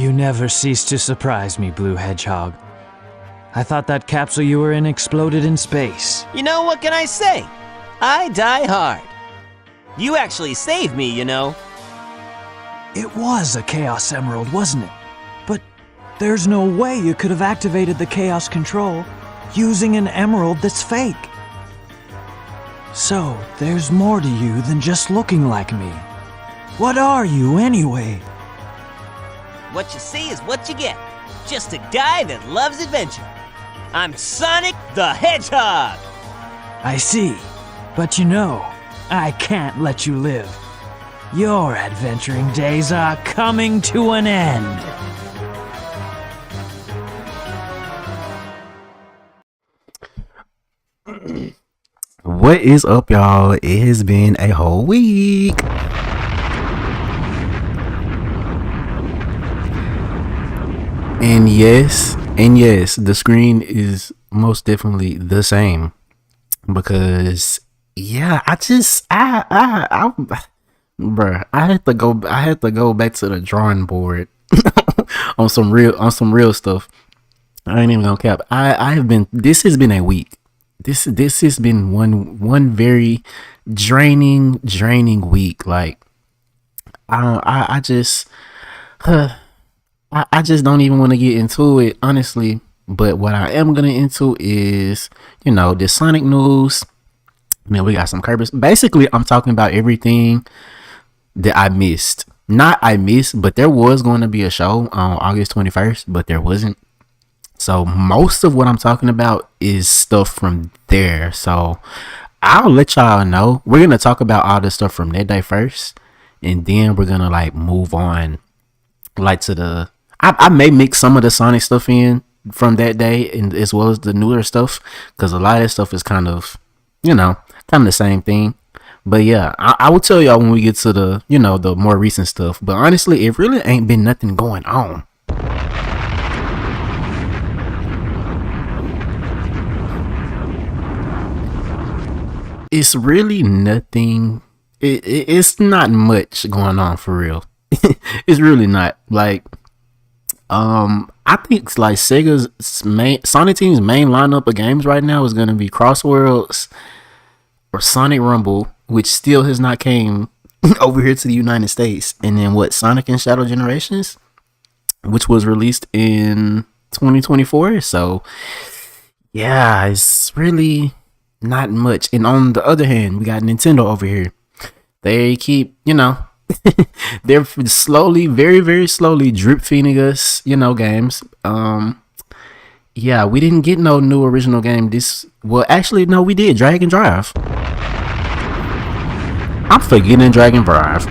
You never cease to surprise me, Blue Hedgehog. I thought that capsule you were in exploded in space. You know, what can I say? I die hard. You actually saved me, you know. It was a Chaos Emerald, wasn't it? But there's no way you could have activated the Chaos Control using an emerald that's fake. So, there's more to you than just looking like me. What are you, anyway? What you see is what you get. Just a guy that loves adventure. I'm Sonic the Hedgehog! I see. But you know, I can't let you live. Your adventuring days are coming to an end. What is up, y'all? It has been a whole week. And yes, the screen is most definitely the same because yeah, bruh, I had to go back to the drawing board on some real stuff. I ain't even gonna cap. This has been a week. This has been one very draining week. Like I just don't even want to get into it, honestly. But what I am gonna into is, you know, this Sonic news. Man, we got some Kirby. Basically, I'm talking about everything that I missed. But there was going to be a show on August 21st, but there wasn't. So most of what I'm talking about is stuff from there. So I'll let y'all know. We're going to talk about all the stuff from that day first. And then we're going to like move on like to the... I may mix some of the Sonic stuff in from that day and as well as the newer stuff. Because a lot of that stuff is kind of, you know, kind of the same thing. But yeah, I will tell y'all when we get to the, you know, the more recent stuff. But honestly, it really ain't been nothing going on. It's really nothing. It's not much going on for real. It's really not. Like, I think it's like Sonic Team's main lineup of games right now is gonna be Crossworlds or Sonic Rumble, which still has not came over here to the United States, and then what, Sonic and Shadow Generations, which was released in 2024. So yeah, it's really not much. And on the other hand, we got Nintendo over here. They keep, you know, they're slowly, very slowly drip feeding us, you know, games. Yeah, we didn't get no new original game. Well, actually, no, we did. Dragon Drive. I'm forgetting Dragon Drive.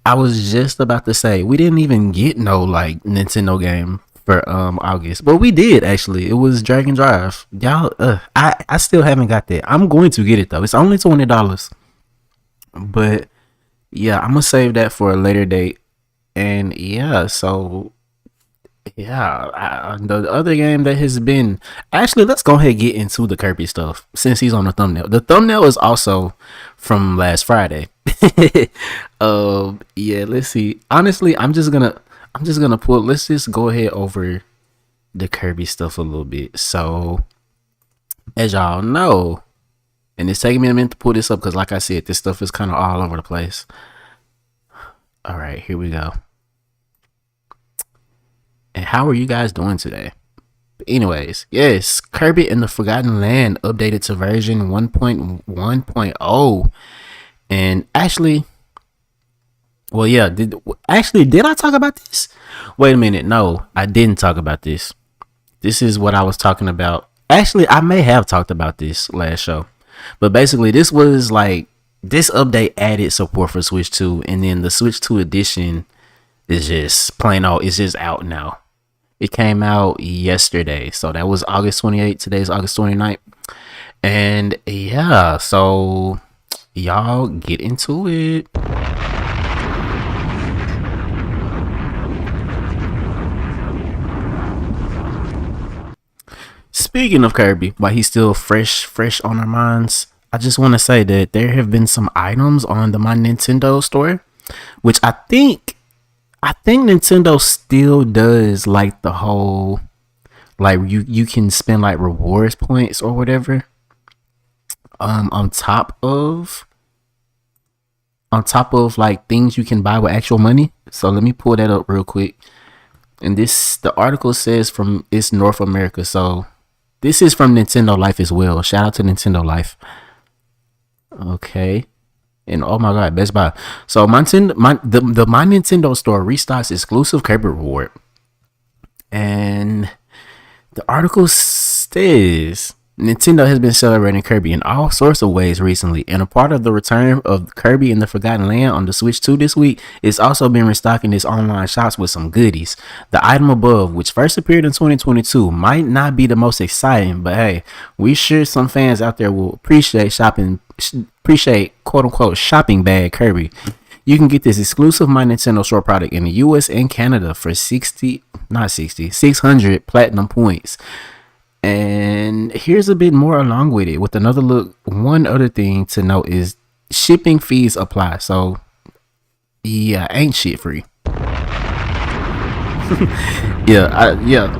I was just about to say we didn't even get no like Nintendo game for August, but we did actually. It was Dragon Drive. Y'all, I still haven't got that. I'm going to get it though. It's only $20, but yeah, I'm gonna save that for a later date. And yeah, so yeah, the other game that has been, actually, let's go ahead and get into the Kirby stuff since he's on the thumbnail. The thumbnail is also from last Friday. Yeah, let's see. Honestly, I'm just gonna let's just go ahead over the Kirby stuff a little bit. So as y'all know, and it's taking me a minute to pull this up because like I said, this stuff is kind of all over the place. All right, here we go. And how are you guys doing today? Anyways, yes, Kirby and the Forgotten Land updated to version 1.1.0. And actually, well, yeah, did I talk about this? Wait a minute. No, I didn't talk about this. This is what I was talking about. Actually, I may have talked about this last show. But basically, this was like, this update added support for Switch 2. And then the Switch 2 edition is just plain old, it's just out now. It came out yesterday. So that was August 28th. Today's August 29th. And yeah, so y'all get into it. Speaking of Kirby, while he's still fresh on our minds, I just want to say that there have been some items on the My Nintendo store which I think Nintendo still does like the whole, like you can spend like rewards points or whatever on top of like things you can buy with actual money. So let me pull that up real quick. And the article says it's North America. So this is from Nintendo Life as well. Shout out to Nintendo Life. Okay. And oh my god, Best Buy. So my Nintendo store restocks exclusive Kirby reward. And the article says Nintendo has been celebrating Kirby in all sorts of ways recently, and a part of the return of Kirby in the Forgotten Land on the Switch 2 this week, it's also been restocking its online shops with some goodies. The item above, which first appeared in 2022, might not be the most exciting, but hey, we sure some fans out there will appreciate quote unquote shopping bag Kirby. You can get this exclusive My Nintendo Store product in the US and Canada for 600 platinum points. And here's a bit more along with it. With another look, one other thing to note is shipping fees apply. So yeah, ain't shit free. Yeah.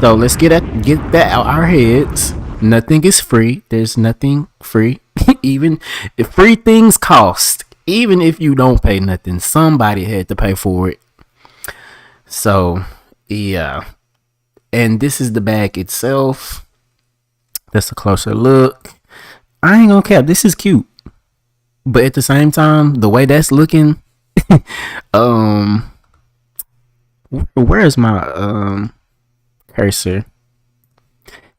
So let's get that out our heads. Nothing is free. There's nothing free. Even if free things cost, even if you don't pay nothing, somebody had to pay for it. So yeah. And this is the bag itself. That's a closer look. I ain't gonna cap, this is cute. But at the same time, the way that's looking, where is my cursor?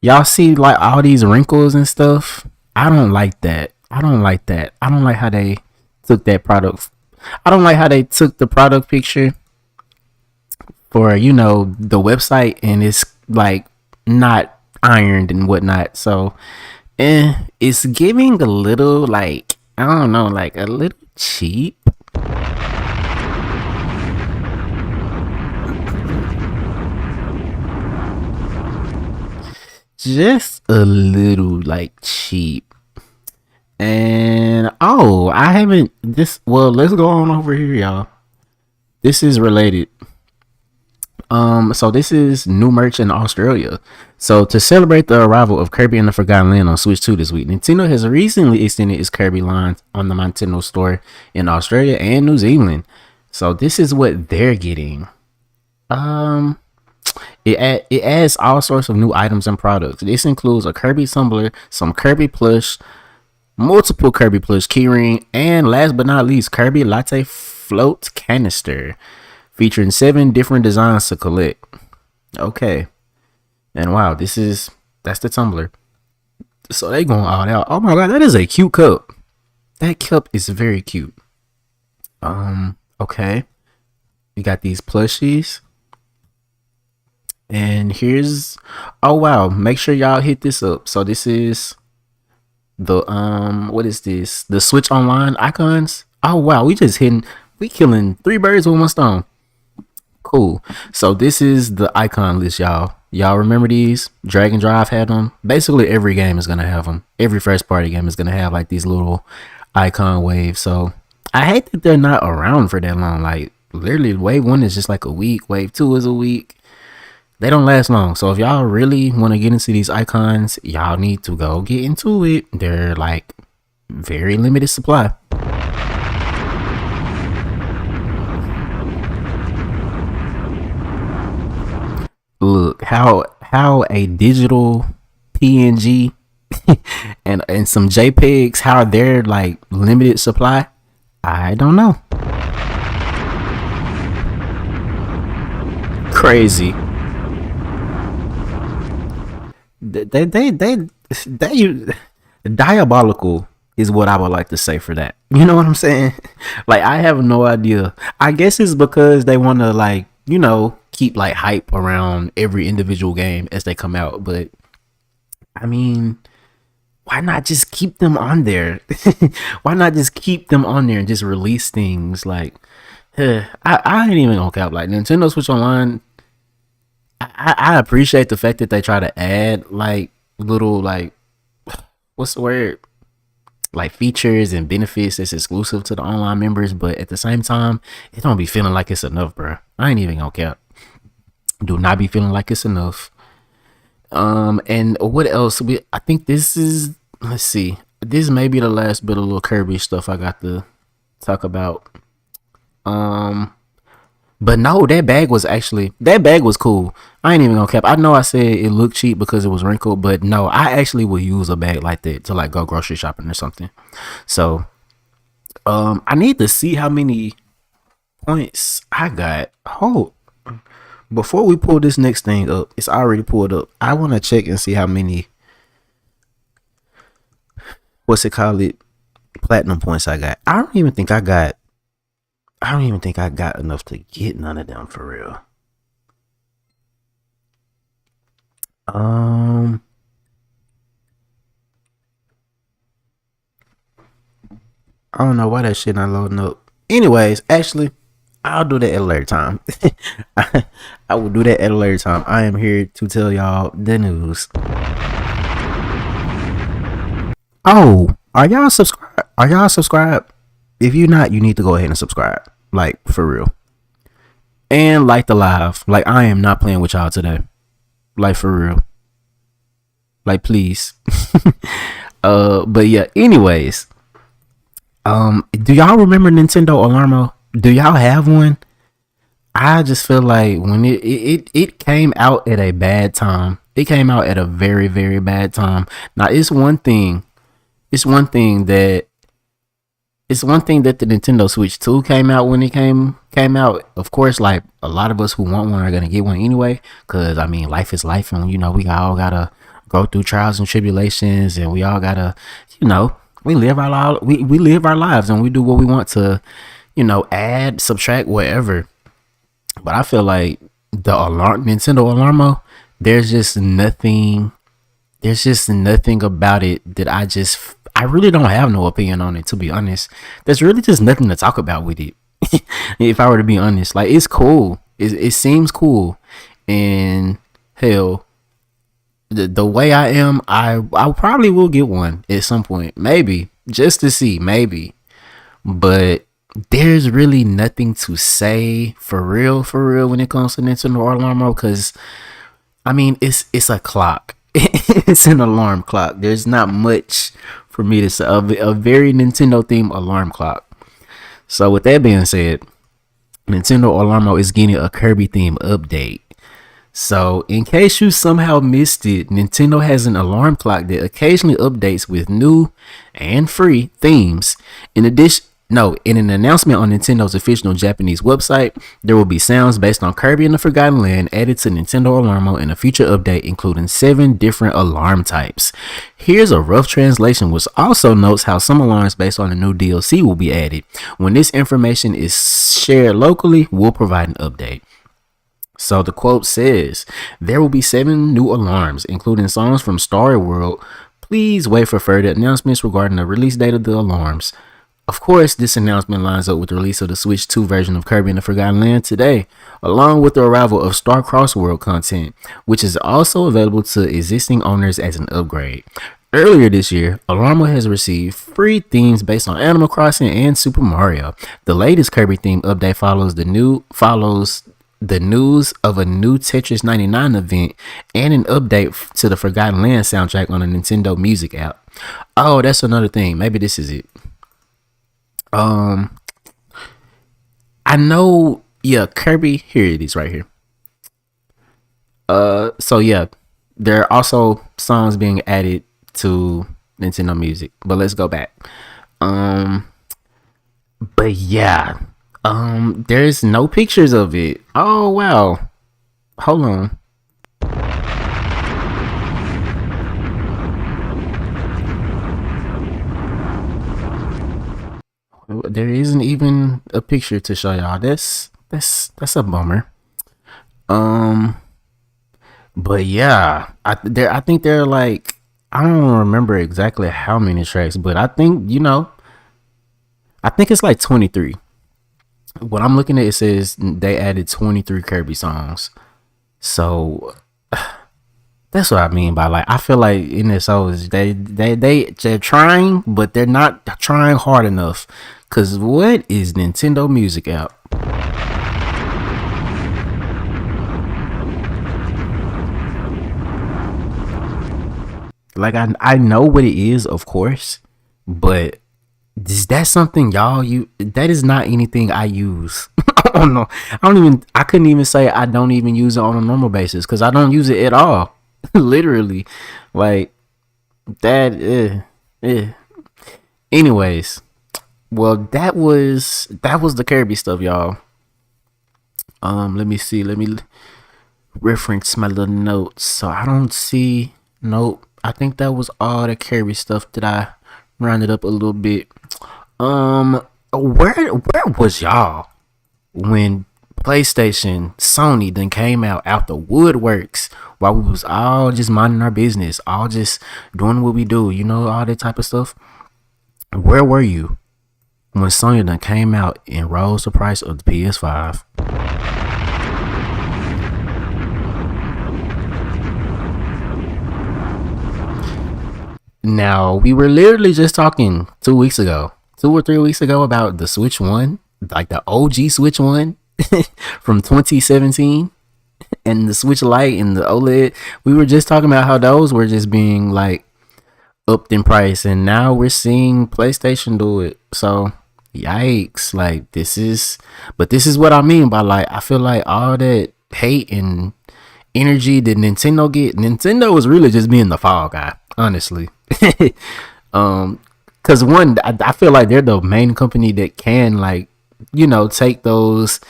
Y'all see like all these wrinkles and stuff? I don't like that. I don't like how they took that product. I don't like how they took the product picture for, the website, and it's like not ironed and whatnot. So it's giving a little, like, I don't know, like a little cheap. Just a little like cheap. And I haven't let's go on over here, y'all. This is related. So this is new merch in Australia. So to celebrate the arrival of Kirby in the Forgotten Land on Switch 2 this week, Nintendo has recently extended its Kirby line on the Nintendo store in Australia and New Zealand. So this is what they're getting. It adds all sorts of new items and products. This includes a Kirby tumbler, some Kirby plush, multiple Kirby plush keyring, and last but not least, Kirby latte float canister, featuring 7 different designs to collect. Okay. And wow, that's the tumbler. So they going all out. Oh my god, that is a cute cup. That cup is very cute. Okay. You got these plushies. And here's, oh wow, make sure y'all hit this up. So this is the what is this? The Switch Online icons. Oh wow, we killing 3 birds with 1 stone. Cool. So this is the icon list, y'all. Y'all remember these? Dragon Drive had them. Basically every game is gonna have them. Every first party game is gonna have like these little icon waves. So I hate that they're not around for that long. Like literally wave 1 is just like a week. Wave 2 is a week. They don't last long. So if y'all really want to get into these icons, y'all need to go get into it. They're like very limited supply. Look how a digital PNG and some JPEGs, how they're like limited supply. I don't know. Crazy. They diabolical is what I would like to say for that. You know what I'm saying? Like, I have no idea. I guess it's because they want to, like, keep like hype around every individual game as they come out. But I mean, why not just keep them on there? Why not just keep them on there and just release things? Like, I ain't even gonna cap. Like, Nintendo Switch Online, I appreciate the fact that they try to add like little, like, what's the word? like features and benefits that's exclusive to the online members, but at the same time, it don't be feeling like it's enough, bro. I ain't even gonna cap. Do not be feeling like it's enough. And what else? I think this is, let's see. This may be the last bit of little Kirby stuff I got to talk about. But no, that bag was cool. I ain't even gonna cap. I know I said it looked cheap because it was wrinkled, but no, I actually would use a bag like that to like go grocery shopping or something. So, I need to see how many points I got. Hold. Before we pull this next thing up, it's already pulled up. I want to check and see how many, platinum points I got. I don't even think I got enough to get none of them for real. I don't know why that shit not loading up. Anyways, actually, I'll do that at a later time. I will do that at a later time. I am here to tell y'all the news. Oh, are y'all subscribed? If you're not, you need to go ahead and subscribe. Like, for real. And like the live. Like, I am not playing with y'all today. Like, for real. Like, please. But yeah, anyways. Do y'all remember Nintendo Alarmo? Do y'all have one? I just feel like when it came out at a bad time. It came out at a very, very bad time. Now, it's one thing that the Nintendo Switch 2 came out when it came out. Of course, like a lot of us who want one are gonna get one anyway, because I mean, life is life, and you know, we all gotta go through trials and tribulations, and we all gotta, you know, we live our lives, and we do what we want to, you know, add, subtract, whatever. But I feel like the Nintendo Alarmo, there's just nothing about it that I really don't have no opinion on it, to be honest. There's really just nothing to talk about with it. If I were to be honest, like, it's cool. It seems cool. And hell, the way I am, I probably will get one at some point. Maybe. Just to see. Maybe. But there's really nothing to say for real when it comes to Nintendo Alarmo, because I mean, it's a clock. It's an alarm clock. There's not much for me to say. A very Nintendo themed alarm clock. So with that being said, Nintendo Alarmo is getting a Kirby theme update. So in case you somehow missed it, Nintendo has an alarm clock that occasionally updates with new and free themes. In an announcement on Nintendo's official Japanese website, there will be sounds based on Kirby and the Forgotten Land added to Nintendo Alarmo in a future update, including 7 different alarm types. Here's a rough translation, which also notes how some alarms based on the new DLC will be added. When this information is shared locally, we'll provide an update. So the quote says, there will be 7 new alarms, including songs from ReddWorld. Please wait for further announcements regarding the release date of the alarms. Of course, this announcement lines up with the release of the Switch 2 version of Kirby and the Forgotten Land today, along with the arrival of Star Cross World content, which is also available to existing owners as an upgrade. Earlier this year, Alarmo has received free themes based on Animal Crossing and Super Mario. The latest Kirby theme update follows the news of a new Tetris 99 event and an update to the Forgotten Land soundtrack on the Nintendo Music app. Oh, that's another thing. Maybe this is it. I know, yeah, Kirby, here it is right here. So yeah, there are also songs being added to Nintendo Music, but let's go back. But yeah, there's no pictures of it. Oh wow, hold on. There isn't even a picture to show y'all. That's a bummer. But yeah, I think they're like, I don't remember exactly how many tracks, but I think, you know, I think it's like 23. What I'm looking at, it says they added 23 Kirby songs. So That's what I mean by like I feel like NSOs they're trying, but they're not trying hard enough. Cause what is Nintendo Music app? Like I know what it is, of course, but is that something y'all you that is not anything I use. I don't know. I couldn't even say I don't even use it on a normal basis because I don't use it at all. Literally. Like that anyways, well that was the Kirby stuff, y'all. Let me see. Let me reference my little notes. So I don't see nope. I think that was all the Kirby stuff that I rounded up a little bit. Where was y'all when PlayStation, Sony then came out the woodworks while we was all just minding our business, all just doing what we do, all that type of stuff? Where were you when Sony then came out and rose the price of the PS5? Now, we were literally just talking 2 weeks ago, 2 or 3 weeks ago about the Switch 1, like the OG Switch 1 from 2017 and the Switch Lite and the OLED. We were just talking about how those were just being like upped in price, and now we're seeing PlayStation do it. So, yikes. Like, this is what I mean by like, I feel like all that hate and energy that Nintendo was really just being the fall guy, honestly. Because one, I feel like they're the main company that can like take those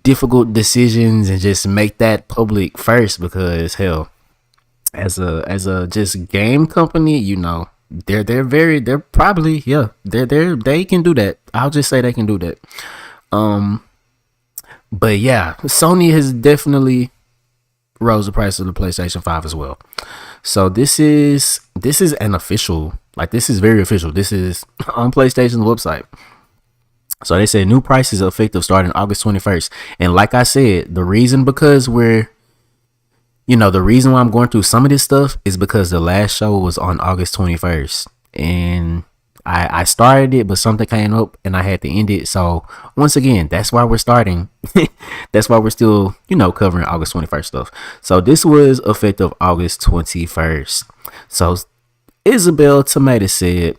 difficult decisions and just make that public first, because hell, as a just game company, they're probably, yeah, they can do that. I'll just say they can do that. But yeah, Sony has definitely rose the price of the PlayStation 5 as well. So this is an official, like, this is very official. This is on PlayStation's website. So they said new prices are effective starting August 21st. And like I said, the reason why I'm going through some of this stuff is because the last show was on August 21st. And I started it, but something came up and I had to end it. So once again, that's why we're starting. That's why we're still, covering August 21st stuff. So this was effective August 21st. So Isabel Tomato said,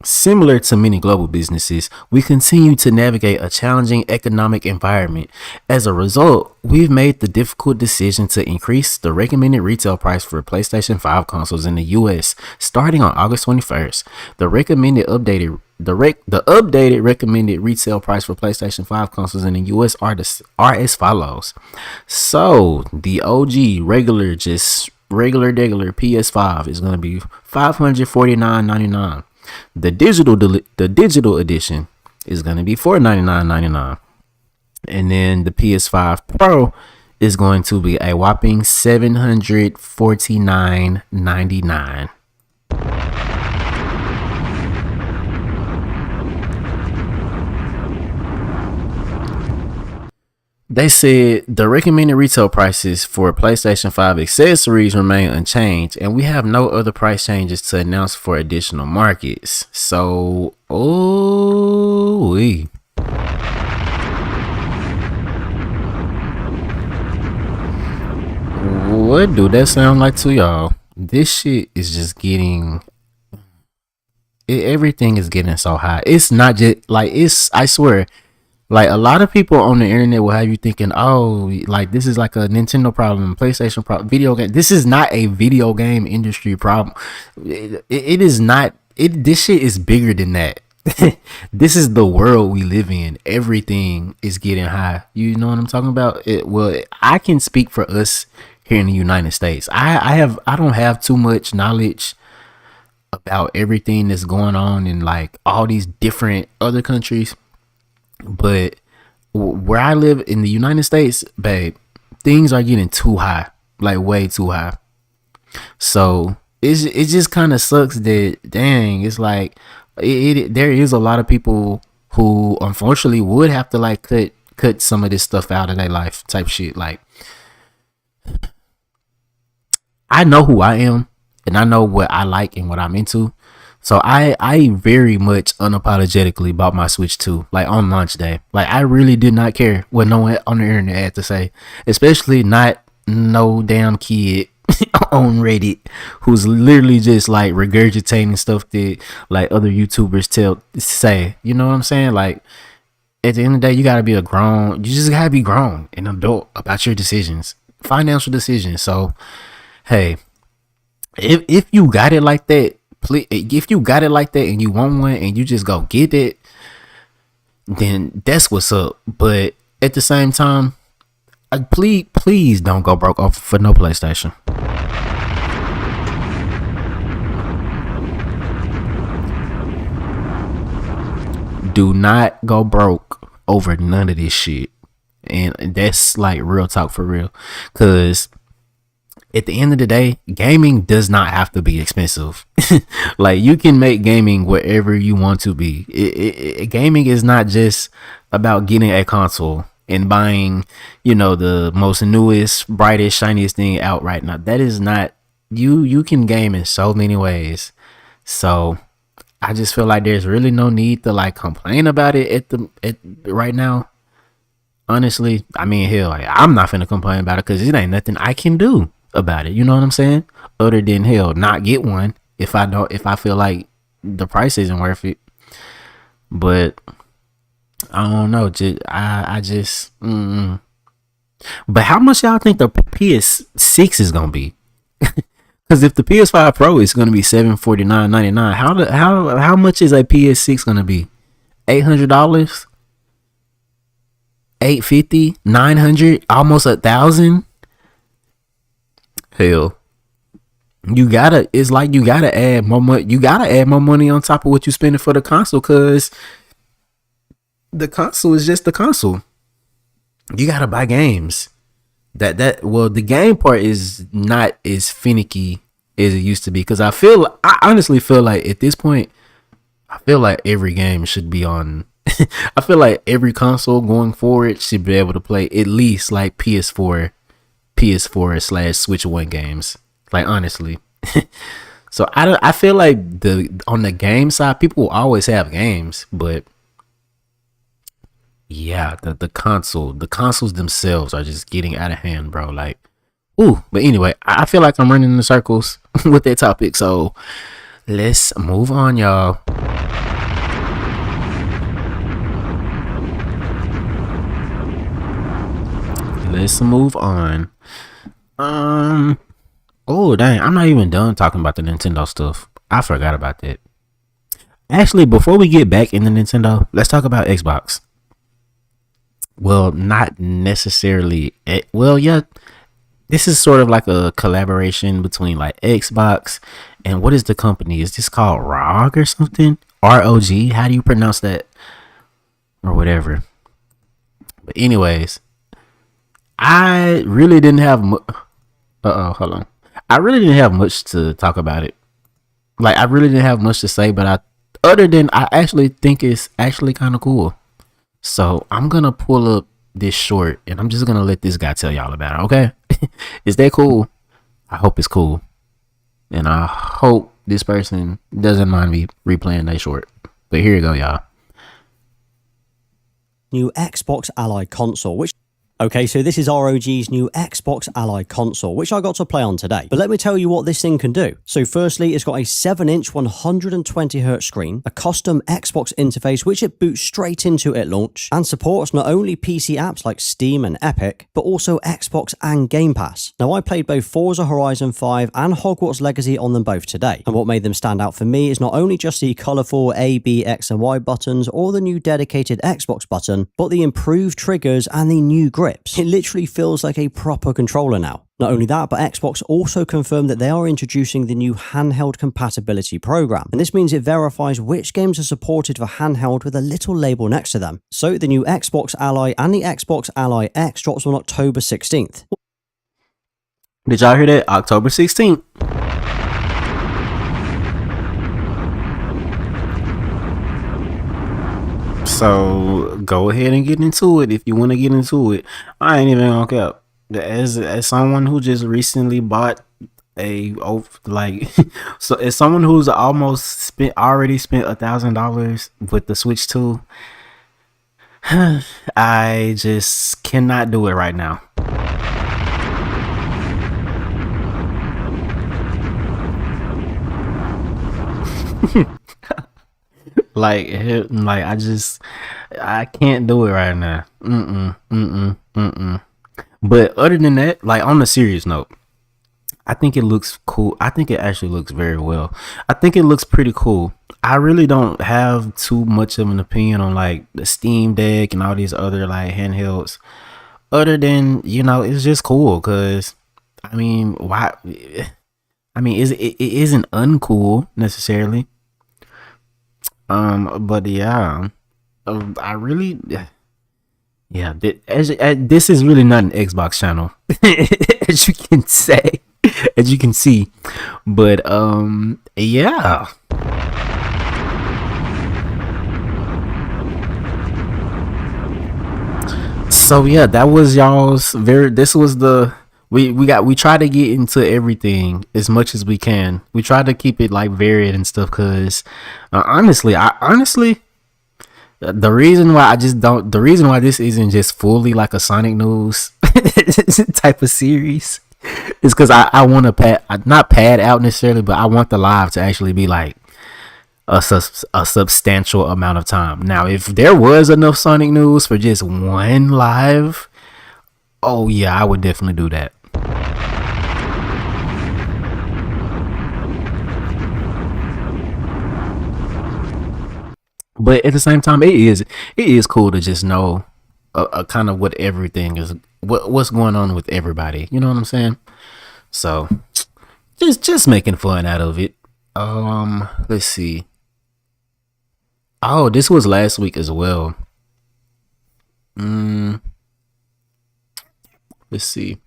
similar to many global businesses, we continue to navigate a challenging economic environment. As a result, we've made the difficult decision to increase the recommended retail price for PlayStation 5 consoles in the US starting on August 21st. The updated recommended retail price for PlayStation 5 consoles in the US are as follows. So the OG regular PS5 is going to be $549.99. The digital edition is going to be $499.99. And then the PS5 Pro is going to be a whopping $749.99. They said the recommended retail prices for PlayStation 5 accessories remain unchanged, and we have no other price changes to announce for additional markets. So, what do that sound like to y'all? This shit is just getting... everything is getting so high. It's not just... like, I swear... like, a lot of people on the internet will have you thinking, oh, like, this is like a Nintendo problem, PlayStation problem, video game. This is not a video game industry problem. It is not. This shit is bigger than that. This is the world we live in. Everything is getting high. You know what I'm talking about? Well, I can speak for us here in the United States. I don't have too much knowledge about everything that's going on in like all these different other countries. But where I live in the United States, babe, things are getting too high, like way too high. So it just kind of sucks that, dang, it's like there is a lot of people who unfortunately would have to like cut some of this stuff out of their life type shit. Like, I know who I am and I know what I like and what I'm into. So I very much unapologetically bought my Switch 2, like on launch day. Like I really did not care what no one on the internet had to say, especially not no damn kid on Reddit who's literally just like regurgitating stuff that like other YouTubers say. You know what I'm saying? Like at the end of the day, you just gotta be grown and adult about your decisions, financial decisions. So hey, if you got it like that, please, if you got it like that and you want one and you just go get it, then that's what's up. But at the same time, please don't go broke off for no PlayStation. Do not go broke over none of this shit. And that's like real talk for real. Cause at the end of the day, gaming does not have to be expensive. Like you can make gaming whatever you want to be. Gaming is not just about getting a console and buying, you know, the most newest, brightest, shiniest thing out right now. That is not you can game in so many ways. So I just feel like there's really no need to like complain about it at right now. Honestly, I mean, hell, like, I'm not finna complain about it because it ain't nothing I can do about it. You know what I'm saying? Other than hell, not get one if I feel like the price isn't worth it. But I don't know. But how much y'all think the PS6 is gonna be? Because if the PS5 Pro is gonna be $749.99, how much is a PS6 gonna be? $800, $850, $900, almost $1,000. Hell, it's like you gotta add more money. You gotta add more money on top of what you spending for the console, because the console is just the console. You gotta buy games. Well, the game part is not as finicky as it used to be, because I honestly feel like at this point, I feel like every game should be on. I feel like every console going forward should be able to play at least like PS4/Switch 1 games. Like honestly. So I feel like on the game side, people will always have games, but yeah, the consoles themselves are just getting out of hand, bro. Like, ooh. But anyway, I feel like I'm running in circles with that topic. So let's move on, y'all. Let's move on. Oh dang, I'm not even done talking about the Nintendo stuff. I forgot about that. Actually, before we get back into Nintendo, let's talk about Xbox. Well, not necessarily. Well, yeah, this is sort of like a collaboration between like Xbox and what is the company? Is this called ROG or something? ROG? How do you pronounce that? Or whatever. But anyways, I really didn't have hold on. I really didn't have much to talk about it. Like, I really didn't have much to say, but I actually think it's actually kind of cool. So I'm gonna pull up this short and I'm just gonna let this guy tell y'all about it. Okay? Is that cool? I hope it's cool, and I hope this person doesn't mind me replaying that short. But here you go, y'all. New Xbox Ally console, which Okay, so this is ROG's new Xbox Ally console, which I got to play on today. But let me tell you what this thing can do. So firstly, it's got a 7-inch 120Hz screen, a custom Xbox interface which it boots straight into at launch, and supports not only PC apps like Steam and Epic, but also Xbox and Game Pass. Now, I played both Forza Horizon 5 and Hogwarts Legacy on them both today, and what made them stand out for me is not only just the colourful A, B, X and Y buttons or the new dedicated Xbox button, but the improved triggers and the new grip. It literally feels like a proper controller now. Not only that, but Xbox also confirmed that they are introducing the new handheld compatibility program. And this means it verifies which games are supported for handheld with a little label next to them. So the new Xbox Ally and the Xbox Ally X drops on October 16th. Did y'all hear that? October 16th. So go ahead and get into it if you want to get into it. I ain't even gonna care. As someone who just recently bought like so as someone who's already spent $1,000 with the Switch 2, I just cannot do it right now. like I can't do it right now. But other than that, like on a serious note, I think it looks cool. I think it actually looks very well. I think it looks pretty cool. I really don't have too much of an opinion on like the Steam Deck and all these other like handhelds. Other than, it's just cool because I mean, why? I mean, it isn't uncool necessarily. But yeah, I really, yeah. This is really not an Xbox channel, as you can say, as you can see. But yeah. So yeah, that was y'all's this was the we try to get into everything as much as we can. We try to keep it like varied and stuff because honestly the reason why this isn't just fully like a Sonic news type of series is because I want to not pad out necessarily, but I want the live to actually be like a substantial amount of time. Now, if there was enough Sonic news for just one live, oh yeah, I would definitely do that. But at the same time, it is cool to just know a kind of what everything is, what's going on with everybody. You know what I'm saying? So just making fun out of it. Let's see. Oh, this was last week as well. Let's see.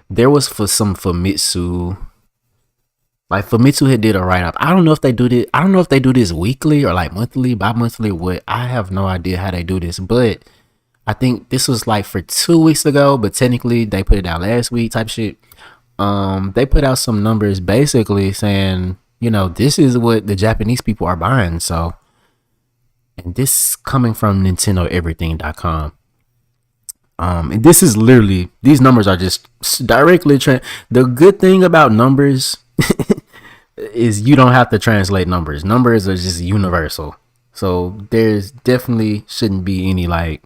There was for Famitsu. Like Famitsu had did a write up. I don't know if they do this weekly or like monthly, bi-monthly. What, I have no idea how they do this, but I think this was like for 2 weeks ago, but technically they put it out last week type shit. They put out some numbers basically saying, this is what the Japanese people are buying. So, and this coming from NintendoEverything.com. And this is literally, these numbers are just directly the good thing about numbers is you don't have to translate numbers. Numbers are just universal. So there's definitely shouldn't be any like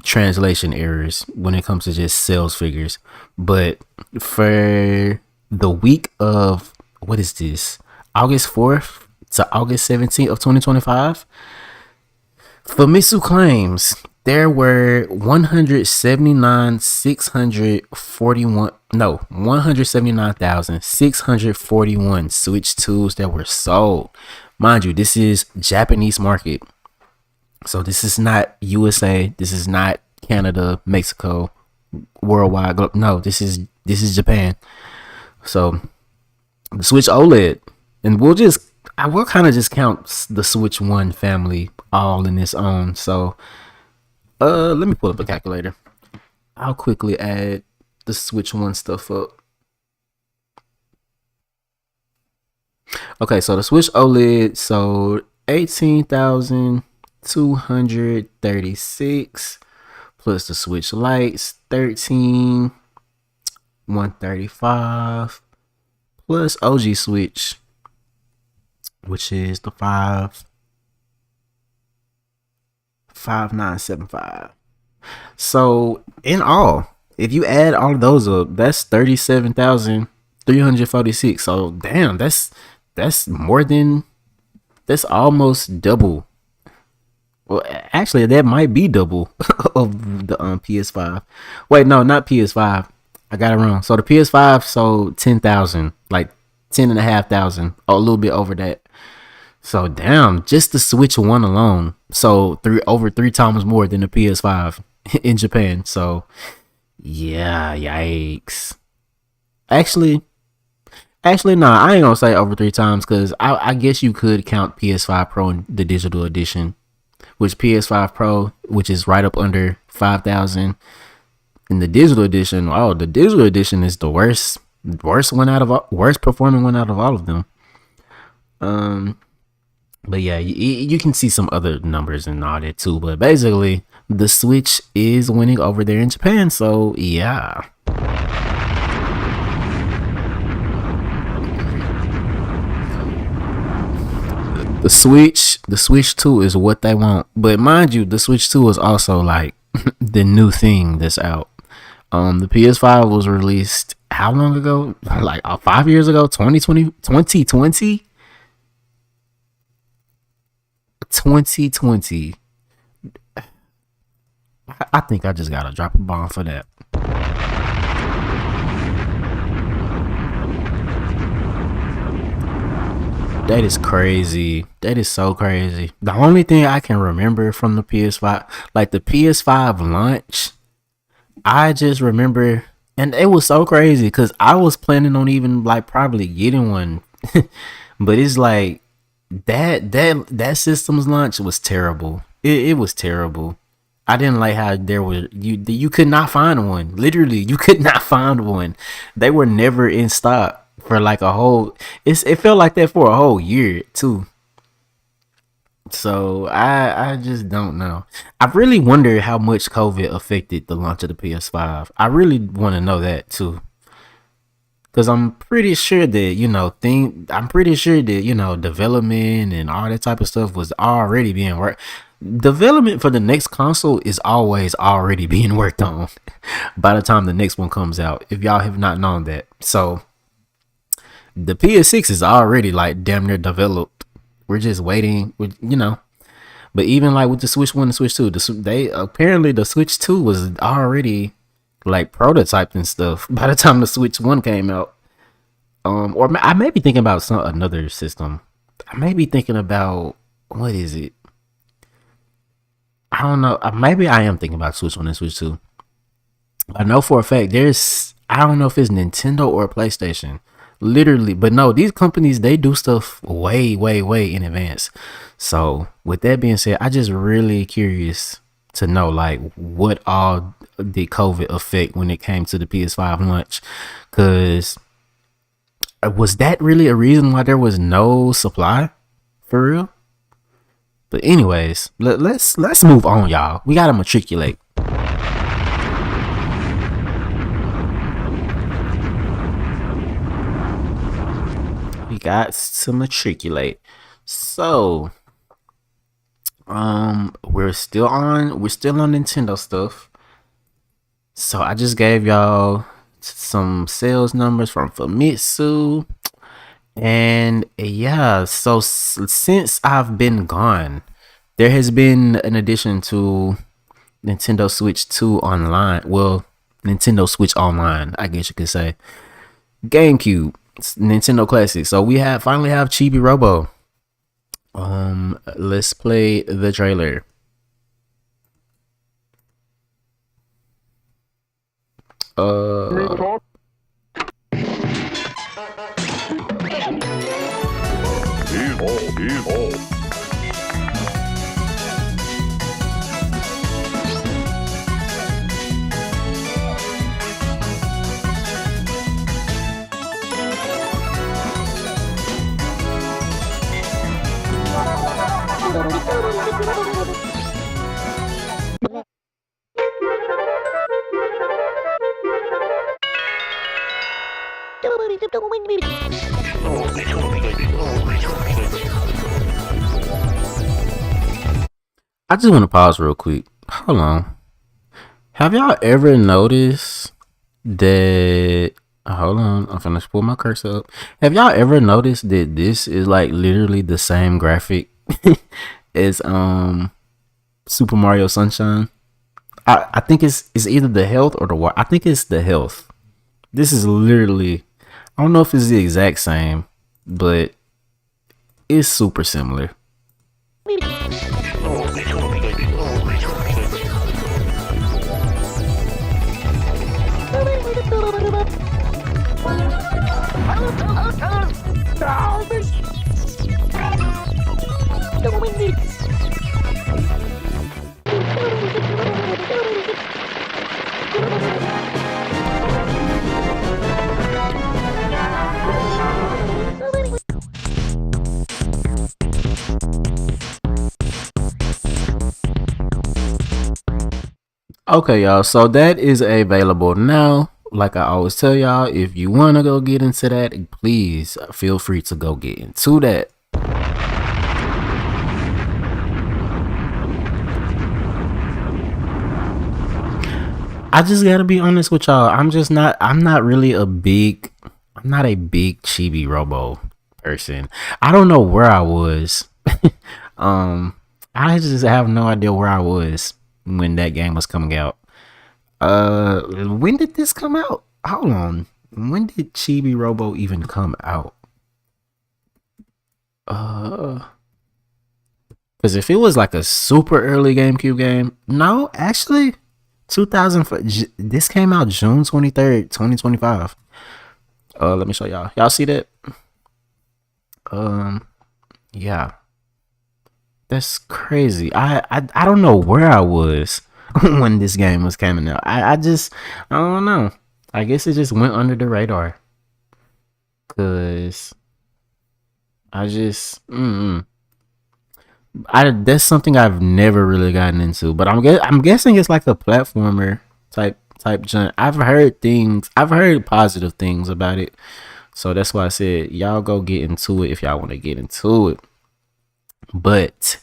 translation errors when it comes to just sales figures. But for the week of, what is this, August 4th to August 17th of 2025, Famitsu claims there were 179,641 Switch 2s that were sold. Mind you, this is Japanese market. So this is not USA, this is not Canada, Mexico, worldwide. No, this is Japan. So the Switch OLED, and I will kind of just count the Switch 1 family all in its own. So let me pull up a calculator. I'll quickly add the Switch 1 stuff up. Okay, so the Switch OLED sold 18,236 plus the Switch Lights 13,135 plus OG Switch, which is the 5975. So in all, if you add all of those up, that's 37,346. So damn, that's almost double. Well, actually, that might be double of the PS5. Wait, no, not PS5. I got it wrong. So the PS5 sold 10,000, like 10,500, a little bit over that. So damn, just the Switch 1 alone sold over three times more than the PS5 in Japan. So yeah, yikes. Actually, nah, I ain't gonna say over three times because I guess you could count PS5 Pro and the digital edition, which PS5 Pro, which is right up under 5,000, And the digital edition, oh, the digital edition is the worst performing one out of all of them. But yeah, you can see some other numbers and all that too. But basically, the Switch is winning over there in Japan. So yeah. The Switch 2 is what they want. But mind you, the Switch 2 is also like the new thing that's out. The PS5 was released how long ago? Like 5 years ago, 2020. 2020. I think I just gotta drop a bomb for that. That is crazy. That is so crazy. The only thing I can remember from the PS5, like the PS5 launch, I just remember, and it was so crazy because I was planning on even like probably getting one, but it's like that system's launch was terrible. It was terrible. I didn't like how you could not find one. Literally, you could not find one. They were never in stock for like a whole. It felt like that for a whole year too. So I just don't know. I really wonder how much COVID affected the launch of the PS5. I really want to know that too. Cause I'm pretty sure that, development and all that type of stuff was already being worked. Development for the next console is always already being worked on by the time the next one comes out. If y'all have not known that. So the PS6 is already like damn near developed. We're just waiting, But even like with the Switch 1 and Switch 2, the Switch 2 was already like prototyped and stuff by the time the Switch 1 came out. Or I may be thinking about another system. I may be thinking about, what is it? I don't know. Maybe I am thinking about Switch 1 and Switch 2. I know for a fact I don't know if it's Nintendo or PlayStation. Literally, but no, these companies, they do stuff way, way, way in advance. So with that being said, I just really curious to know like what all did COVID affect when it came to the PS5 launch, because was that really a reason why there was no supply for real? But anyways, let's move on, y'all. We gotta matriculate. We got to matriculate. So we're still on Nintendo stuff. So I just gave y'all some sales numbers from Famitsu, and yeah, so since I've been gone, there has been an addition to Nintendo Switch 2 online. Well, Nintendo Switch Online, I guess you could say. GameCube, Nintendo Classic. So we finally have Chibi Robo. Let's play the trailer. I just want to pause real quick. Hold on. Have y'all ever noticed that? Hold on, I'm finna pull my cursor up. Have y'all ever noticed that this is like literally the same graphic as Super Mario Sunshine? I think it's either the health or the water. I think it's the health. This is literally, I don't know if it's the exact same, but it's super similar. Okay, y'all. So that is available now. Like I always tell y'all, if you want to go get into that, please feel free to go get into that. I just gotta be honest with y'all. I'm not really I'm not a big Chibi Robo person. I don't know where I was. I just have no idea where I was when that game was coming out. When did this come out? Hold on. When did Chibi Robo even come out? Because if it was like a super early GameCube game, no, actually, 2000. This came out June 23rd, 2025. Let me show y'all. Y'all see that? Yeah, that's crazy. I don't know where I was when this game was coming out. I don't know. I guess it just went under the radar. Cause I just that's something I've never really gotten into. But I'm guessing it's like a platformer type junk. I've heard positive things about it. So that's why I said y'all go get into it if y'all want to get into it. But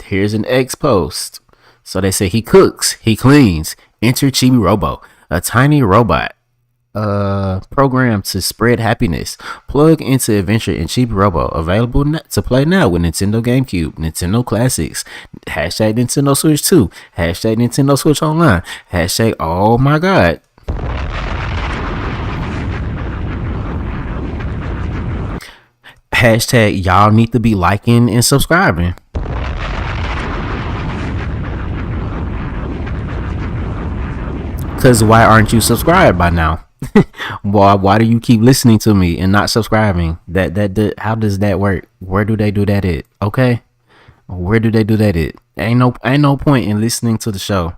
here's an X post. So they say he cooks, he cleans. Enter Chibi Robo, a tiny robot programmed to spread happiness. Plug into adventure in Chibi Robo. Available to play now with Nintendo GameCube, Nintendo Classics, hashtag Nintendo Switch 2, hashtag Nintendo Switch Online, hashtag oh my god. Hashtag y'all need to be liking and subscribing. Cause why aren't you subscribed by now? Why do you keep listening to me and not subscribing? That how does that work? Where do they do that at? Okay, where do they do that at? Ain't no point in listening to the show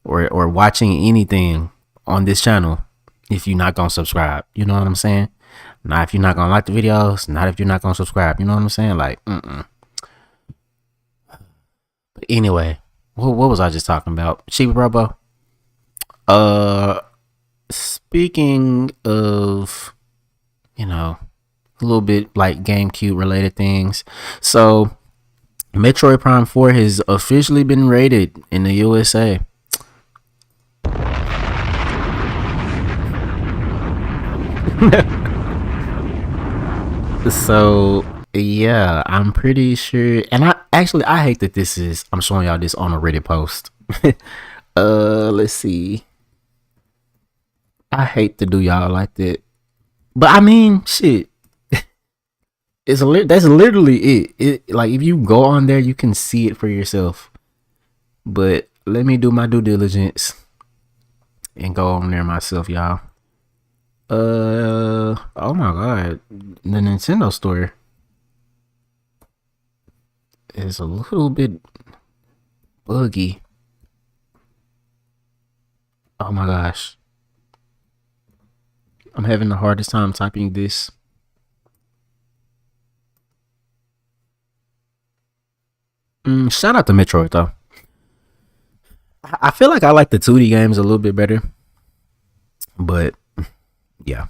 or watching anything on this channel if you're not gonna subscribe. You know what I'm saying? Not if you're not gonna like the videos. Not if you're not gonna subscribe. You know what I'm saying? Like, But anyway, what was I just talking about? Chibi Robo. Speaking of, a little bit like GameCube related things. So, Metroid Prime 4 has officially been rated in the USA. So, yeah, I'm pretty sure. And I hate that I'm showing y'all this on a Reddit post. Let's see. I hate to do y'all like that, but I mean, shit. That's literally it. It, like, if you go on there, you can see it for yourself. But let me do my due diligence and go on there myself, y'all. Oh my god, the Nintendo store is a little bit buggy. Oh my gosh. I'm having the hardest time typing this. Shout out to Metroid though. I feel like I like the 2D games a little bit better. But yeah.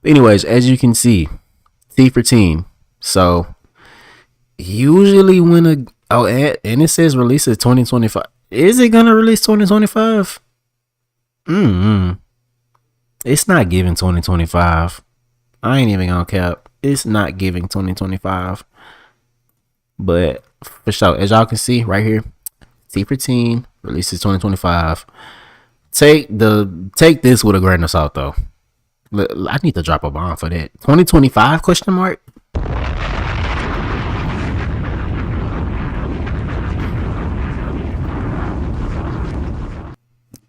Anyways, as you can see, T for teen. So usually when and it says releases 2025. Is it gonna release 2025? It's not giving 2025. I ain't even gonna cap. It's not giving 2025. But for sure, as y'all can see right here, T for teen releases 2025. Take this with a grain of salt though. I need to drop a bomb for that. 2025 question mark?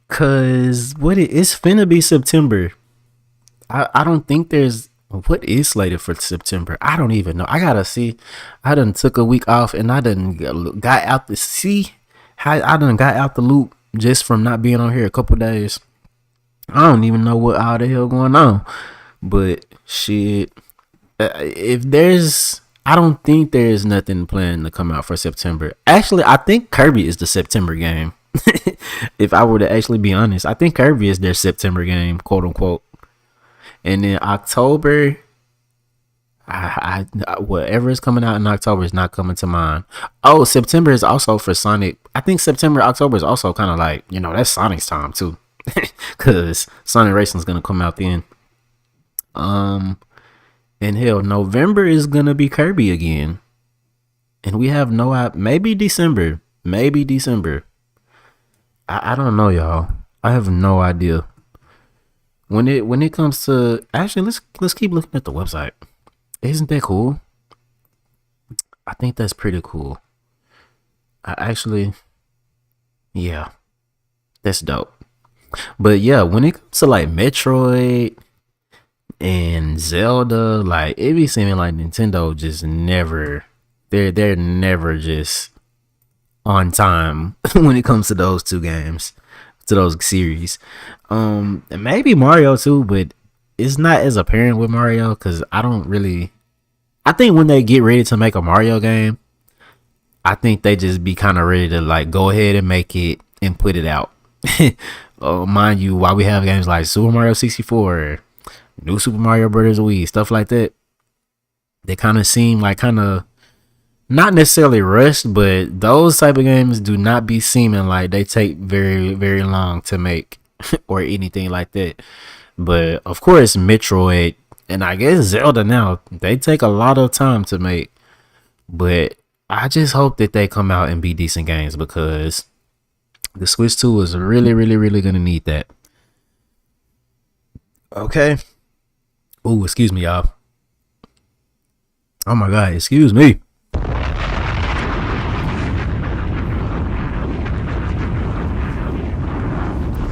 Cause it's finna be September. I don't think there's what is slated for September. I don't even know. I gotta see. I done took a week off and I done got out the loop just from not being on here a couple days. I don't even know what all the hell going on. But shit, I don't think there's nothing planned to come out for September. Actually, I think Kirby is the September game. If I were to actually be honest, I think Kirby is their September game, quote unquote. And then October, whatever is coming out in October is not coming to mind. Oh, September is also for Sonic. I think September, October is also kind of like, that's Sonic's time too, because Sonic Racing is gonna come out then. And hell, November is gonna be Kirby again, and we have maybe December. I don't know, y'all. I have no idea. When it comes to, actually, let's keep looking at the website. Isn't that cool? I think that's pretty cool. Yeah, that's dope. But yeah, when it comes to like Metroid and Zelda, like it be seeming like Nintendo just never, they're never just on time when it comes to those two games, to those series. And maybe Mario too, but it's not as apparent with Mario because I think when they get ready to make a Mario game, I think they just be kind of ready to like go ahead and make it and put it out. Mind you, while we have games like Super Mario 64, New Super Mario Brothers Wii, stuff like that, they kind of seem like not necessarily rushed, but those type of games do not be seeming like they take very, very long to make or anything like that. But of course, Metroid and I guess Zelda now, they take a lot of time to make. But I just hope that they come out and be decent games because the Switch 2 is really, really, really going to need that. Okay. Oh, excuse me, y'all. Oh my God, excuse me.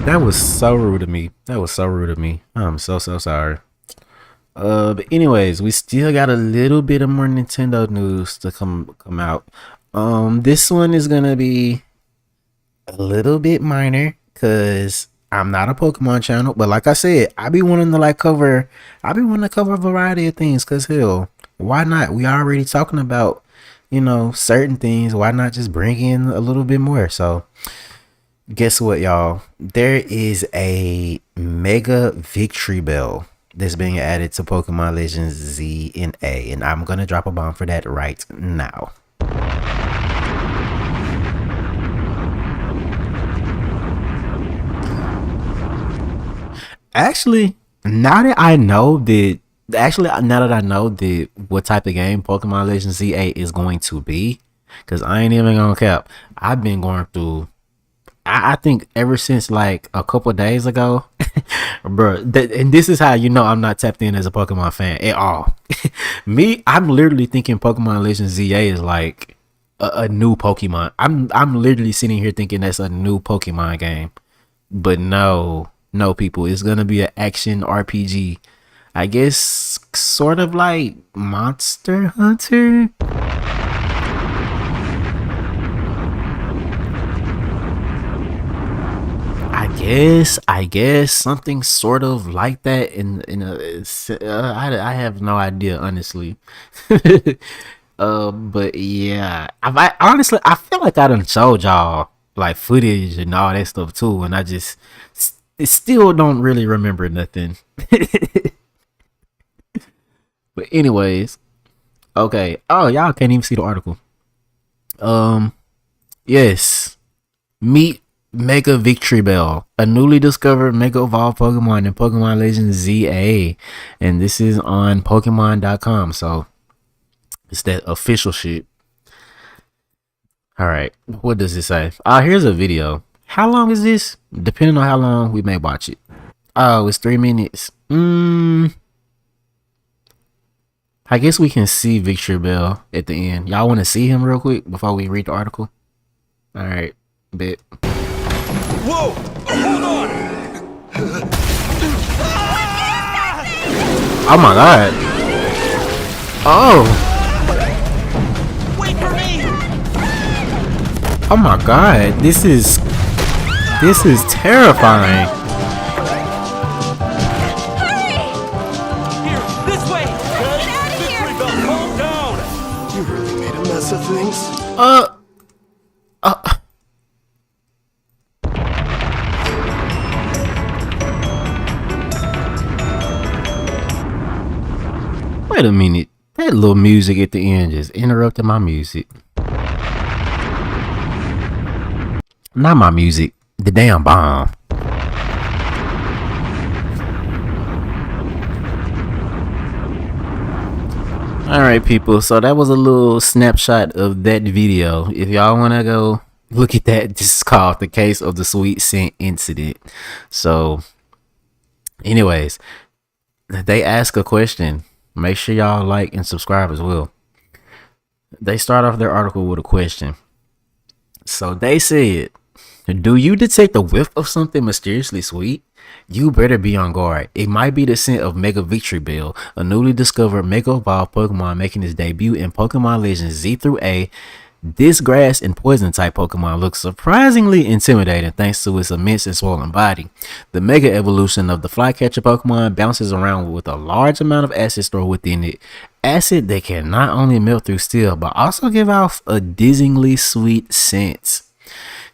That was so rude of me. I'm so sorry. But anyways, we still got a little bit of more Nintendo news to come out. This one is gonna be a little bit minor because I'm not a Pokemon channel, but like I said, I be wanting to cover a variety of things because hell, why not? We already talking about, certain things. Why not just bring in a little bit more? So guess what, y'all? There is a Mega Victory Bell that's being added to Pokemon Legends Z and A, and I'm gonna drop a bomb for that right now. Actually, now that I know what type of game Pokemon Legends ZA is going to be, because I ain't even gonna cap, I've been going through, I think ever since like a couple days ago, bro. And this is how I'm not tapped in as a Pokemon fan at all. I'm literally thinking Pokemon Legends ZA is like a new Pokemon. I'm literally sitting here thinking that's a new Pokemon game, but no, people, it's gonna be an action RPG. I guess sort of like Monster Hunter. I guess something sort of like that. I have no idea, honestly. But yeah, I feel like I done showed y'all like footage and all that stuff too, and I just still don't really remember nothing. But anyways, okay. Oh, y'all can't even see the article. Yes, meet Mega Victory Bell, a newly discovered Mega Evolved Pokemon in Pokemon Legends ZA, and this is on Pokemon.com, so it's that official shit. All right, what does it say? Here's a video. How long is this? Depending on how long we may watch it. Oh, it's 3 minutes. I guess we can see Victory Bell at the end. Y'all want to see him real quick before we read the article? All right, bet. Whoa! Hold on! Oh my God! Oh! Wait for me! Oh my God! This is terrifying. Here, this way! Get out of here! Calm down! You really made a mess of things. Wait a minute. That little music at the end just interrupted my music. Not my music. The damn bomb. Alright, people. So that was a little snapshot of that video. If y'all want to go look at that, this is called The Case of the Sweet Scent Incident. So, anyways, they ask a question. Make sure y'all like and subscribe as well. They start off their article with a question. So they said, do you detect the whiff of something mysteriously sweet? You better be on guard. It might be the scent of Mega Victory Bell, a newly discovered Mega Evolved Pokemon making its debut in Pokemon Legends Z through A. This grass and poison type Pokemon looks surprisingly intimidating thanks to its immense and swollen body. The Mega Evolution of the Flycatcher Pokemon bounces around with a large amount of acid stored within it. Acid that can not only melt through steel but also give off a dizzyingly sweet scent.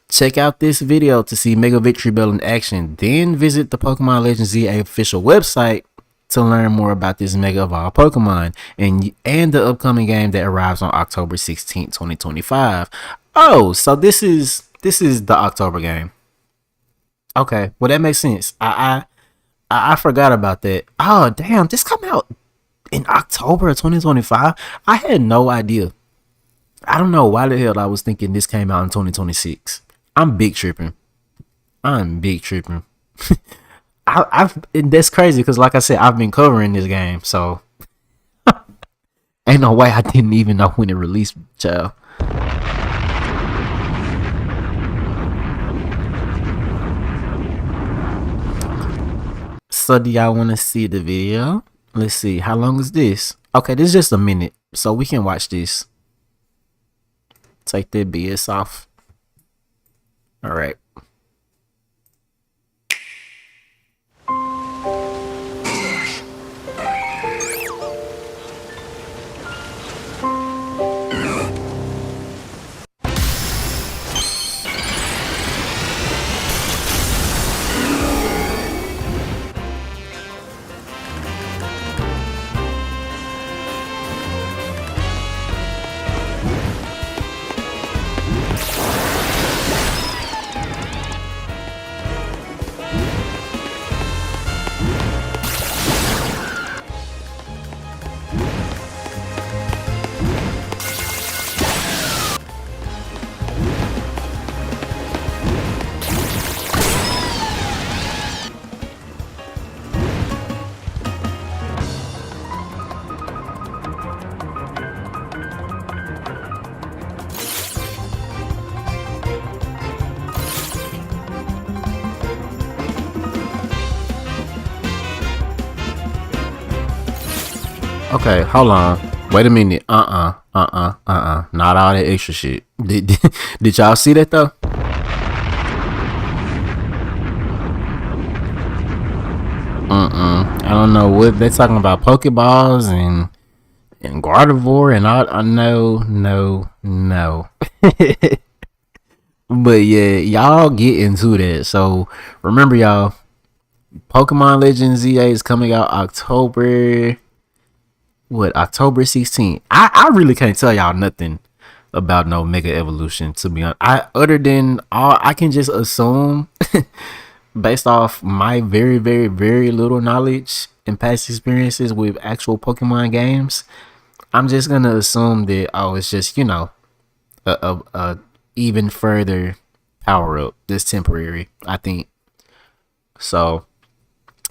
Check out this video to see Mega Victory Bell in action. Then visit the Pokemon Legends ZA official website to learn more about this Mega Evolved Pokemon and the upcoming game that arrives on October 16th, 2025. Oh, so this is the October game. Okay, well that makes sense. I forgot about that. Oh damn, this come out in October of 2025. I had no idea. I don't know why the hell I was thinking this came out in 2026. I'm big tripping. That's crazy because, like I said, I've been covering this game, so ain't no way I didn't even know when it released, child. So, do y'all want to see the video? Let's see. How long is this? Okay, this is just a minute, so we can watch this. Take that BS off. All right. Okay, hold on. Wait a minute. Not all that extra shit. Did y'all see that though? I don't know what they're talking about. Pokeballs and Gardevoir and all. No. But yeah, y'all get into that. So remember, y'all, Pokemon Legends ZA is coming out October 16th. I really can't tell y'all nothing about no Mega Evolution, to be honest. Other than all I can just assume based off my very, very, very little knowledge and past experiences with actual Pokemon games, I'm just gonna assume that it's just, you know, a even further power up that's temporary, I think. So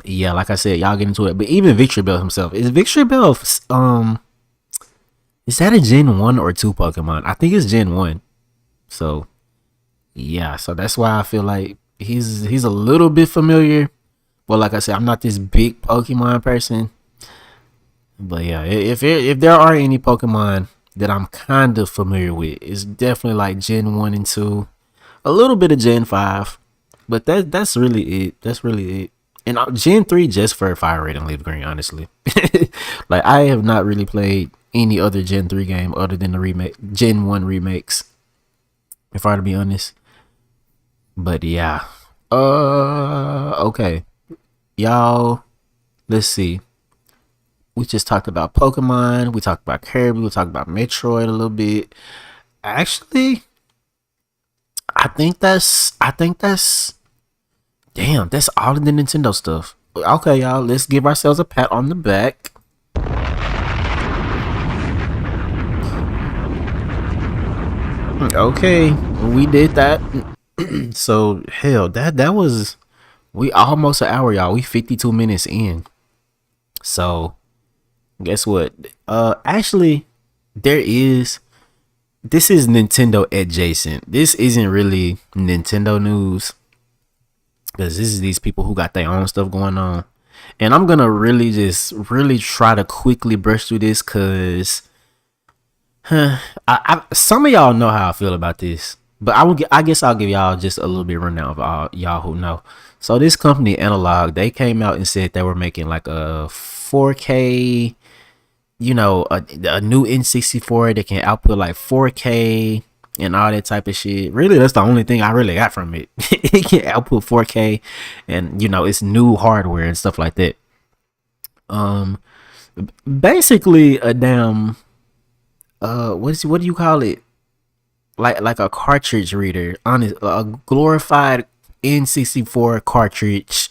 yeah, like I said, y'all get into it. But even Victory Bell himself, is Victory Bell is that a Gen 1 or 2 Pokemon? I think it's Gen 1. So yeah, so that's why I feel like he's a little bit familiar. But like I said, I'm not this big Pokemon person. But yeah, if there are any Pokemon that I'm kind of familiar with, it's definitely like Gen 1 and 2. A little bit of Gen 5. But that's really it. That's really it. And Gen 3 just for Fire Red and Leaf Green, honestly. Like, I have not really played any other Gen 3 game other than the Gen 1 remakes, if I were to be honest. But yeah. Okay. Y'all, let's see. We just talked about Pokemon. We talked about Kirby. We talked about Metroid a little bit. Actually, I think that's damn, that's all of the Nintendo stuff. Okay, y'all, let's give ourselves a pat on the back. Okay, we did that. So hell, that was we almost an hour, y'all. We 52 minutes in. So guess what? Actually, this is Nintendo adjacent. This isn't really Nintendo news because this is these people who got their own stuff going on. And I'm gonna really try to quickly brush through this because some of y'all know how I feel about this. But I guess I'll give y'all just a little bit rundown of all y'all who know. So this company Analog, they came out and said they were making like a 4K, you know, a new N64 that can output like 4K and all that type of shit. Really, that's the only thing I really got from it. It can output 4K, and you know, it's new hardware and stuff like that. Basically a damn what do you call it? Like a cartridge reader, honest, a glorified N64 cartridge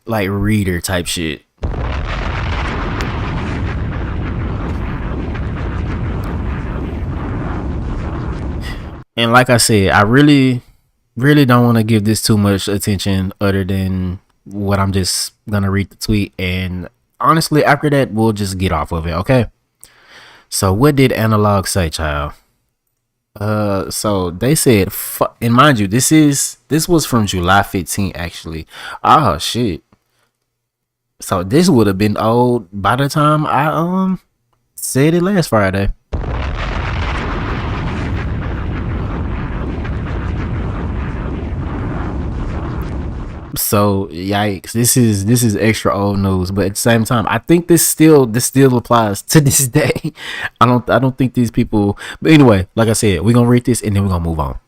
like reader type shit. And like I said, I really don't want to give this too much attention other than what I'm just gonna read the tweet, and honestly after that we'll just get off of it, okay? So what did Analog say, child? So they said, and mind you, this was from July 15th actually. Oh shit. So this would have been old by the time I said it last Friday. So yikes, this is extra old news, but at the same time I think this still applies to this day. I don't think these people, but anyway, like I said, we're gonna read this and then we're gonna move on.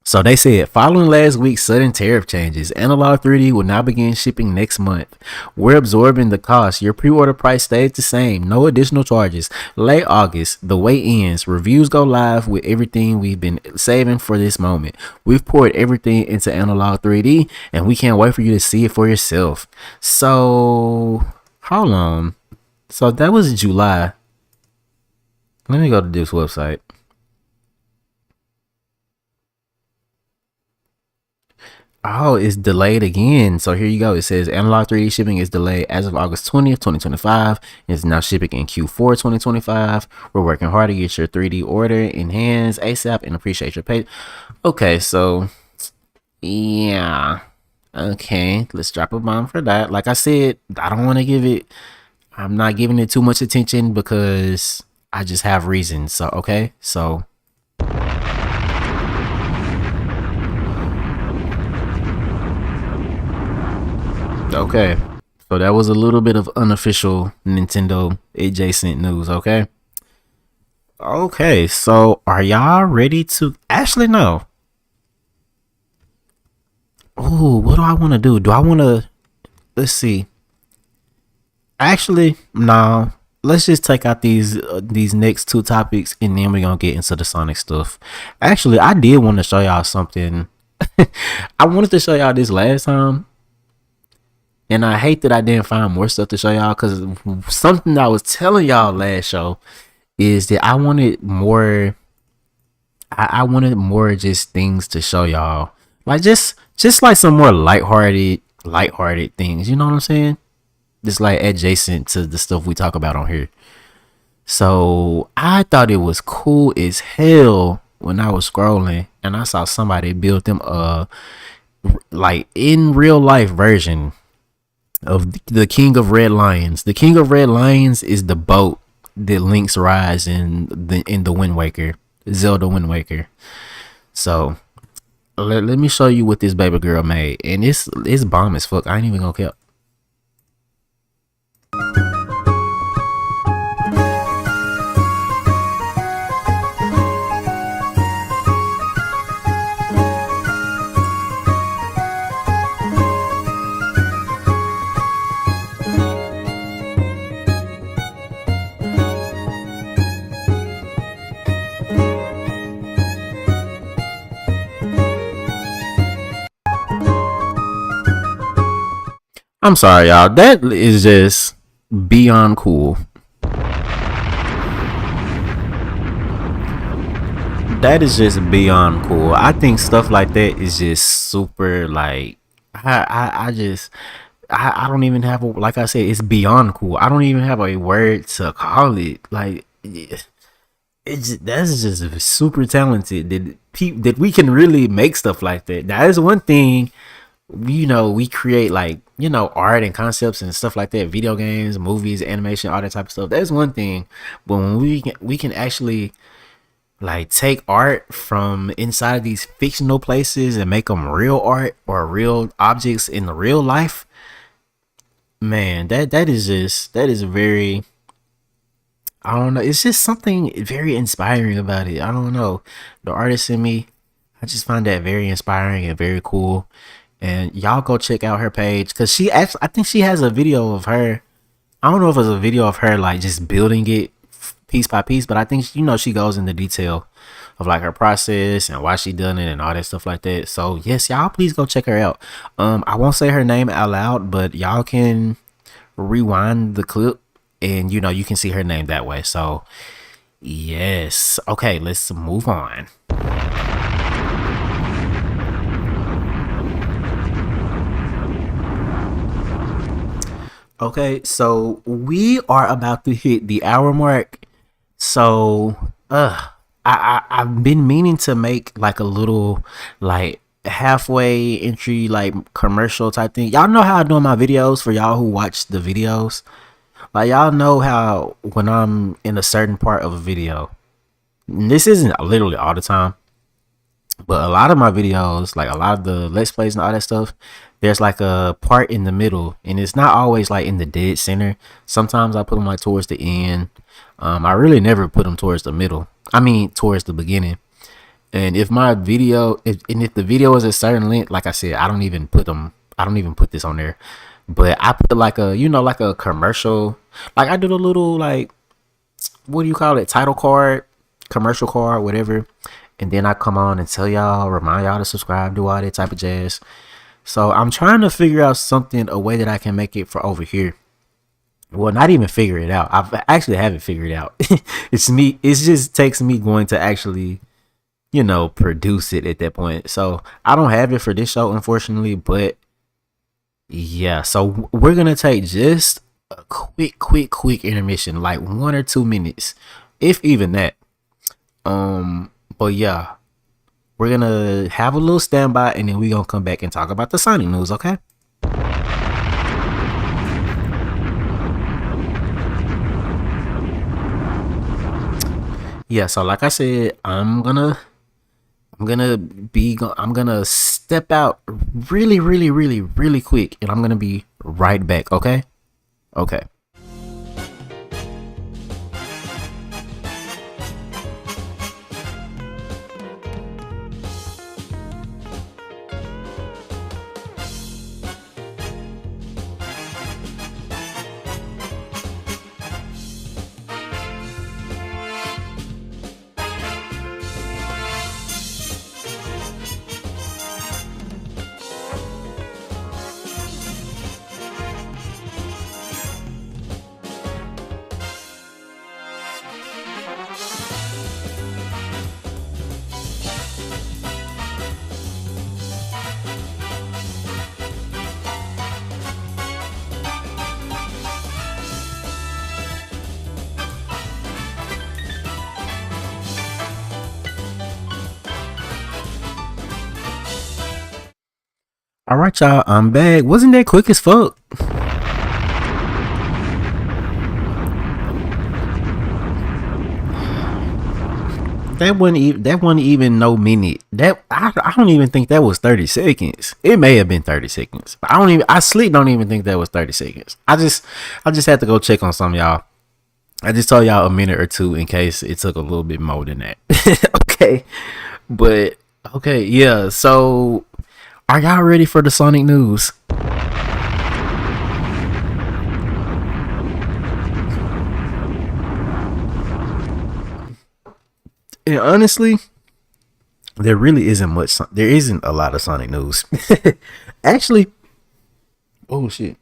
So they said, following last week's sudden tariff changes, Analog 3D will now begin shipping next month. We're absorbing the cost. Your pre-order price stays the same. No additional charges. Late August, the wait ends. Reviews go live with everything we've been saving for this moment. We've poured everything into Analog 3D, and we can't wait for you to see it for yourself. So, hold on. So that was July. Let me go to this website. Oh, it's delayed again. So here you go. It says Analog 3D shipping is delayed as of August 20th, 2025. It's now shipping in Q4 2025. We're working hard to get your 3D order in hands ASAP and appreciate your pay. Okay, so yeah. Okay, let's drop a bomb for that. Like I said, I'm not giving it too much attention because I just have reasons. So okay, so okay, so that was a little bit of unofficial Nintendo adjacent news, okay? Okay, so are y'all ready to actually no? Oh, what do I want to do? Do I want to, let's see. Actually, no. Let's just take out these next two topics and then we're going to get into the Sonic stuff. Actually, I did want to show y'all something. I wanted to show y'all this last time. And I hate that I didn't find more stuff to show y'all, because something I was telling y'all last show is that I wanted more. I wanted more just things to show y'all, like just like some more lighthearted things. You know what I'm saying? Just like adjacent to the stuff we talk about on here. So I thought it was cool as hell when I was scrolling and I saw somebody build them like in real life version of the King of Red Lions. The King of Red Lions is the boat that Link's rides in the Wind Waker, Zelda Wind Waker. So let me show you what this baby girl made, and it's bomb as fuck. I ain't even gonna care. I'm sorry, y'all. That is just beyond cool. That is just beyond cool. I think stuff like that is just super. Like, I don't even have a, like I said, it's beyond cool. I don't even have a word to call it. Like, that's just super talented that we can really make stuff like that. That is one thing. We create, like, art and concepts and stuff like that, video games, movies, animation, all that type of stuff. That's one thing. But when we can actually, like, take art from inside of these fictional places and make them real art or real objects in the real life, man, that is very, I don't know, it's just something very inspiring about it. I don't know, the artist in me, I just find that very inspiring and very cool. And y'all go check out her page, because I think she has a video of her. I don't know if it's a video of her, like, just building it piece by piece, but I think she goes into detail of, like, her process and why she done it and all that stuff like that. So yes, y'all please go check her out. I won't say her name out loud, but y'all can rewind the clip and you can see her name that way. So yes, okay, let's move on. Okay, so we are about to hit the hour mark. So I've been meaning to make, like, a little, like, halfway entry, like, commercial type thing. Y'all know how I do my videos. For y'all who watch the videos, like, y'all know how when I'm in a certain part of a video, and this isn't literally all the time, but a lot of my videos, like a lot of the let's plays and all that stuff, there's like a part in the middle, and it's not always like in the dead center. Sometimes I put them like towards the end. I really never put them towards the middle. I mean, towards the beginning. And if my video, if the video is a certain length, like I said, I don't even put this on there. But I put like a, like a commercial, like I did a little, like, what do you call it? Title card, commercial card, whatever. And then I come on and tell y'all, remind y'all to subscribe, do all that type of jazz. So I'm trying to figure out a way that I can make it for over here. Well, not even figure it out. I actually haven't figured it out. It just takes me going to actually, produce it at that point. So I don't have it for this show, unfortunately, but yeah. So we're going to take just a quick intermission, like 1 or 2 minutes, if even that. But yeah, we're going to have a little standby, and then we're going to come back and talk about the Sonic news, okay? Yeah, so like I said, I'm gonna step out really quick, and I'm gonna be right back, okay? Okay. All right, y'all, I'm back. Wasn't that quick as fuck? That wasn't even no minute. I don't even think that was 30 seconds. It may have been 30 seconds. But don't even think that was 30 seconds. I just had to go check on some, y'all. I just told y'all a minute or two in case it took a little bit more than that. Okay. But okay, yeah. So are y'all ready for the Sonic news? And honestly, there really isn't much. There isn't a lot of Sonic news. Actually, oh shit.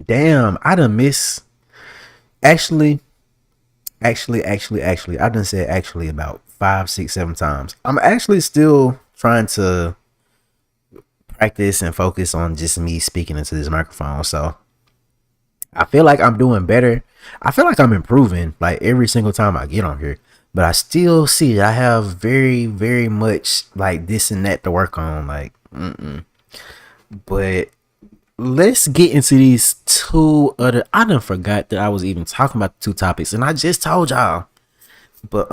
Damn, I done miss. Actually, I done said actually about 5, 6, 7 times. I'm actually still trying to practice and focus on just me speaking into this microphone. So I feel like I'm doing better. I feel like I'm improving like every single time I get on here. But I still see I have very, very much like this and that to work on. Like, But let's get into these two other. I done forgot that I was even talking about the two topics, and I just told y'all. But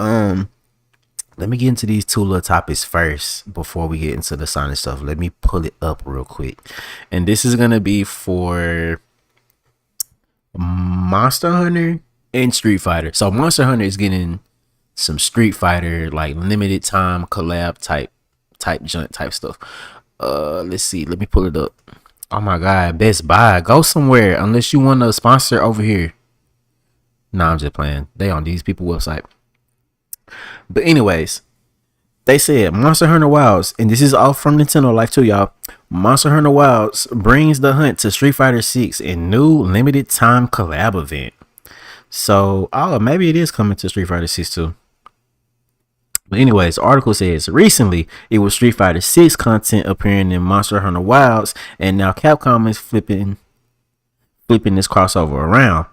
let me get into these two little topics first before we get into the Sonic stuff. Let me pull it up real quick, and this is gonna be for Monster Hunter and Street Fighter. So Monster Hunter is getting some Street Fighter like limited time collab type junk type stuff. Let's see. Let me pull it up. Oh my god, Best Buy. Go somewhere unless you want to sponsor over here. Nah, I'm just playing. They on these people website. But anyways, they said Monster Hunter Wilds, and this is all from Nintendo Life too, y'all. Monster Hunter Wilds brings the hunt to Street Fighter 6 in new limited time collab event. So, maybe it is coming to Street Fighter 6 too. But anyways, the article says recently it was Street Fighter 6 content appearing in Monster Hunter Wilds, and now Capcom is flipping this crossover around.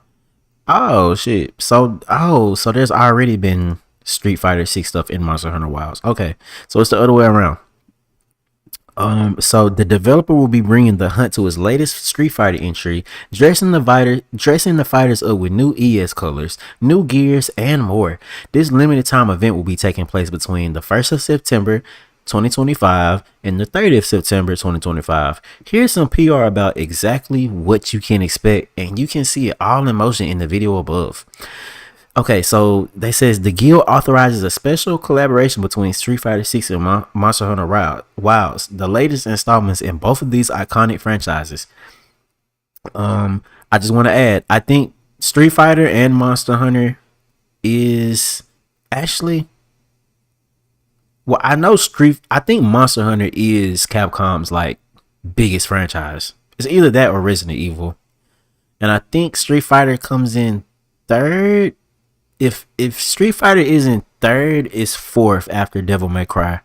Oh shit. So there's already been Street Fighter 6 stuff in Monster Hunter Wilds. Okay. So it's the other way around. So the developer will be bringing the hunt to his latest Street Fighter entry, dressing the fighters up with new ES colors, new gears, and more. This limited time event will be taking place between the 1st of September 2025 and the 30th of September 2025. Here's some PR about exactly what you can expect, and you can see it all in motion in the video above. Okay, so they says the guild authorizes a special collaboration between Street Fighter 6 and Monster Hunter Wilds, the latest installments in both of these iconic franchises. I just want to add, I think Street Fighter and Monster Hunter is actually, well, I think Monster Hunter is Capcom's like biggest franchise. It's either that or Resident Evil, and I think Street Fighter comes in third. If Street Fighter isn't third, it's fourth after Devil May Cry.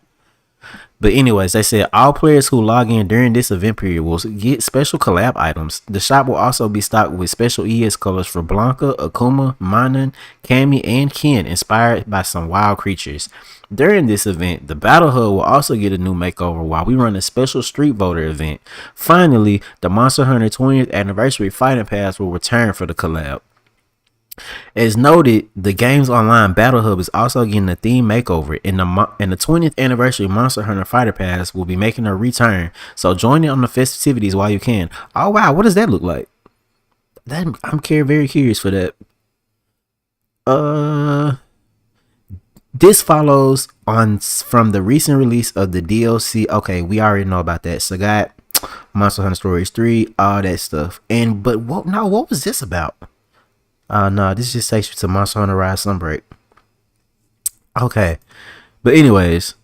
But anyways, they said all players who log in during this event period will get special collab items. The shop will also be stocked with special ES colors for Blanca, Akuma, Manon, Cammy, and Ken, inspired by some wild creatures. During this event, the Battle Hub will also get a new makeover while we run a special Street Voter event. Finally, the Monster Hunter 20th Anniversary Fighting Pass will return for the collab. As noted, the game's online Battle Hub is also getting a theme makeover, and the 20th anniversary Monster Hunter Fighter Pass will be making a return. So join in on the festivities while you can. Oh wow, what does that look like? I'm very curious for that. This follows on from the recent release of the DLC. Okay, we already know about that. Sagat, Monster Hunter Stories 3, all that stuff. But what was this about? No, this just takes you to Monster Hunter Rise Sunbreak. Okay. But anyways,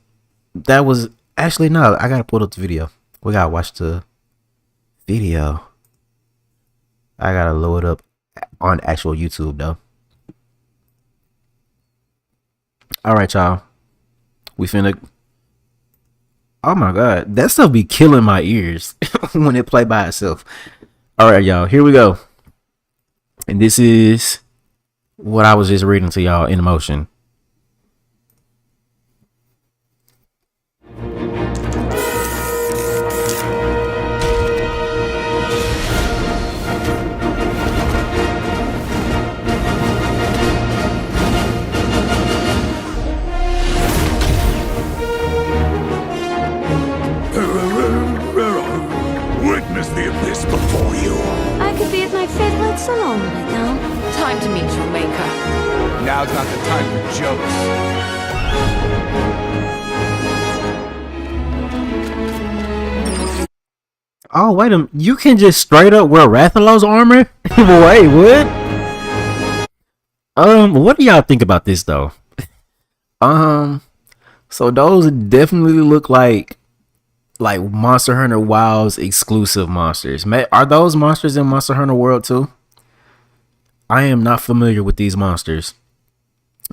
that was actually no, I gotta pull up the video. We gotta watch the video. I gotta load it up on actual YouTube though. Alright, y'all. We finna. Oh my god, that stuff be killing my ears when it play by itself. Alright, y'all, here we go. And this is what I was just reading to y'all in motion. Witness the abyss before you. I could be at my favorite salon right now. Time to meet your maker. Now's not the time for jokes. Oh, wait a minute. You can just straight up wear Rathalos armor? Wait, what? What do y'all think about this though? So those definitely look like like Monster Hunter Wild's exclusive monsters. Are those monsters in Monster Hunter World too? I am not familiar with these monsters.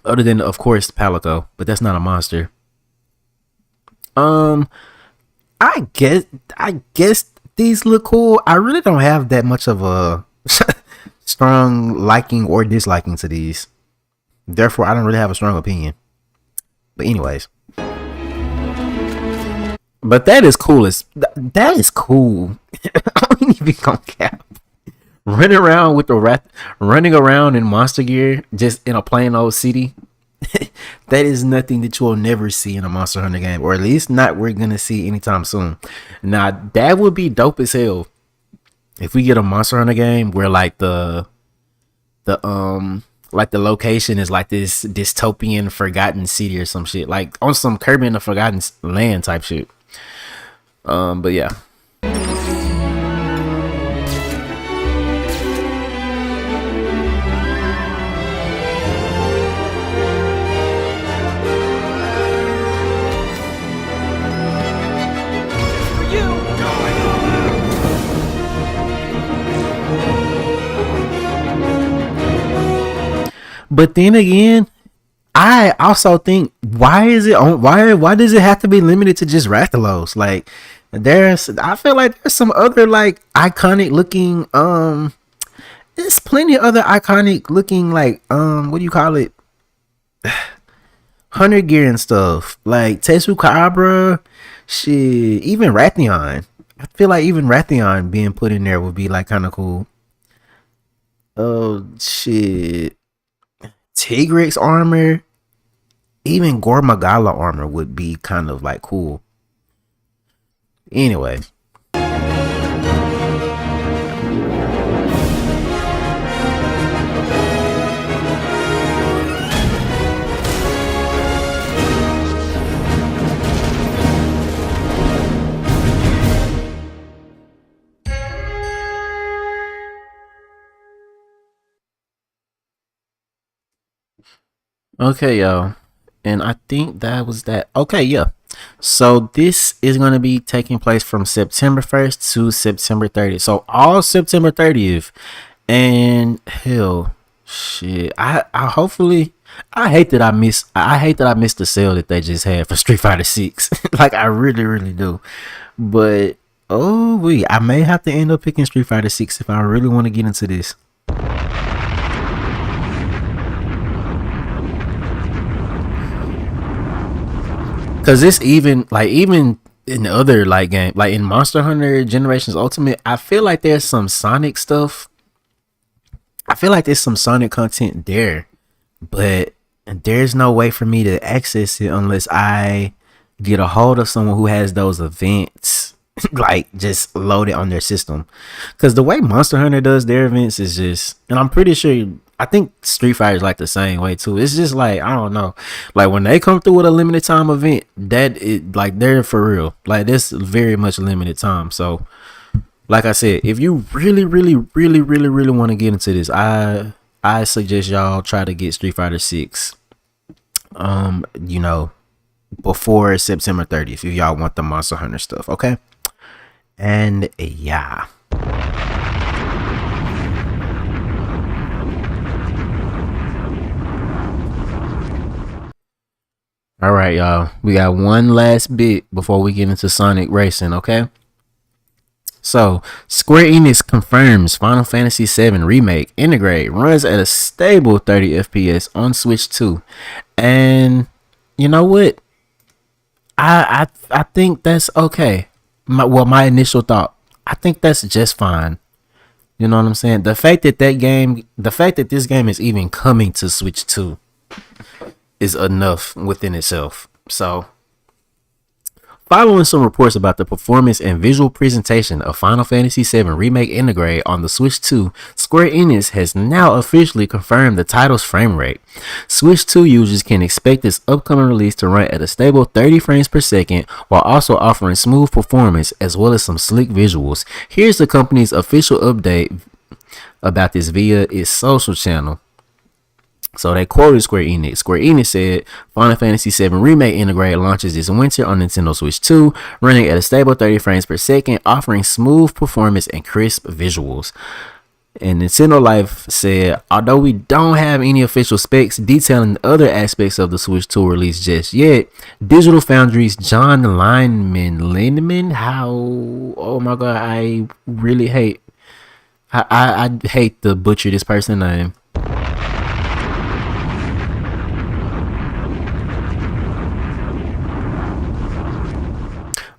Other than, of course, Palico, but that's not a monster. I guess these look cool. I really don't have that much of a strong liking or disliking to these. Therefore, I don't really have a strong opinion. But anyways. But that is cool. That is cool. I don't even gonna cap. Running around with running around in monster gear, just in a plain old city. That is nothing that you will never see in a Monster Hunter game, or at least not we're gonna see anytime soon. Now that would be dope as hell if we get a Monster Hunter game where like the location is like this dystopian forgotten city or some shit, like on some Kirby in the Forgotten Land type shit. But yeah. But then again, I also think, why does it have to be limited to just Rathalos? Like, I feel like there's some other like iconic looking there's plenty of other iconic looking like what do you call it, hunter gear and stuff, like Tetsukabra, shit, even Rathion. I feel like even Rathion being put in there would be like kind of cool. Oh shit, Tigrex armor, even Gormagala armor would be kind of like cool. Anyway. Okay, y'all. And I think that was that. Okay, yeah. So this is going to be taking place from September 1st to September 30th. So all September 30th. And hell, shit. I hate that I missed the sale that they just had for Street Fighter 6. Like, I really, really do. But I may have to end up picking Street Fighter 6 if I really want to get into this. Cause it's even in other like game, like in Monster Hunter Generations Ultimate, I feel like there's some Sonic stuff. I feel like there's some Sonic content there, but there's no way for me to access it unless I get a hold of someone who has those events, like just loaded on their system. Cause the way Monster Hunter does their events is just, and I'm pretty sure, I think Street Fighter is like the same way too. It's just like, I don't know, like when they come through with a limited time event, that it like they're for real. Like this very much limited time. So, like I said, if you really want to get into this, I suggest y'all try to get Street Fighter 6. You know, before September 30th, if y'all want the Monster Hunter stuff, okay? And yeah. All right, y'all. We got one last bit before we get into Sonic Racing, okay? So, Square Enix confirms Final Fantasy VII Remake Integrate runs at a stable 30 FPS on Switch 2. And you know what? I think that's okay. My initial thought, I think that's just fine. You know what I'm saying? The fact that this game is even coming to Switch 2 is enough within itself. So, following some reports about the performance and visual presentation of Final Fantasy VII Remake Integrate on the Switch 2, Square Enix has now officially confirmed the title's frame rate. Switch 2 users can expect its upcoming release to run at a stable 30 frames per second while also offering smooth performance as well as some sleek visuals. Here's the company's official update about this via its social channel. So they quoted Square Enix. Square Enix said, Final Fantasy VII Remake Integrate launches this winter on Nintendo Switch 2, running at a stable 30 frames per second, offering smooth performance and crisp visuals. And Nintendo Life said, although we don't have any official specs detailing the other aspects of the Switch 2 release just yet, Digital Foundry's John Lindemann, oh my god, I really hate, I hate to butcher this person's name.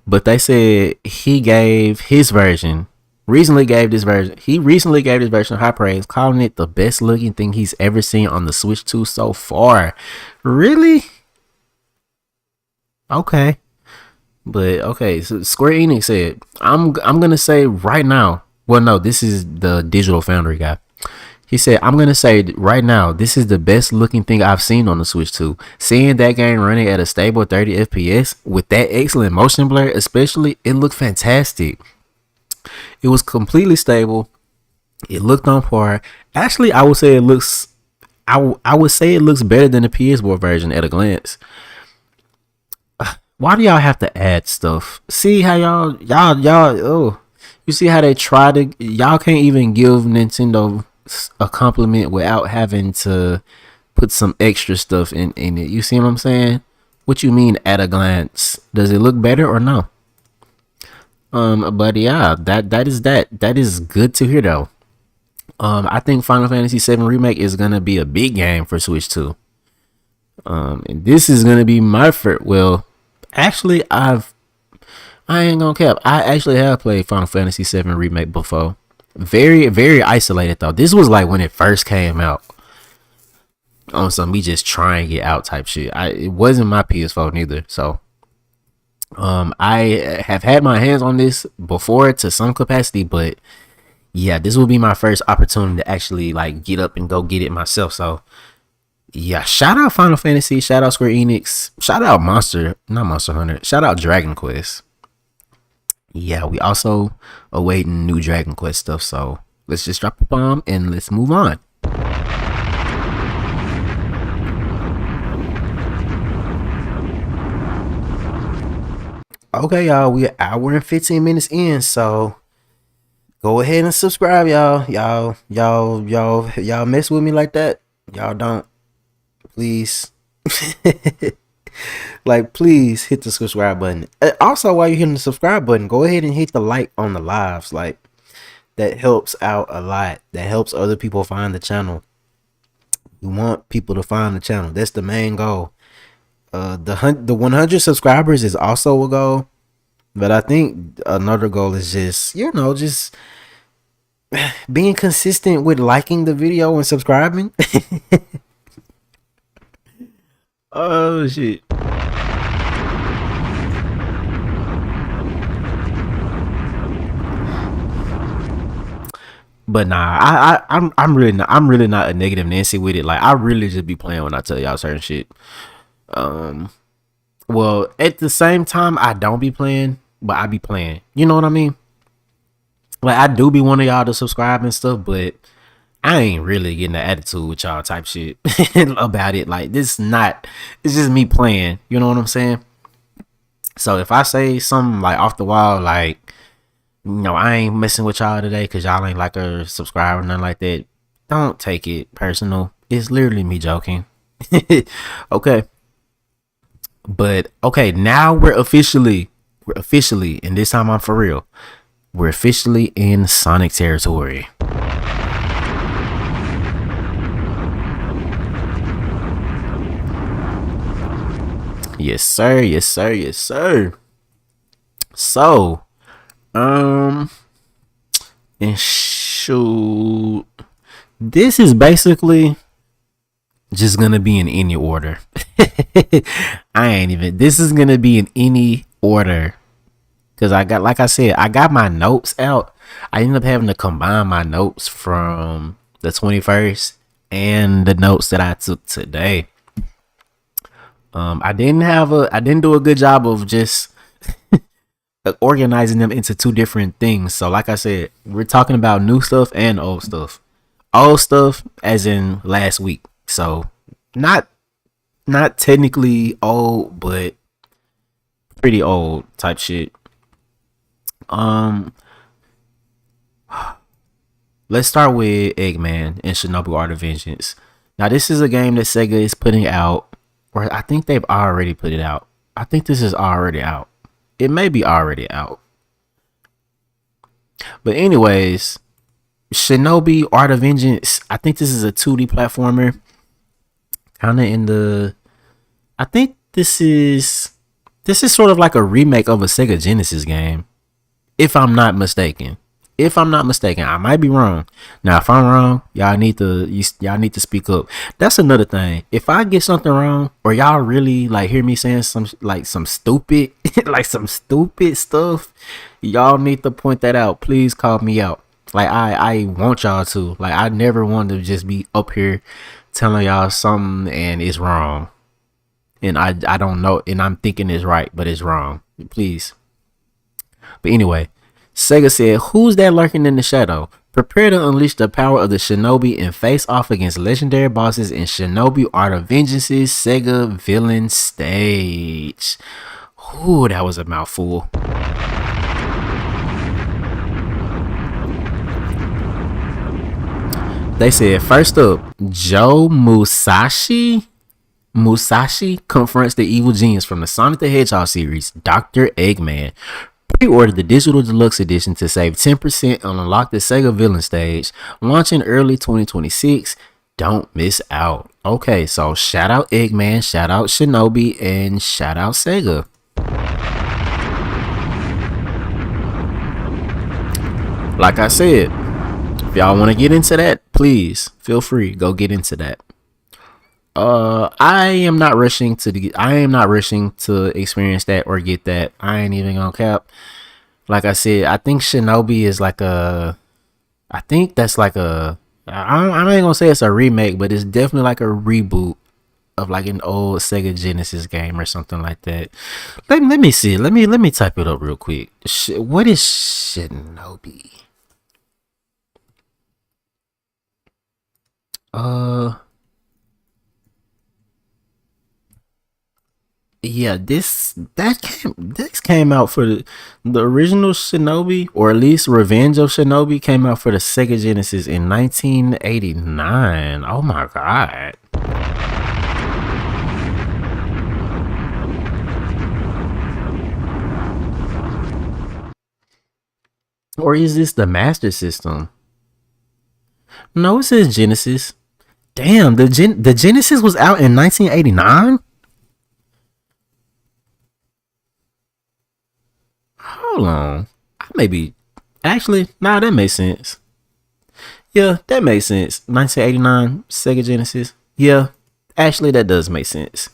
But they said he gave his version. He recently gave this version high praise, calling it the best looking thing he's ever seen on the Switch 2 so far. Really? Okay. But okay, so Square Enix said, I'm gonna say right now. Well, no, this is the Digital Foundry guy. He said, I'm going to say right now, this is the best looking thing I've seen on the Switch 2. Seeing that game running at a stable 30 FPS with that excellent motion blur, especially, it looked fantastic. It was completely stable. It looked on par. Actually, I would say it looks better than the PS4 version at a glance. Why do y'all have to add stuff? See how y'all, you see how they try to, y'all can't even give Nintendo a compliment without having to put some extra stuff in it. You see what I'm saying? What you mean at a glance? Does it look better or no? But yeah, that is good to hear though. I think Final Fantasy VII Remake is gonna be a big game for Switch 2. And this is gonna be my first. Well, actually, I ain't gonna cap. I actually have played Final Fantasy VII Remake before. Very, very isolated though. This was like when it first came out. On some me just trying it out type shit. It wasn't my PS4 neither. So I have had my hands on this before to some capacity, but yeah, this will be my first opportunity to actually like get up and go get it myself. So yeah, shout out Final Fantasy, shout out Square Enix, shout out Monster Hunter, shout out Dragon Quest. Yeah, we also awaiting new Dragon Quest stuff, so let's just drop a bomb and let's move on. Okay, y'all, we an hour and 15 minutes in, so go ahead and subscribe, y'all. Y'all mess with me like that? Y'all don't. Please. Like, please hit the subscribe button. Also, while you're hitting the subscribe button, go ahead and hit the like on the lives. Like, that helps out a lot. That helps other people find the channel. We want people to find the channel. That's the main goal. The 100 subscribers is also a goal, but I think another goal is just being consistent with liking the video and subscribing. Oh shit. But nah, I'm really not a negative Nancy with it. Like, I really just be playing when I tell y'all certain shit. Well, at the same time, I don't be playing, but I be playing. You know what I mean? Like, I do be wanting y'all to subscribe and stuff, but I ain't really getting the attitude with y'all type shit about it. Like, it's just me playing. You know what I'm saying? So if I say something like off the wall, like, I ain't messing with y'all today because y'all ain't like a subscriber or nothing like that, don't take it personal. It's literally me joking. Okay. But okay, now we're officially, and this time I'm for real, we're officially in Sonic territory. Yes, sir. Yes, sir. Yes, sir. So, and shoot, this is basically just gonna be in any order. This is gonna be in any order because I got my notes out. I ended up having to combine my notes from the 21st and the notes that I took today. I didn't do a good job of just organizing them into two different things. So like I said, we're talking about new stuff and old stuff. Old stuff as in last week. So not technically old, but pretty old type shit. Let's start with Eggman and Shinobi Art of Vengeance. Now, this is a game that Sega is putting out, or I think they've already put it out. I think this is already out. It may be already out. But anyways, Shinobi Art of Vengeance, I think this is a 2D platformer. Kind of in the... I think this is sort of like a remake of a Sega Genesis game. If I'm not mistaken. I might be wrong. Now, if I'm wrong, y'all need to speak up. That's another thing. If I get something wrong, or y'all really like hear me saying some stupid like some stupid stuff, y'all need to point that out. Please call me out. Like I want y'all to. Like I never want to just be up here telling y'all something and it's wrong. And I don't know, and I'm thinking it's right, but it's wrong. Please. But anyway, Sega said, "Who's that lurking in the shadow? Prepare to unleash the power of the Shinobi and face off against legendary bosses in Shinobi Art of Vengeance's Sega Villain Stage." Ooh, that was a mouthful. They said, first up, Joe Musashi confronts the evil genius from the Sonic the Hedgehog series, Dr. Eggman. Pre-order the digital deluxe edition to save 10% and unlock the Sega Villain Stage, launching early 2026. Don't miss out. Okay, so shout out Eggman, shout out Shinobi, and shout out Sega. Like I said, if y'all want to get into that, please feel free, go get into that. I am not rushing to experience that or get that. I ain't even gonna cap. Like I said, I think Shinobi is I ain't gonna say it's a remake, but it's definitely like a reboot of like an old Sega Genesis game or something like that. Let me see. Let me type it up real quick. What is Shinobi? Yeah, this came out for the original Shinobi, or at least Revenge of Shinobi came out for the Sega Genesis in 1989. Oh my god. Or is this the Master System? No, it says Genesis. Damn, the Genesis was out in 1989? Hold on. That makes sense. Yeah, that makes sense. 1989 Sega Genesis. Yeah, actually, that does make sense.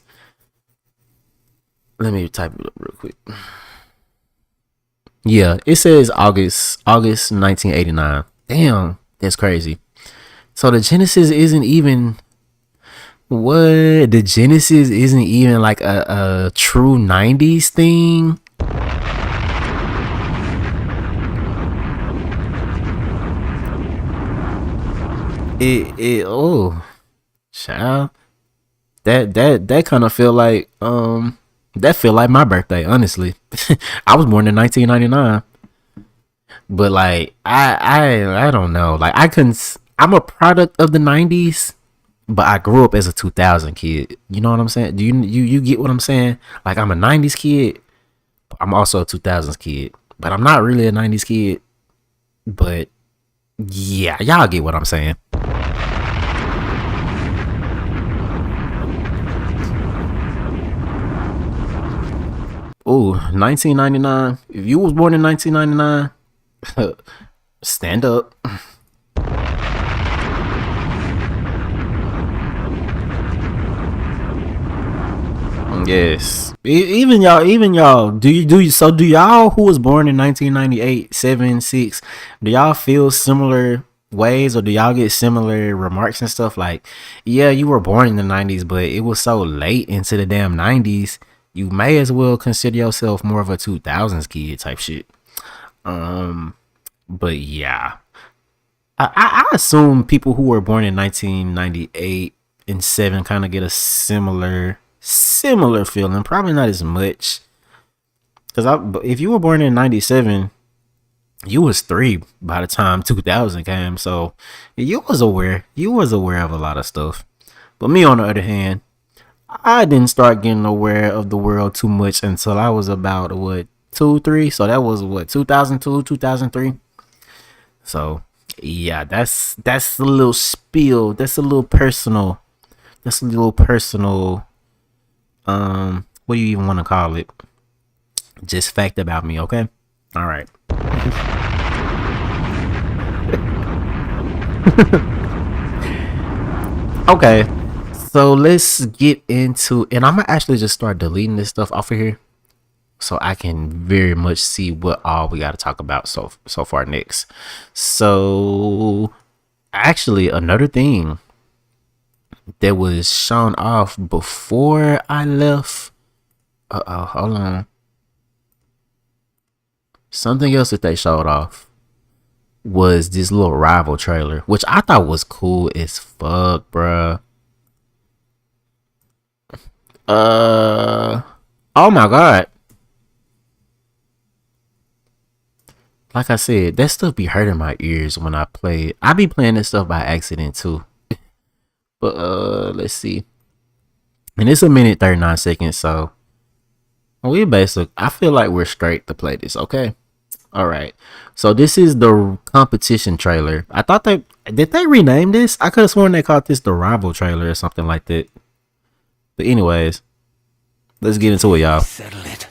Let me type it up real quick. Yeah, it says August 1989. Damn, that's crazy. So the Genesis isn't even like a true 90s thing. Child, that kind of feel like my birthday, honestly. I was born in 1999, but like I don't know, like I'm a product of the 90s, but I grew up as a 2000 kid. You know what I'm saying? Do you get what I'm saying? Like I'm a 90s kid, but I'm also a 2000s kid, but I'm not really a 90s kid. But yeah, y'all get what I'm saying. Oh, 1999. If you was born in 1999, stand up. Yes. Even y'all. Do y'all who was born in 1998, 7, 6, do y'all feel similar ways, or do y'all get similar remarks and stuff like, yeah, you were born in the 90s, but it was so late into the damn 90s, you may as well consider yourself more of a 2000s kid type shit. But yeah, I assume people who were born in 1998 and 7 kind of get a similar feeling. Probably not as much, because if you were born in 97, you was 3 by the time 2000 came, so you was aware of a lot of stuff. But me, on the other hand, I didn't start getting aware of the world too much until I was about 2-3, so that was 2002, 2003. So yeah, that's a little spiel, that's a little personal, what do you even want to call it, just fact about me. Okay, all right. Okay, so let's get into, and I'm gonna actually just start deleting this stuff off of here so I can very much see what all we got to talk about so far next. So actually, another thing that was shown off before I left, hold on, something else that they showed off was this little rival trailer, which I thought was cool as fuck, bruh. Oh my god. Like I said, that stuff be hurting my ears when I play. I be playing this stuff by accident too. But let's see. And it's 1:39, so we I feel like we're straight to play this, okay? All right. So this is the competition trailer. I thought did they rename this? I could have sworn they called this the rival trailer or something like that. But anyways, let's get into it, y'all. Settle it.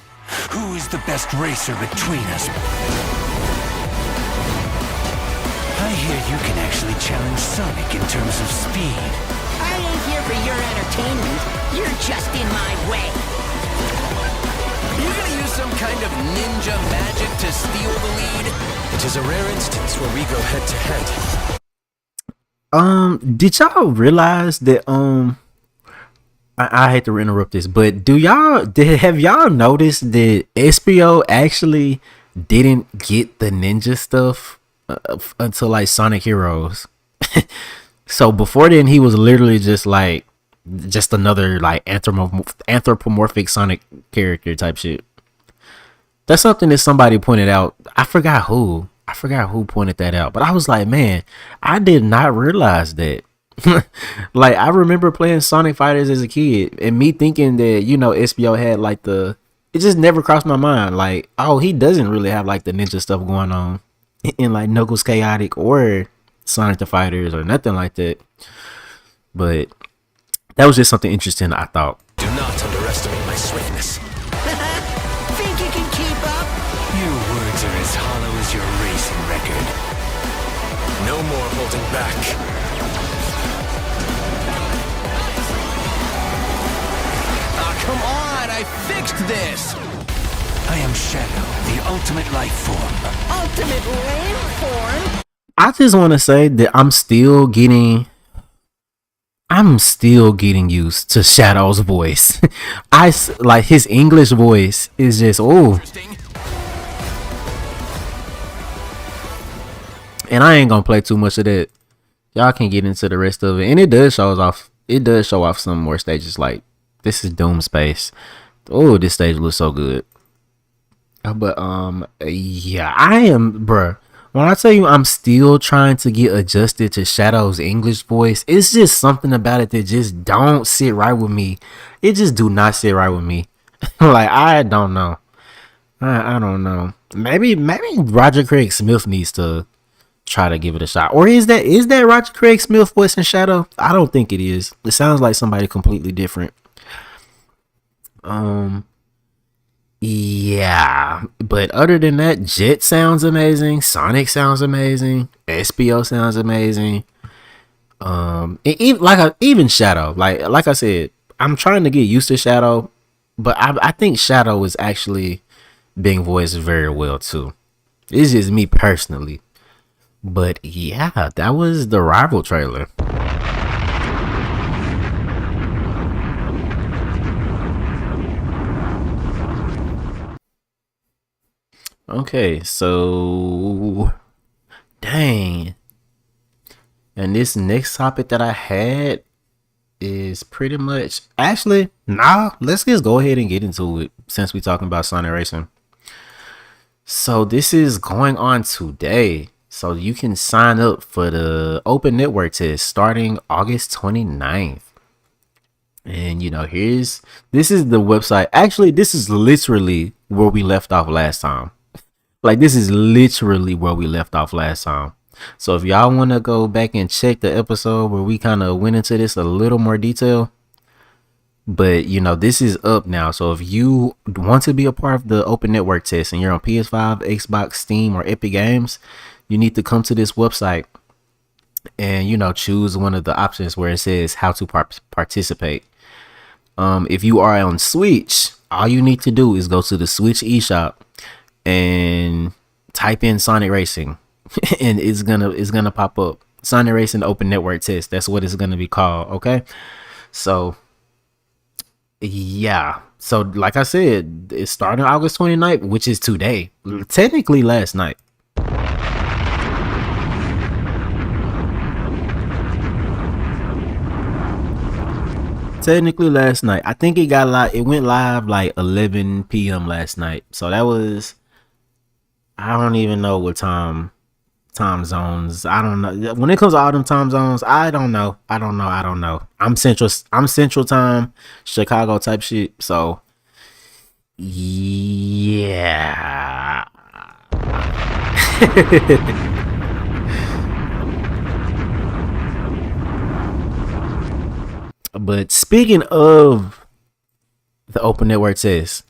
Who is the best racer between us? I hear you can actually challenge Sonic in terms of speed. I ain't here for your entertainment. You're just in my way. You gonna use some kind of ninja magic to steal the lead? It is a rare instance where we go head to head. Did y'all realize that I hate to interrupt this, but have y'all noticed that SPO actually didn't get the ninja stuff until like Sonic Heroes? So before then, he was literally just another like anthropomorphic Sonic character type shit. That's something that somebody pointed out. I forgot who pointed that out, but I was like, man, I did not realize that. Like, I remember playing Sonic Fighters as a kid and me thinking that, SPO had like it just never crossed my mind. Like, oh, he doesn't really have like the ninja stuff going on in like Knuckles Chaotic or Sonic the Fighters or nothing like that. But that was just something interesting, I thought. Do not underestimate my swiftness. Think you can keep up? Your words are as hollow as your racing record. No more holding back. Come on, I fixed this! I am Shadow, the ultimate life form. Ultimate lame form? I just want to say that I'm still getting used to Shadow's voice. Like his English voice is just, oh. And I ain't gonna play too much of that. Y'all can get into the rest of it. And it does show off some more stages. Like, this is Doom Space. Oh, this stage looks so good. But yeah, I am, bruh. When I tell you I'm still trying to get adjusted to Shadow's English voice, it's just something about it that just don't sit right with me. It just do not sit right with me. Like, I don't know. I don't know. Maybe Roger Craig Smith needs to try to give it a shot. Or is that Roger Craig Smith voice in Shadow? I don't think it is. It sounds like somebody completely different. Yeah, but other than that, Jet sounds amazing, Sonic sounds amazing, SPO sounds amazing. Even Shadow, like I said, I'm trying to get used to Shadow, but I think Shadow is actually being voiced very well too. It's just me personally. But yeah, that was the rival trailer. Okay, so dang. And this next topic that I had, is pretty much, actually, nah, let's just go ahead and get into it since we're talking about Sonic Racing. So this is going on today. So you can sign up for the open network test starting August 29th. And you know, this is the website. Actually, this is literally where we left off last time. Like, this is literally where we left off last time. So if y'all want to go back and check the episode where we kind of went into this a little more detail, but you know, this is up now. So if you want to be a part of the open network test and you're on PS5, Xbox, Steam, or Epic Games, you need to come to this website and, you know, choose one of the options where it says how to participate. If you are on Switch, all you need to do is go to the Switch eShop and type in Sonic Racing and it's gonna pop up Sonic Racing Open Network Test. That's what it's gonna be called. Okay, so yeah, so like I said, it's starting August 29th, which is today, technically last night. Technically last night. I think it went live like 11 p.m. last night. So that was, I don't even know what time zones. I don't know. When it comes to all them time zones, I don't know. I'm central time, Chicago type shit. So yeah. But speaking of the open network test,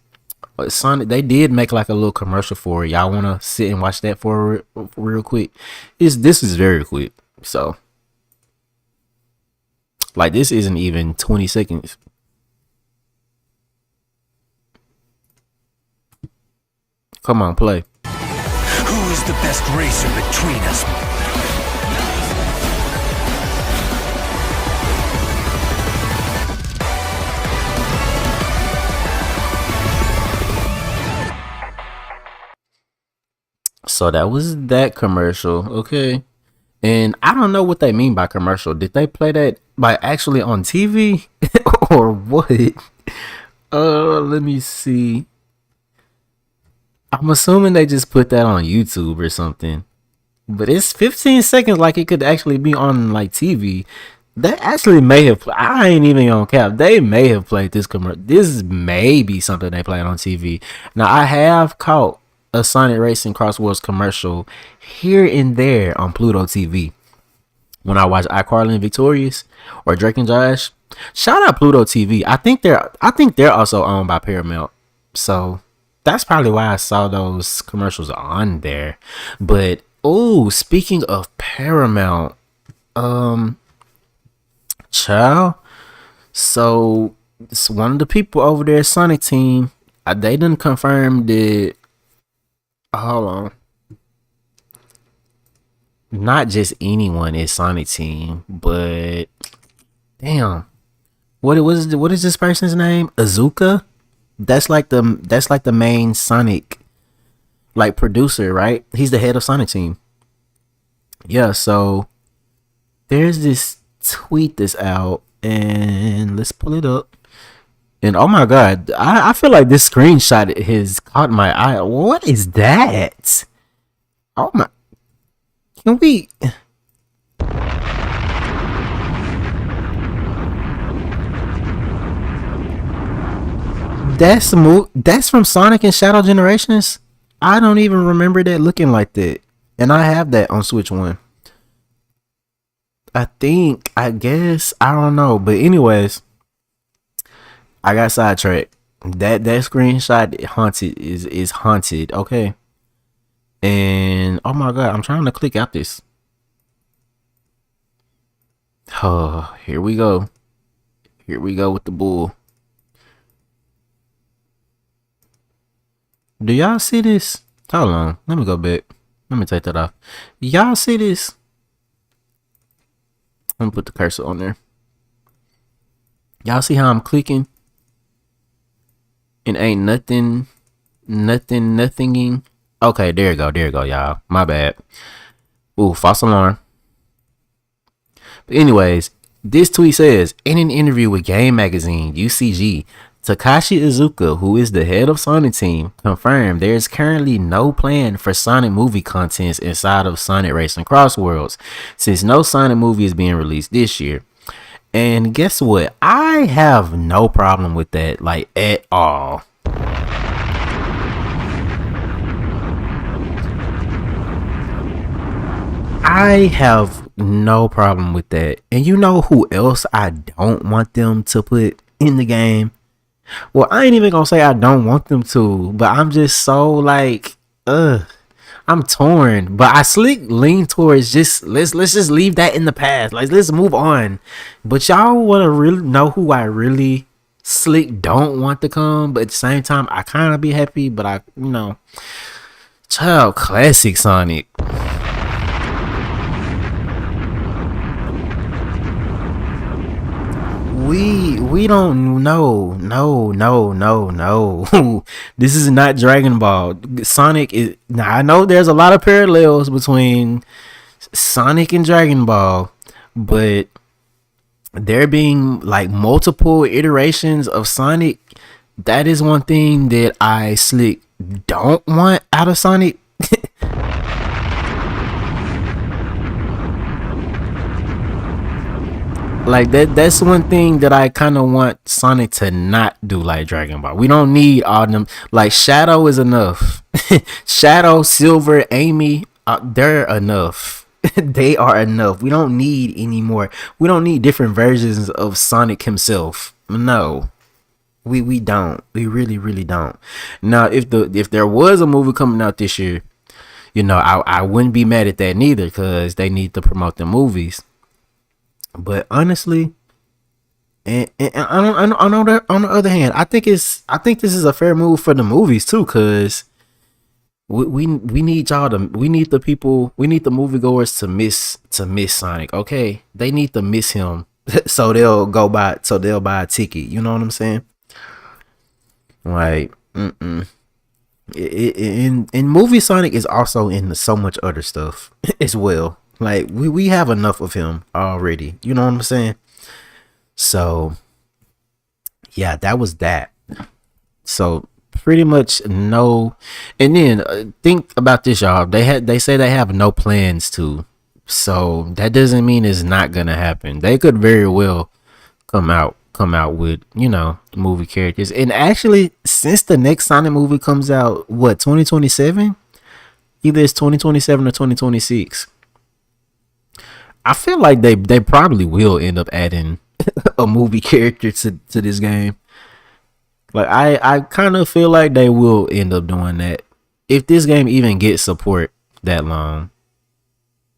Sonic, they did make like a little commercial for it. Y'all want to sit and watch that for real quick? This is very quick. So like, this isn't even 20 seconds. Come on, play. Who is the best racer between us? So that was that commercial, okay? And I don't know what they mean by commercial. Did they play that by actually on TV or what? Let me see. I'm assuming they just put that on YouTube or something. But it's 15 seconds, like it could actually be on like TV. They actually may have, I ain't even gonna cap, they may have played this commercial. This may be something they played on TV. Now, I have caught a Sonic Racing Cross Worlds commercial here and there on Pluto TV when I watch iCarly and Victorious or Drake and Josh. Shout out Pluto TV. I think they're also owned by Paramount, so that's probably why I saw those commercials on there. But speaking of Paramount, child, so it's one of the people over there, Sonic Team, they done confirmed that. Hold on. Not just anyone is Sonic Team, but damn, what is this person's name? Azuka? That's like the main Sonic like producer, right? He's the head of Sonic Team. Yeah, so there's this tweet that's out, and let's pull it up. And oh my god, I feel like this screenshot has caught my eye. What is that? Oh my, can we? That's from Sonic and Shadow Generations. I don't even remember that looking like that. And I have that on Switch 1. I guess, I don't know. But anyways, I got sidetracked. That screenshot is haunted, okay? And oh my god, I'm trying to click out this. Oh, here we go. Here we go with the bull. Do y'all see this? Hold on, let me go back. Let me take that off. Y'all see this? Let me put the cursor on there. Y'all see how I'm clicking? And ain't nothinging. Okay, there you go, y'all. My bad. Ooh, false alarm. But anyways, This tweet says, in an interview with Game Magazine, UCG, Takashi Iizuka, who is the head of Sonic Team, confirmed there is currently no plan for Sonic movie contents inside of Sonic Racing Cross Worlds, since no Sonic movie is being released this year. And guess what? I have no problem with that, like, at all. I have no problem with that. And you know who else I don't want them to put in the game? Well, I ain't even gonna say I don't want them to, but I'm just so like, I'm torn. But I lean towards just let's just leave that in the past. Like, let's move on. But y'all wanna really know who I really slick don't want to come, but at the same time I kinda be happy, but I child, classic Sonic. We don't know. No. This is not Dragon Ball. Sonic is, now I know there's a lot of parallels between Sonic and Dragon Ball, but there being like multiple iterations of Sonic, that is one thing that I slick don't want out of Sonic. Like that's one thing that I kind of want Sonic to not do like Dragon Ball. We don't need all them, like Shadow is enough. Shadow, Silver, Amy, they're enough. They are enough. We don't need any more. We don't need different versions of Sonic himself. No. We don't. We really don't. Now, if there was a movie coming out this year, I wouldn't be mad at that neither, because they need to promote the movies. But honestly, and on the other hand, I think this is a fair move for the movies too, because we need the moviegoers to miss Sonic. Okay, they need to miss him, so they'll buy a ticket. You know what I'm saying? Like, in movie Sonic is also in so much other stuff as well. Like, we have enough of him already. You know what I'm saying? So, yeah, that was that. So, pretty much no. And then, think about this, y'all. They say they have no plans to. So, that doesn't mean it's not going to happen. They could very well come out with, movie characters. And actually, since the next Sonic movie comes out, 2027? Either it's 2027 or 2026. I feel like they probably will end up adding a movie character to this game. Like, I kind of feel like they will end up doing that if this game even gets support that long.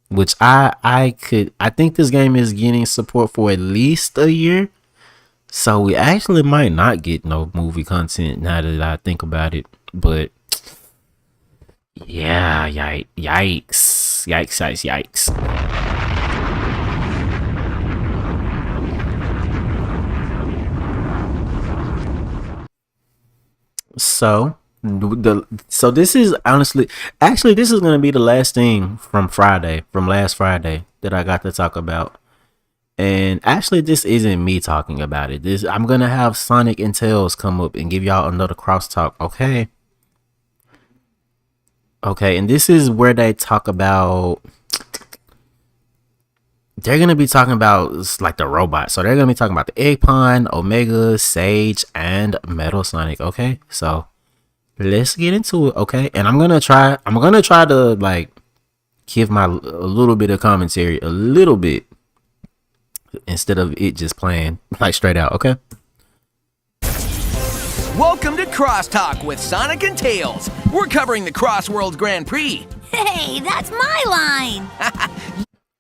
Which I think this game is getting support for at least a year. So we actually might not get no movie content now that I think about it. But yeah, yikes. So this is actually this is gonna be the last thing from last Friday that I got to talk about. And actually, this isn't me talking about it. I'm gonna have Sonic and Tails come up and give y'all another crosstalk. Okay, and this is where they talk about. They're gonna be talking about like the robots. So they're gonna be talking about the Eggpon, Omega, Sage, and Metal Sonic. Okay, so let's get into it. Okay, and I'm gonna try to like give a little bit of commentary, a little bit, instead of it just playing like straight out. Okay. Welcome to Crosstalk with Sonic and Tails. We're covering the Cross World Grand Prix. Hey, that's my line.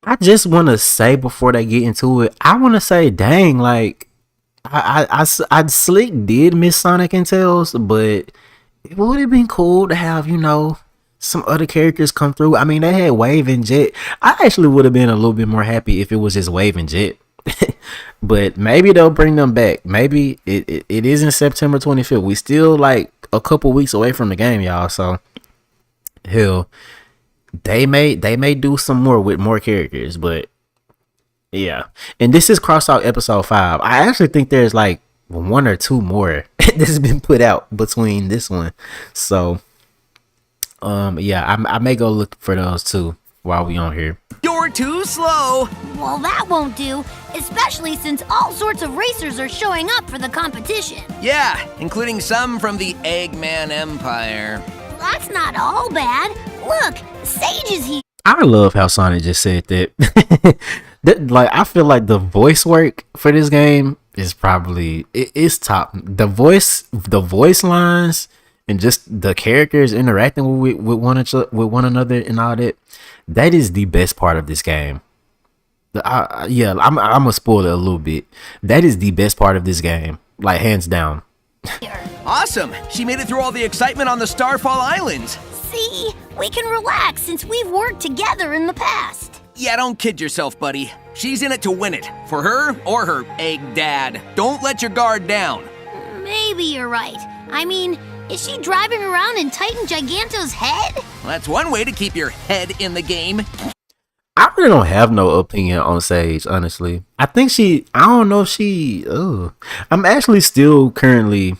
I just want to say before they get into it, I want to say, dang, like I slick did miss Sonic and Tails, but it would have been cool to have, some other characters come through. I mean, they had Wave and Jet. I actually would have been a little bit more happy if it was just Wave and Jet. But maybe they'll bring them back. Maybe it is in September 25th. We still like a couple weeks away from the game, y'all. So hell, they may do some more with more characters, but Yeah. And this is Crossout episode 5. I actually think there's like 1 or 2 more that's been put out between this one. So yeah, I may go look for those too while we on here. You're too slow. Well, that won't do, especially since all sorts of racers are showing up for the competition. Yeah, including some from the Eggman Empire. That's not all bad. Look, Sage is here. I love how Sonic just said that. Like, I feel like the voice work for this game is probably it's top. The voice lines and just the characters interacting with one another and all that. That is the best part of this game. Yeah, I'm gonna spoil it a little bit. That is the best part of this game, like hands down. Awesome! She made it through all the excitement on the Starfall Islands. See, we can relax since we've worked together in the past. Yeah, don't kid yourself, buddy. She's in it to win it. For her or her egg dad. Don't let your guard down. Maybe you're right. I mean, is she driving around in Titan Giganto's head? Well, that's one way to keep your head in the game. I really don't have no opinion on Sage, honestly. I think I don't know if she, I'm actually still currently,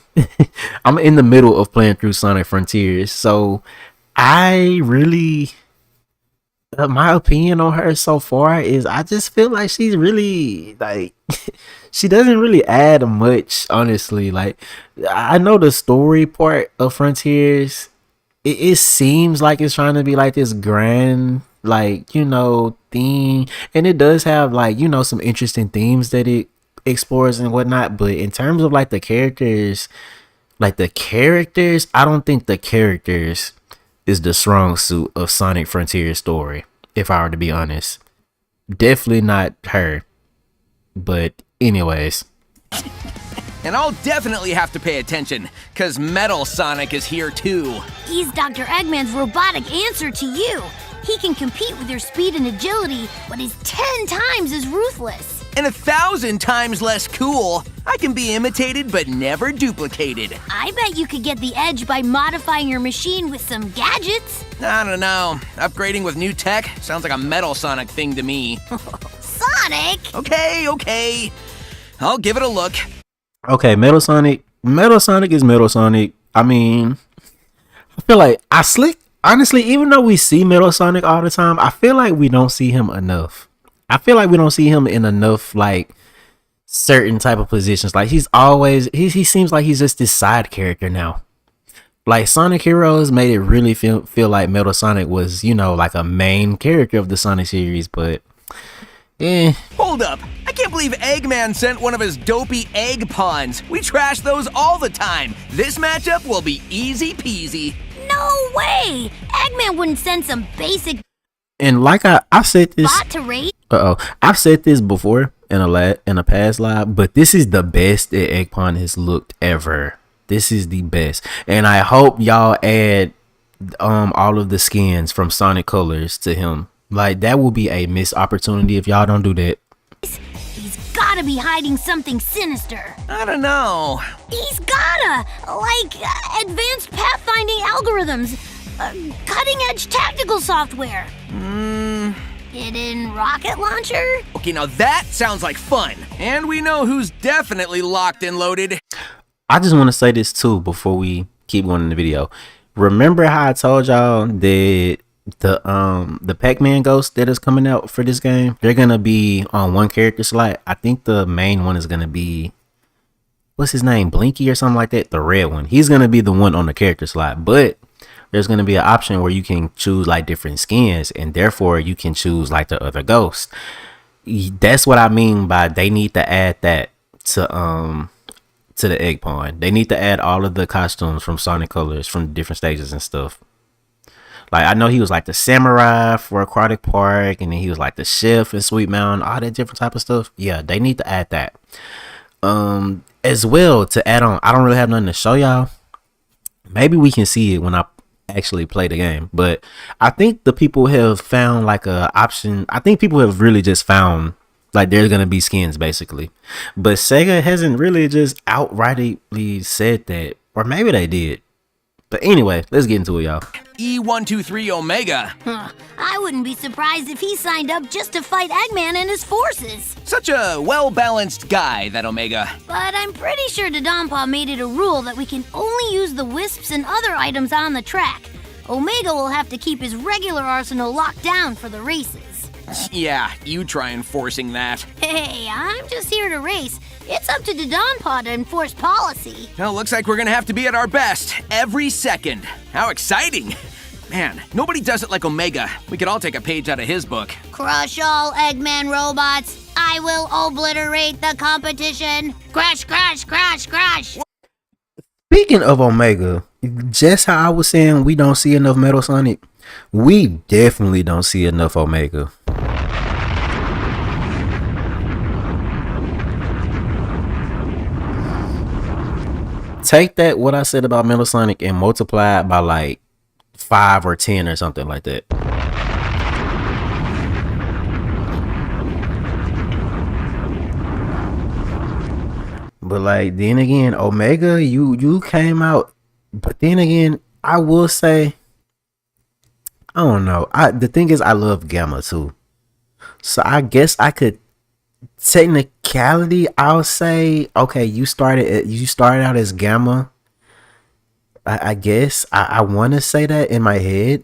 I'm in the middle of playing through Sonic Frontiers. So I really, my opinion on her so far is I just feel like she's really, like, she doesn't really add much, honestly. Like, I know the story part of Frontiers, it seems like it's trying to be like this grand, like, you know, theme, and it does have, like, you know, some interesting themes that it explores and whatnot. But in terms of like the characters, I don't think the characters is the strong suit of Sonic Frontier story, if I were to be honest. Definitely not her. But anyways, and I'll definitely have to pay attention, cause Metal Sonic is here too. He's Dr. Eggman's robotic answer to you. He can compete with your speed and agility, but is 10 times as ruthless. And 1,000 times less cool. I can be imitated but never duplicated. I bet you could get the edge by modifying your machine with some gadgets. I don't know. Upgrading with new tech sounds like a Metal Sonic thing to me. Sonic! Okay. I'll give it a look. okay, Metal Sonic is Metal Sonic. I mean, I feel like honestly, even though we see Metal Sonic all the time, I feel like we don't see him enough. I feel like we don't see him in enough, like, certain type of positions. Like, he seems like he's just this side character now. Like, Sonic Heroes made it really feel like Metal Sonic was, you know, like a main character of the Sonic series, but Hold up. I can't believe Eggman sent one of his dopey egg pawns. We trash those all the time. This matchup will be easy peasy. No way! Eggman wouldn't send some basic and like I've said this. bot to race. I've said this before in a past live, but this is the best that Egg Pawn has looked ever. This is the best, and I hope y'all add all of the skins from Sonic Colors to him. Like, that will be a missed opportunity if y'all don't do that. He's gotta be hiding something sinister. I don't know. He's gotta! Like, advanced pathfinding algorithms, cutting-edge tactical software. Hidden rocket launcher? Okay, now that sounds like fun. And we know who's definitely locked and loaded. I just want to say this too before we keep going in the video. Remember how I told y'all that the Pac-Man ghost that is coming out for this game, they're gonna be on one character slot. I think the main one is gonna be, what's his name, Blinky or something like that, the red one. He's gonna be the one on the character slot, but there's gonna be an option where you can choose like different skins, and therefore you can choose like the other ghosts. That's what I mean by they need to add that to the Egg Pawn. They need to add all of the costumes from Sonic Colors from different stages and stuff. Like, I know he was like the samurai for Aquatic Park, and then he was like the chef in Sweet Mountain, all that different type of stuff. Yeah, they need to add that. As well, to add on, I don't really have nothing to show y'all. Maybe we can see it when I actually play the game, but I think the people have found like a option. I think people have really just found like there's gonna be skins basically, but Sega hasn't really just outrightly said that, or maybe they did. But anyway, let's get into it, y'all. E123 Omega. I wouldn't be surprised if he signed up just to fight Eggman and his forces. Such a well-balanced guy, that Omega. But I'm pretty sure Dodonpaw made it a rule that we can only use the wisps and other items on the track. Omega will have to keep his regular arsenal locked down for the races. Yeah, you try enforcing that. Hey, I'm just here to race. It's up to Dodonpaw to enforce policy. Well, looks like we're gonna have to be at our best every second. How exciting! Man, nobody does it like Omega. We could all take a page out of his book. Crush all Eggman robots. I will obliterate the competition. Crash, crash, crash, crash. Speaking of Omega, just how I was saying we don't see enough Metal Sonic, we definitely don't see enough Omega. Take that, what I said about Metal Sonic, and multiply it by like 5 or 10 or something like that. But like, then again, Omega, you came out. But then again, I will say, I don't know. The thing is, I love Gamma too. So I guess I could, technicality, I'll say, okay, you started out as Gamma. I guess I want to say that in my head,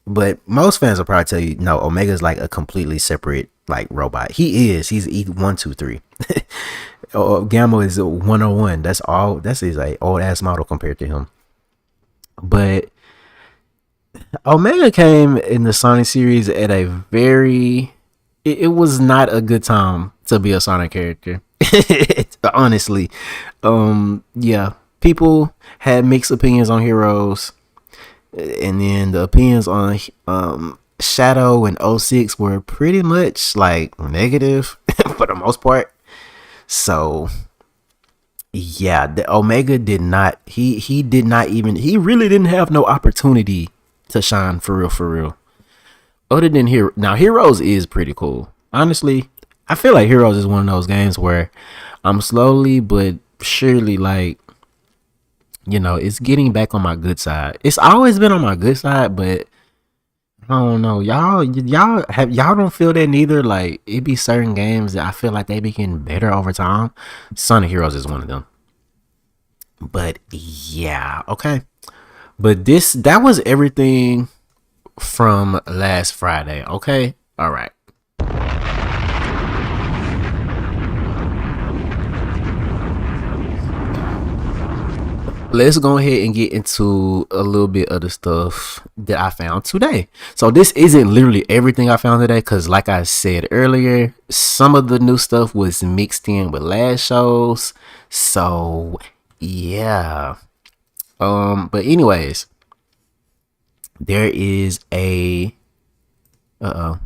but most fans will probably tell you no. Omega's like a completely separate like robot. He's E123. Gamma is 101. That's all. That's his like old ass model compared to him. But Omega came in the Sonic series at a very. It was not a good time to be a Sonic character. Honestly, yeah. People had mixed opinions on Heroes, and then the opinions on Shadow and 06 were pretty much like negative for the most part. So yeah, the Omega did not, he really didn't have no opportunity to shine for real. Other than Heroes is pretty cool. Honestly, I feel like Heroes is one of those games where I'm slowly but surely like, you know, it's getting back on my good side. It's always been on my good side, but I don't know. Y'all don't feel that neither. Like, it be certain games that I feel like they be getting better over time. Sonic Heroes is one of them. But yeah, okay. But that was everything from last Friday, okay? All right. Let's go ahead and get into a little bit of the stuff that I found today. So this isn't literally everything I found today, because like I said earlier, some of the new stuff was mixed in with last shows. So yeah. But anyways, there is a oh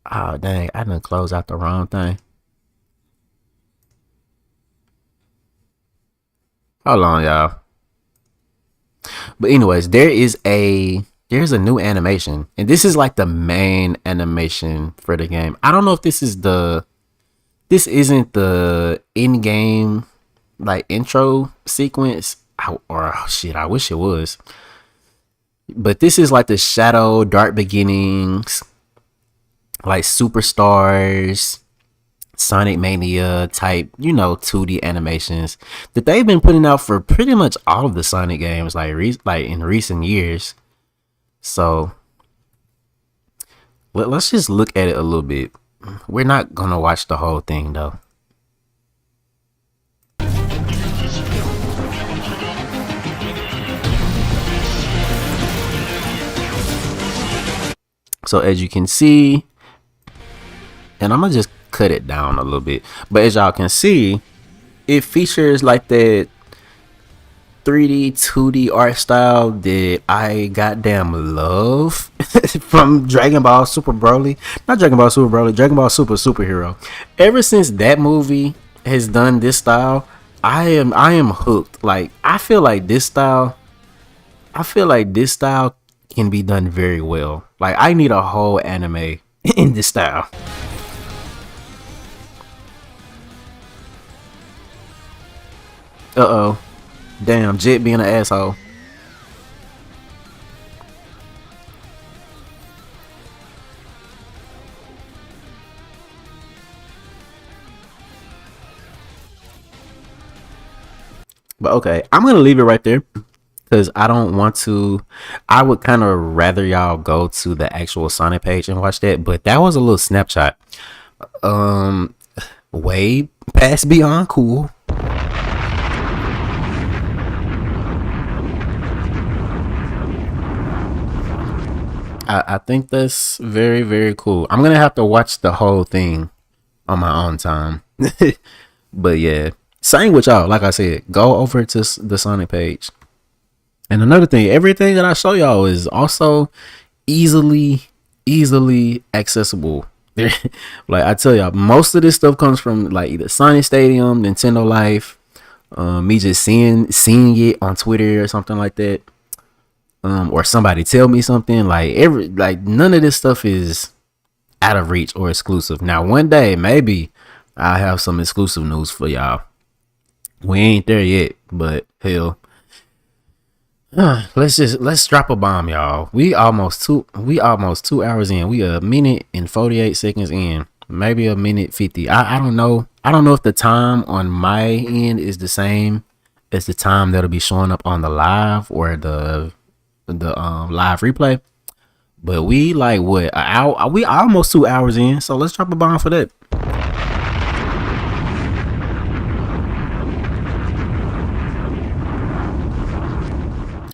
dang, I done closed out the wrong thing. Hold on, y'all. But anyways, there's a new animation, and this is like the main animation for the game. I don't know if this isn't the in-game like intro sequence, I wish it was. But this is like the Shadow, Dark Beginnings, like Superstars, Sonic Mania type, 2D animations that they've been putting out for pretty much all of the Sonic games, like in recent years. So let's just look at it a little bit. We're not gonna watch the whole thing though. So as you can see, and I'm gonna just cut it down a little bit, but as y'all can see, it features like that 3D 2D art style that I goddamn love from Dragon Ball Super Broly. Not Dragon Ball Super Broly, Dragon Ball Super Superhero. Ever since that movie has done this style, I am hooked. Like I feel like this style can be done very well. Like I need a whole anime in this style. Damn, Jet being an asshole. But okay, I'm gonna leave it right there because I don't want to. I would kind of rather y'all go to the actual Sonic page and watch that. But that was a little snapshot. Way past beyond cool. I think that's very, very cool. I'm gonna have to watch the whole thing on my own time. But yeah, same with y'all. Like I said, go over to the Sonic page. And another thing, everything that I show y'all is also easily accessible. Like I tell y'all, most of this stuff comes from like either Sonic Stadium, Nintendo Life, me just seeing it on Twitter or something like that, or somebody tell me something. Like none of this stuff is out of reach or exclusive. Now one day maybe I'll have some exclusive news for y'all. We ain't there yet, but hell, let's drop a bomb, y'all. We almost 2 hours in. We a minute and 48 seconds in. Maybe a minute 50. I don't know. I don't know if the time on my end is the same as the time that'll be showing up on the live or the live replay. But we like what, an hour? We almost 2 hours in. So let's drop a bomb for that.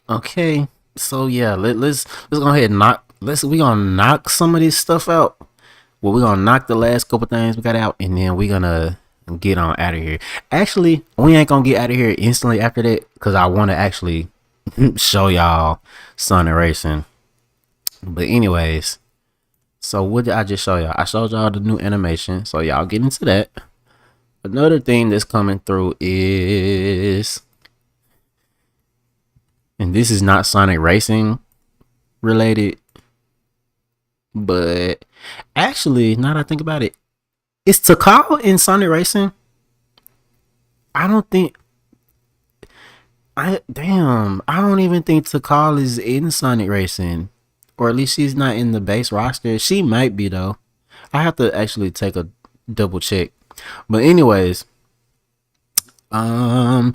Okay, so yeah, let's go ahead and we gonna knock some of this stuff out. Well, we're gonna knock the last couple things we got out, and then we're gonna get on out of here. Actually, we ain't gonna get out of here instantly after that, because I want to actually show y'all Sonic Racing. But anyways, so what did I just show y'all? I showed y'all the new animation, so y'all get into that. Another thing that's coming through is, and this is not Sonic Racing related, but actually, now that I think about it, is Takal in Sonic Racing? I don't even think Takal is in Sonic Racing, or at least she's not in the base roster. She might be though. I have to actually take a double check. But anyways, a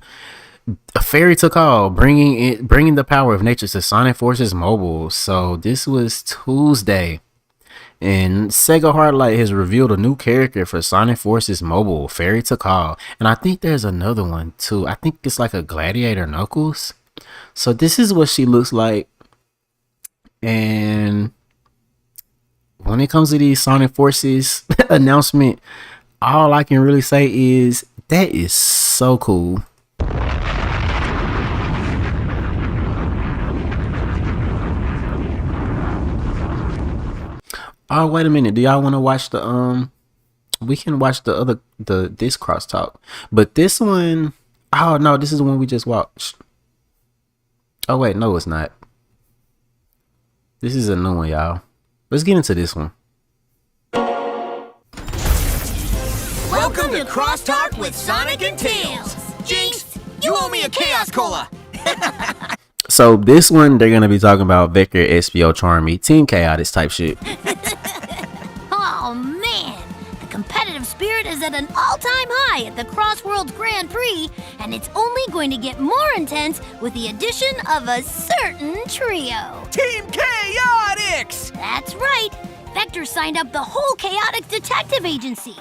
fairy Takal bringing the power of nature to Sonic Forces Mobile. So this was Tuesday, and Sega Heartlight has revealed a new character for Sonic Forces Mobile, Fairy Takal. And I think there's another one too. I think it's like a Gladiator Knuckles. So this is what she looks like. And when it comes to these Sonic Forces announcement, all I can really say is that is so cool. Oh, wait a minute. Do y'all want to watch the we can watch this crosstalk. But this one, oh no, this is the one we just watched. Oh wait, no it's not. This is a new one, y'all. Let's get into this one. Welcome to Crosstalk with Sonic and Tails. Jinx, you owe me a Chaos Cola. So this one, they're gonna be talking about Vector, SPO, Charmy, Team Chaotix type shit. Oh man, the competitive spirit is at an all-time high at the Crossworld Grand Prix, and it's only going to get more intense with the addition of a certain trio. Team Chaotix! That's right, Vector signed up the whole Chaotix Detective Agency.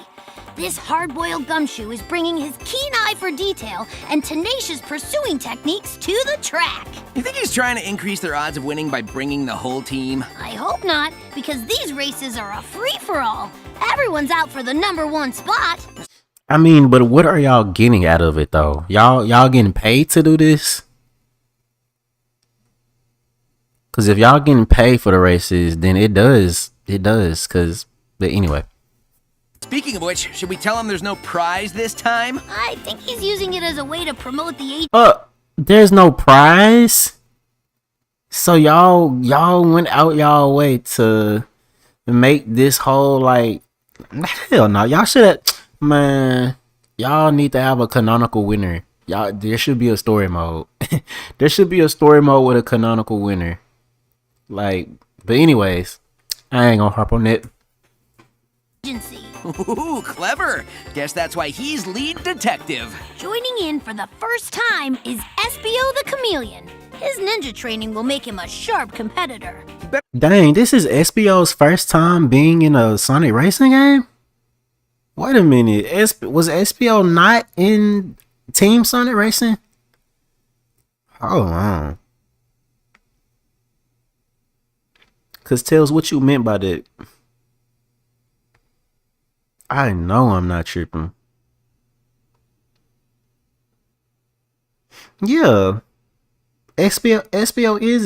This hard-boiled gumshoe is bringing his keen eye for detail and tenacious pursuing techniques to the track. You think he's trying to increase their odds of winning by bringing the whole team? I hope not, because these races are a free-for-all. Everyone's out for the #1 spot. I mean, but what are y'all getting out of it though? Y'all getting paid to do this? Cause if y'all getting paid for the races, then it does. But anyway. Speaking of which, should we tell him there's no prize this time? I think he's using it as a way to promote the There's no prize? So y'all went out y'all way to make this whole, like, hell no. Y'all should have, man, y'all need to have a canonical winner Y'all, there should be a story mode. There should be a story mode with a canonical winner. Like, but anyways, I ain't gonna harp on that. Agency. Ooh, clever. Guess that's why he's lead detective. Joining in for the first time is SBO the Chameleon. His ninja training will make him a sharp competitor. Dang, this is SBO's first time being in a Sonic racing game? Wait a minute, was SBO not in Team Sonic Racing? Hold on. Cause Tails, what you meant by that? I know I'm not tripping. Yeah. SBO is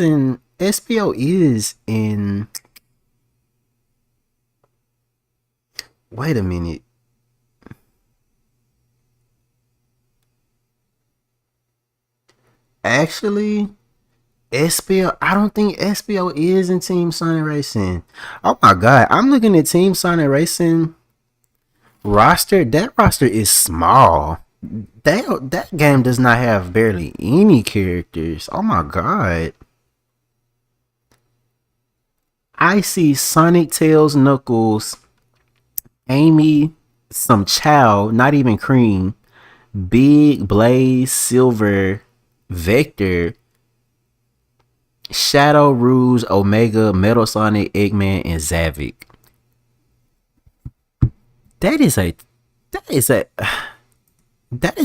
in wait a minute. Actually, SBO, I don't think SBO is in Team Sonic Racing. Oh my god, I'm looking at Team Sonic Racing roster. That roster is small. That game does not have barely any characters. Oh my god. I see Sonic, Tails, Knuckles, Amy, some Chow, not even Cream, Big, Blaze, Silver, Vector, Shadow, Rouge, Omega, Metal Sonic, Eggman, and Zavik. That is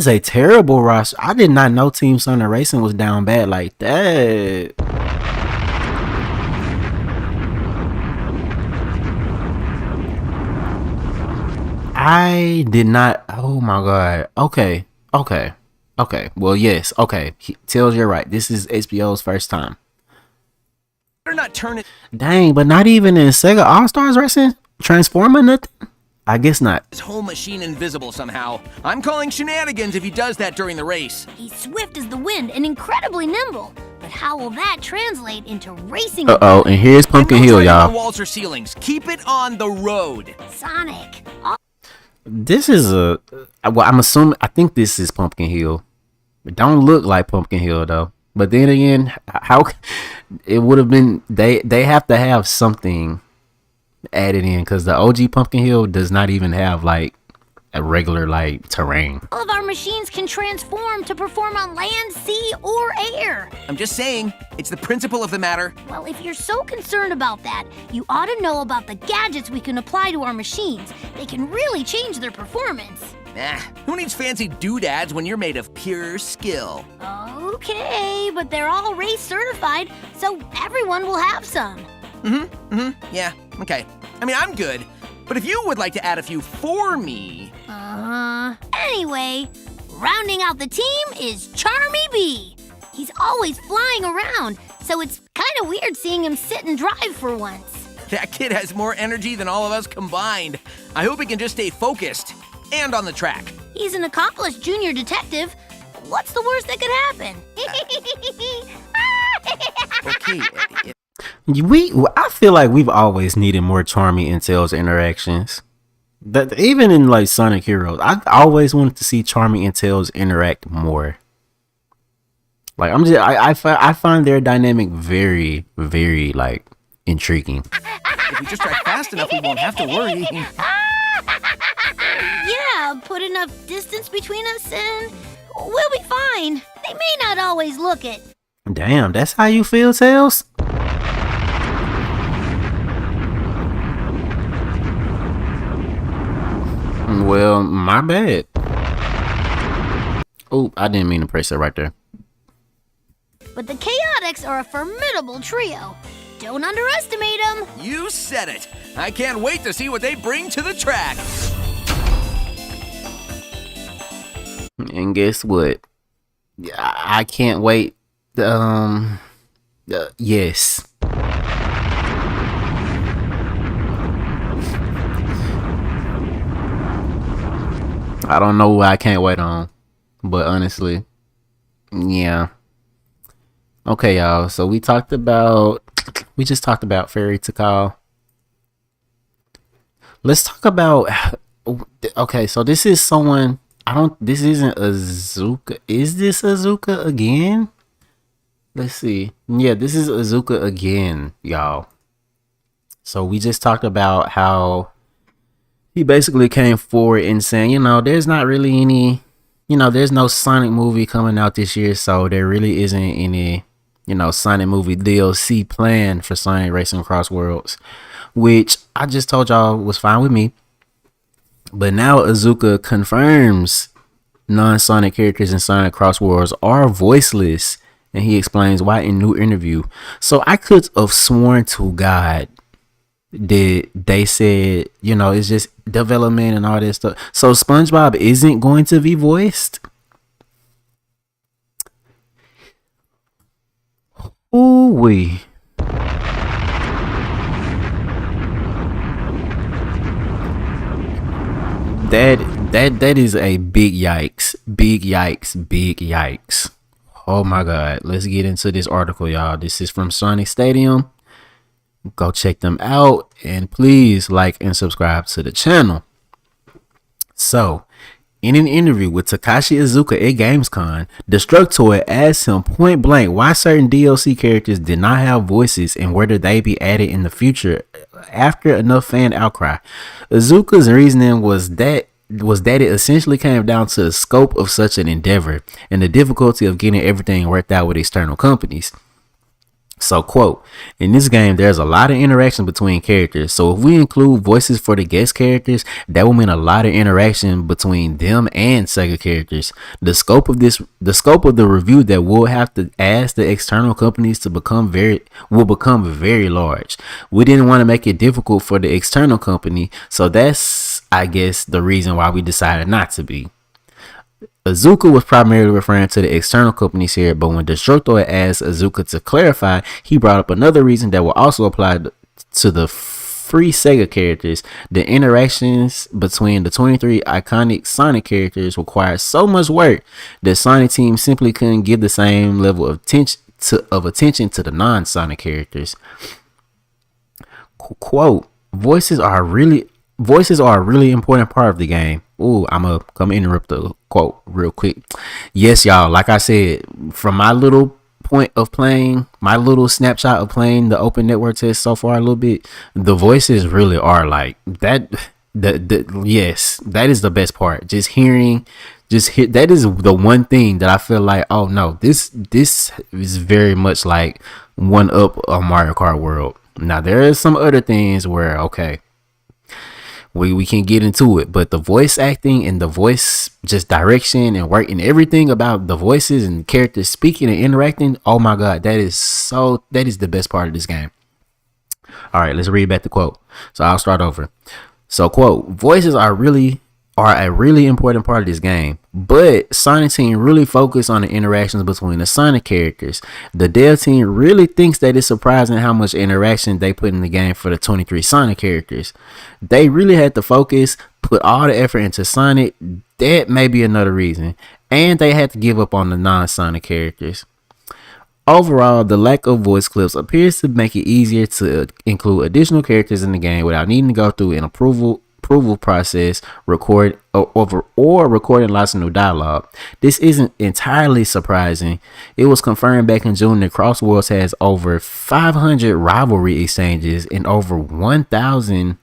a terrible roster. I did not know Team Sonic Racing was down bad like that. I did not. Oh my god. Okay. Well, yes. Okay. Tails, you're right. This is SBO's first time. Better not turn it. Dang, but not even in Sega All Stars Racing? Transforming nothing? I guess not. His whole machine invisible somehow. I'm calling shenanigans if he does that during the race. He's swift as the wind and incredibly nimble. But how will that translate into racing? Uh-oh, and here's Pumpkin And no Hill, turning y'all. on walls or ceilings. Keep it on the road. Sonic. This is well, I'm assuming, I think this is Pumpkin Hill. It don't look like Pumpkin Hill though. But then again, how it would have been, they have to have something added in because the OG Pumpkin Hill does not even have like a regular like terrain. All of our machines can transform to perform on land, sea, or air. I'm just saying, it's the principle of the matter. Well, if you're so concerned about that, you ought to know about the gadgets we can apply to our machines. They can really change their performance. Who needs fancy doodads when you're made of pure skill? Okay, but they're all race certified, so everyone will have some. Yeah, okay. I mean, I'm good. But if you would like to add a few for me... Anyway, rounding out the team is Charmy B. He's always flying around, so it's kind of weird seeing him sit and drive for once. That kid has more energy than all of us combined. I hope he can just stay focused and on the track. He's an accomplished junior detective. What's the worst that could happen? Okay. I feel like we've always needed more Charmy and Tails interactions. That even in like Sonic Heroes, I've always wanted to see Charmy and Tails interact more. Like I find their dynamic very, very like intriguing. If we just drive fast enough, we won't have to worry. Yeah, put enough distance between us and we'll be fine. They may not always look it. Damn, that's how you feel, Tails? Well, my bad. Oh, I didn't mean to press it right there. But the Chaotix are a formidable trio. Don't underestimate them. You said it. I can't wait to see what they bring to the track. And guess what? I can't wait. Yes. I don't know what I can't wait on, but honestly, yeah. Okay, y'all. So we just talked about Fairy Takal. Let's talk about. Okay, so this is someone This isn't Azuka. Is this Azuka again? Let's see. Yeah, this is Azuka again, y'all. So we just talked about how he basically came forward and saying, there's not really any, there's no Sonic movie coming out this year, so there really isn't any, Sonic movie DLC planned for Sonic Racing Cross Worlds, which I just told y'all was fine with me. But now Azuka confirms non-Sonic characters in Sonic Cross Worlds are voiceless, and he explains why in new interview. So I could have sworn to God that they said, it's just development and all this stuff. So SpongeBob isn't going to be voiced? Ooh-wee. That is a big yikes. Big yikes. Big yikes. Oh my God. Let's get into this article, y'all. This is from Sonic Stadium. Go check them out, and please like and subscribe to the channel. So, in an interview with Takashi Iizuka at Gamescom, Destructoid asked him point blank why certain DLC characters did not have voices and whether they be added in the future after enough fan outcry. Iizuka's reasoning was that it essentially came down to the scope of such an endeavor and the difficulty of getting everything worked out with external companies. So, quote, in this game, there's a lot of interaction between characters. So if we include voices for the guest characters, that will mean a lot of interaction between them and Sega characters. The scope of the review that we'll have to ask the external companies to become very large. We didn't want to make it difficult for the external company. So that's, I guess, the reason why we decided not to be. Iizuka was primarily referring to the external companies here, but when Destructoid asked Iizuka to clarify, he brought up another reason that will also apply to the free Sega characters. The interactions between the 23 iconic Sonic characters required so much work that Sonic Team simply couldn't give the same level of attention to the non-Sonic characters. Quote, voices are a really important part of the game. Ooh, I'm gonna come interrupt the quote real quick. Yes, y'all, like I said, from my little point of playing, my little snapshot of playing the open network test so far a little bit, the voices really are like that. Yes, that is the best part. That is the one thing that I feel like, oh no, this is very much like one up on Mario Kart World. Now there are some other things where, okay, we can get into it, but the voice acting and the voice just direction and work and everything about the voices and characters speaking and interacting, oh my God, that is the best part of this game. All right, let's read back the quote. So I'll start over. So, quote, voices are a really important part of this game, but Sonic Team really focus on the interactions between the Sonic characters. The dev team really thinks that it's surprising how much interaction they put in the game for the 23 Sonic characters. They really had to put all the effort into Sonic. That may be another reason. And they had to give up on the non-Sonic characters. Overall, the lack of voice clips appears to make it easier to include additional characters in the game without needing to go through an approval process, recording lots of new dialogue. This isn't entirely surprising. It was confirmed back in June that Cross Worlds has over 500 rivalry exchanges and over 1,000.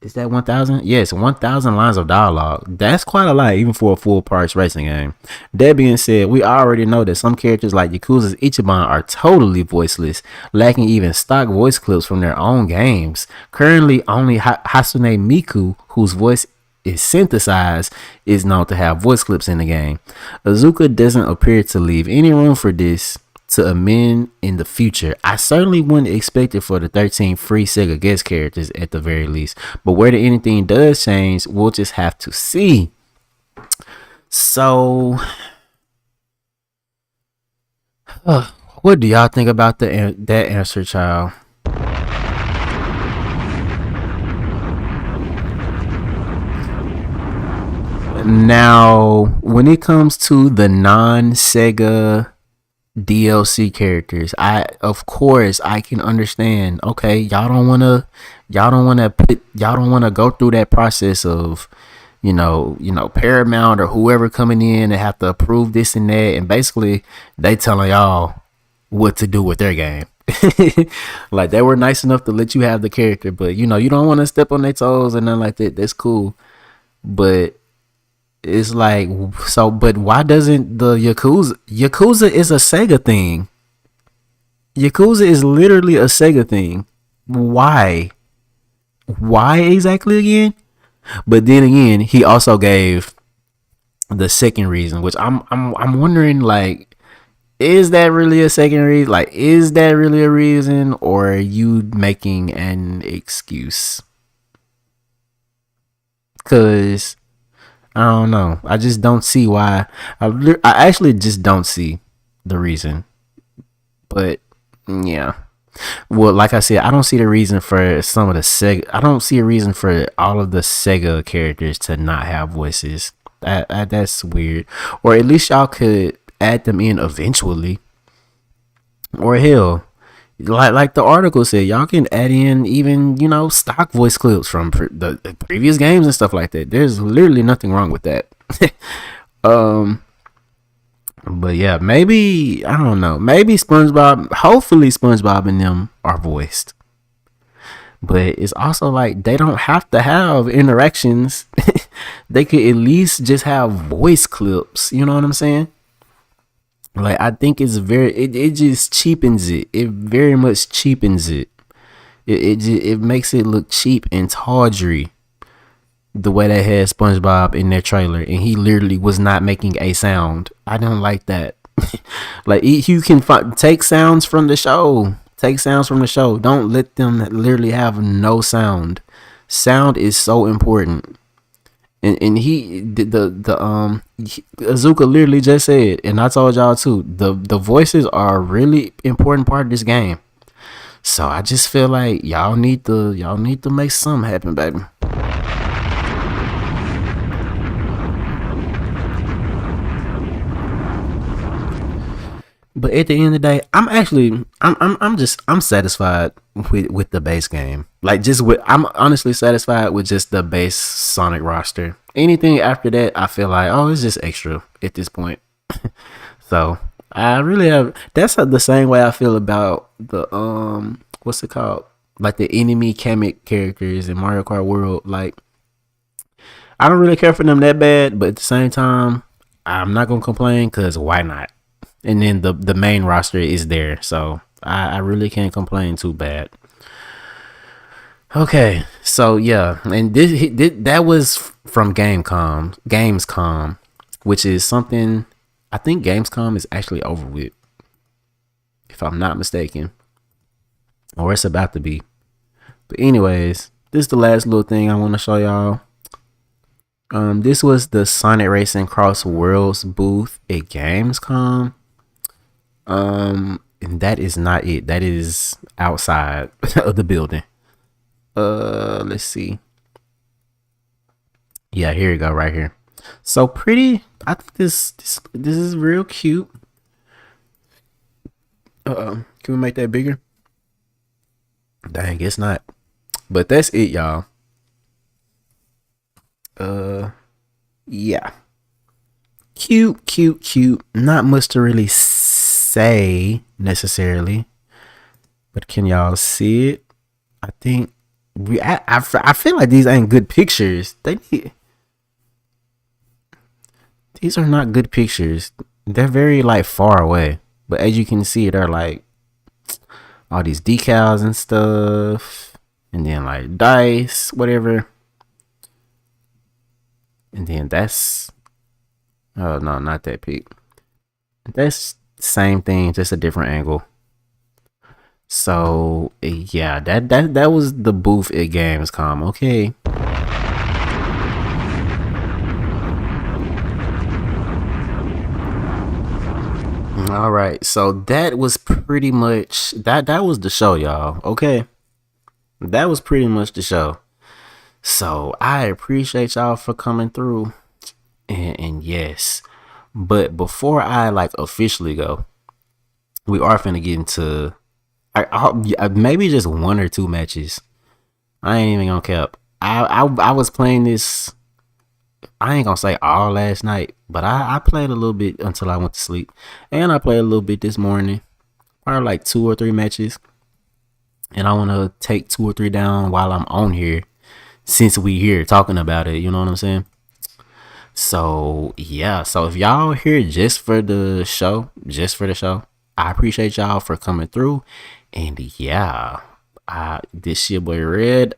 Is that 1,000? Yes, 1,000 lines of dialogue. That's quite a lot, even for a full price racing game. That being said, we already know that some characters like Yakuza's Ichiban are totally voiceless, lacking even stock voice clips from their own games. Currently, only Hasune Miku, whose voice is synthesized, is known to have voice clips in the game. Iizuka doesn't appear to leave any room for this to amend in the future. I certainly wouldn't expect it for the 13 free Sega guest characters at the very least, but whether anything does change, we'll just have to see. So, what do y'all think about that answer, child? Now, when it comes to the non-Sega DLC characters, of course I can understand. Okay, y'all don't want to go through that process of Paramount or whoever coming in and have to approve this and that, and basically they telling y'all what to do with their game. Like, they were nice enough to let you have the character, but you don't want to step on their toes and nothing like that. That's cool, but it's like, so, but why doesn't the Yakuza is a Sega thing? Yakuza is literally a Sega thing. Why exactly again? But then again, he also gave the second reason, which I'm wondering, like, is that really a second reason? Like, is that really a reason, or are you making an excuse? Cause I don't know. I just don't see why. I actually just don't see the reason. But yeah. Well, like I said, I don't see the reason for some of the Sega. I don't see a reason for all of the Sega characters to not have voices. That's weird. Or at least y'all could add them in eventually. Or hell, like the article said, y'all can add in even stock voice clips from the previous games and stuff like that. There's literally nothing wrong with that. But yeah, maybe, I don't know, maybe hopefully SpongeBob and them are voiced. But it's also like, they don't have to have interactions. They could at least just have voice clips. You know what I'm saying? Like, I think it's it just cheapens it. It very much cheapens it. It makes it look cheap and tawdry. The way they had SpongeBob in their trailer, and he literally was not making a sound. I don't like that. Like, you can take sounds from the show. Don't let them literally have no sound. Sound is so important. And Azuka literally just said, and I told y'all too, the voices are a really important part of this game. So I just feel like y'all need to make something happen, baby. But at the end of the day, I'm satisfied with the base game. Like, I'm honestly satisfied with just the base Sonic roster. Anything after that, I feel like, it's just extra at this point. So I really that's the same way I feel about the what's it called? Like, the enemy Kamek characters in Mario Kart World. Like, I don't really care for them that bad, but at the same time, I'm not gonna complain, because why not? And then the main roster is there, so I really can't complain too bad. Okay, so yeah, and that was from Gamescom, which is something I think Gamescom is actually over with, if I'm not mistaken, or it's about to be. But anyways, this is the last little thing I want to show y'all. This was the Sonic Racing Cross Worlds booth at Gamescom. And that is not it. That is outside of the building. Let's see. Yeah, here you go, right here. So pretty. I think this is real cute. Can we make that bigger? Dang, it's not. But that's it, y'all. Yeah. Cute. Not much to really say necessarily, but can y'all see it? I think I feel like these ain't good pictures. These are not good pictures. They're very like far away, but as you can see, they're like all these decals and stuff, and then like dice, whatever. And then that's, oh no, not that peak. That's same thing, just a different angle. So yeah, that was the booth at Gamescom. Okay. All right, so that was pretty much that was the show, y'all. Okay, that was pretty much the show. So I appreciate y'all for coming through, and yes, but before I like officially go, we are finna get into maybe just one or two matches. I ain't even gonna cap. I was playing this I ain't gonna say all last night, but I played a little bit until I went to sleep. And I played a little bit this morning. Probably like 2 or 3 matches. And I want to take 2 or 3 down while I'm on here, since we here talking about it, you know what I'm saying? So yeah, so if y'all here just for the show, I appreciate y'all for coming through. And yeah, this your boy Red,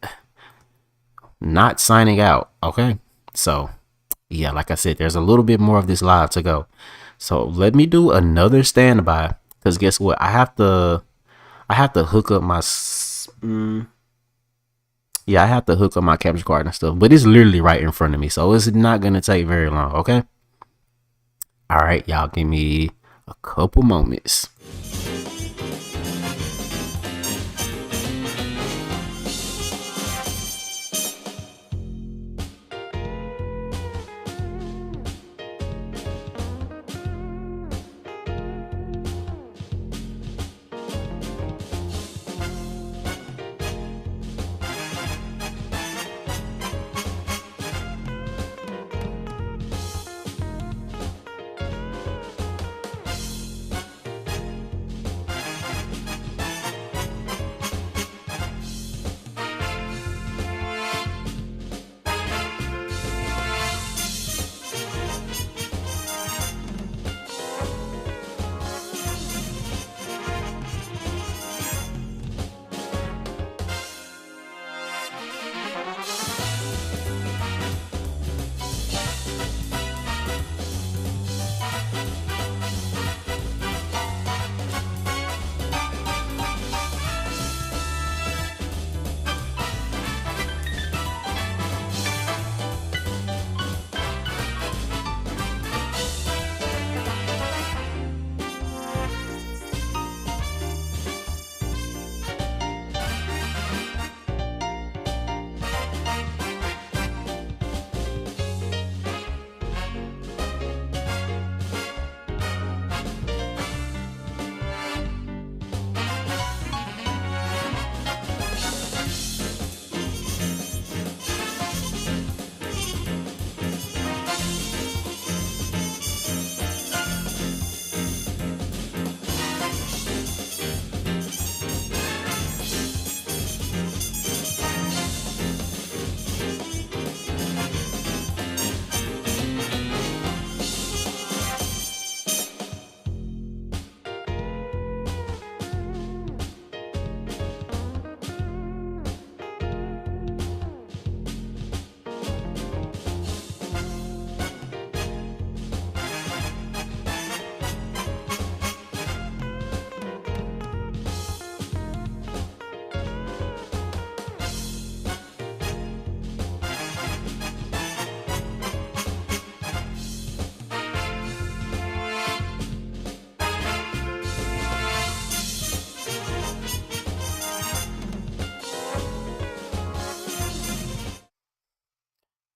not signing out. Okay, so yeah, like I said, there's a little bit more of this live to go. So let me do another standby, because guess what? I have to hook up my I have to hook up my capture card and stuff, but it's literally right in front of me, so it's not gonna take very long. Okay, all right, y'all, give me a couple moments.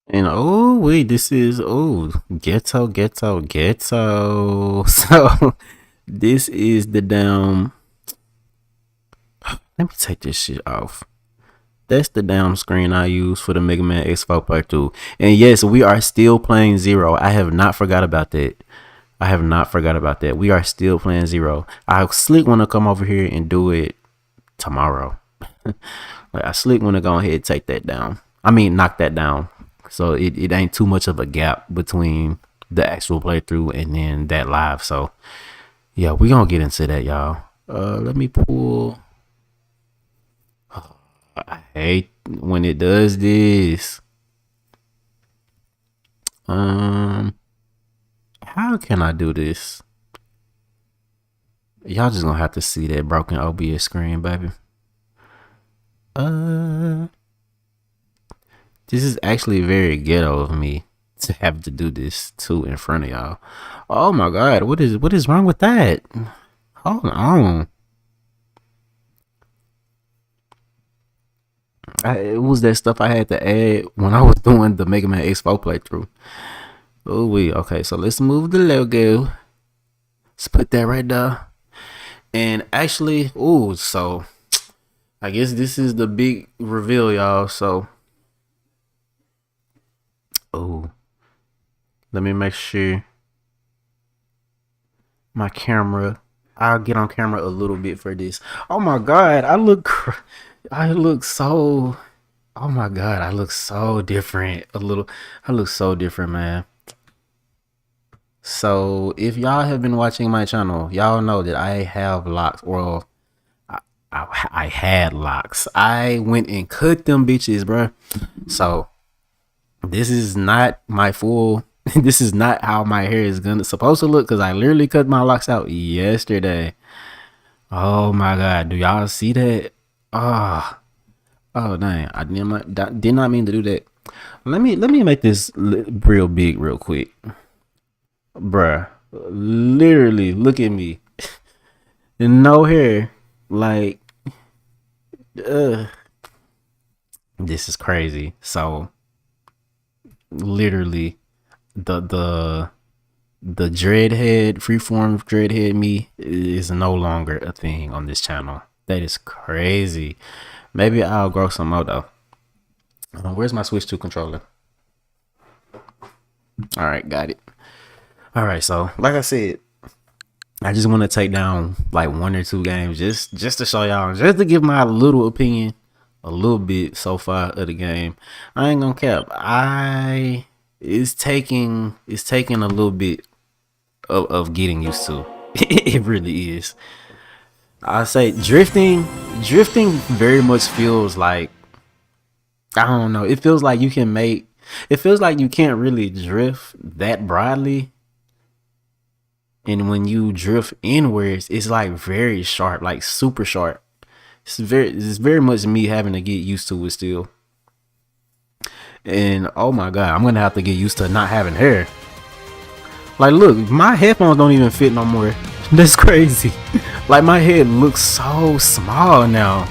And oh wait, this is ghetto. So this is the damn. Let me take this shit off. That's the damn screen I use for the Mega Man X4 Part 2. And yes, we are still playing Zero. I have not forgot about that. We are still playing Zero. I slick want to come over here and do it tomorrow. Like, I slick want to go ahead and take that down. I mean, knock that down. So it ain't too much of a gap between the actual playthrough and then that live. So yeah, we gonna get into that, y'all. Let me pull. I hate when it does this. How can I do this? Y'all just gonna have to see that broken OBS screen, baby. This is actually very ghetto of me to have to do this too in front of y'all. Oh my god, what is wrong with that? Hold on. It was that stuff I had to add when I was doing the Mega Man X4 playthrough. Oh okay, so let's move the logo. Let's put that right there. And actually, so I guess this is the big reveal, y'all. So Let me make sure my camera. I'll get on camera a little bit for this. Oh my god, I look so. Oh my god, I look so different. I look so different, man. So if y'all have been watching my channel, y'all know that I have locks. Well, I had locks. I went and cut them bitches, bruh. So this is not my full. This is not how my hair is supposed to look, because I literally cut my locks out yesterday. Oh my god, do y'all see that? Oh dang, I did not mean to do that. Let me make this real big real quick, bruh. Literally, look at me. No hair, like, this is crazy. So literally, the dreadhead, freeform dreadhead me is no longer a thing on this channel. That is crazy. Maybe I'll grow some more though. Where's my Switch 2 controller? All right, got it. All right, so like I said, I just want to take down like 1 or 2 games just to show y'all, just to give my little opinion a little bit so far of the game. I ain't gonna cap. It's taking a little bit of getting used to. It really is. I say drifting very much feels like, I don't know, it feels like you can't really drift that broadly. And when you drift inwards, it's like very sharp, like super sharp. It's very much me having to get used to it still. And oh my god, I'm gonna have to get used to not having hair. Like, look, my headphones don't even fit no more. That's crazy. Like, my head looks so small now.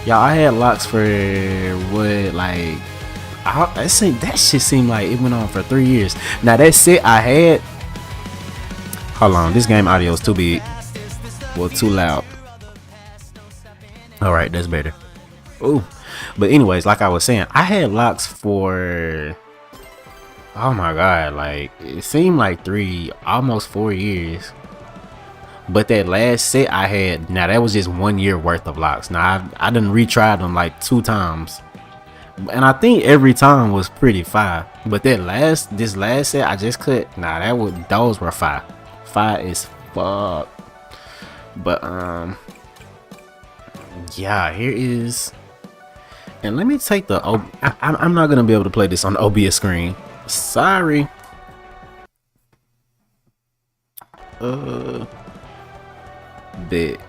Y'all, I had locks for what, like, that shit seemed like it went on for 3 years. Now that set I had, hold on, this game audio is too big. Well, too loud. All right, that's better. Ooh, but anyways, like I was saying, I had locks for, oh my god, like it seemed like 3, almost 4 years. But that last set I had, now that was just 1 year worth of locks. Now I done retried them like 2 times, and I think every time was pretty fire. But this last set I just cut, nah, those were fire as fuck. But yeah, here is, and let me take the I'm not gonna be able to play this on the OBS screen, sorry. Bit.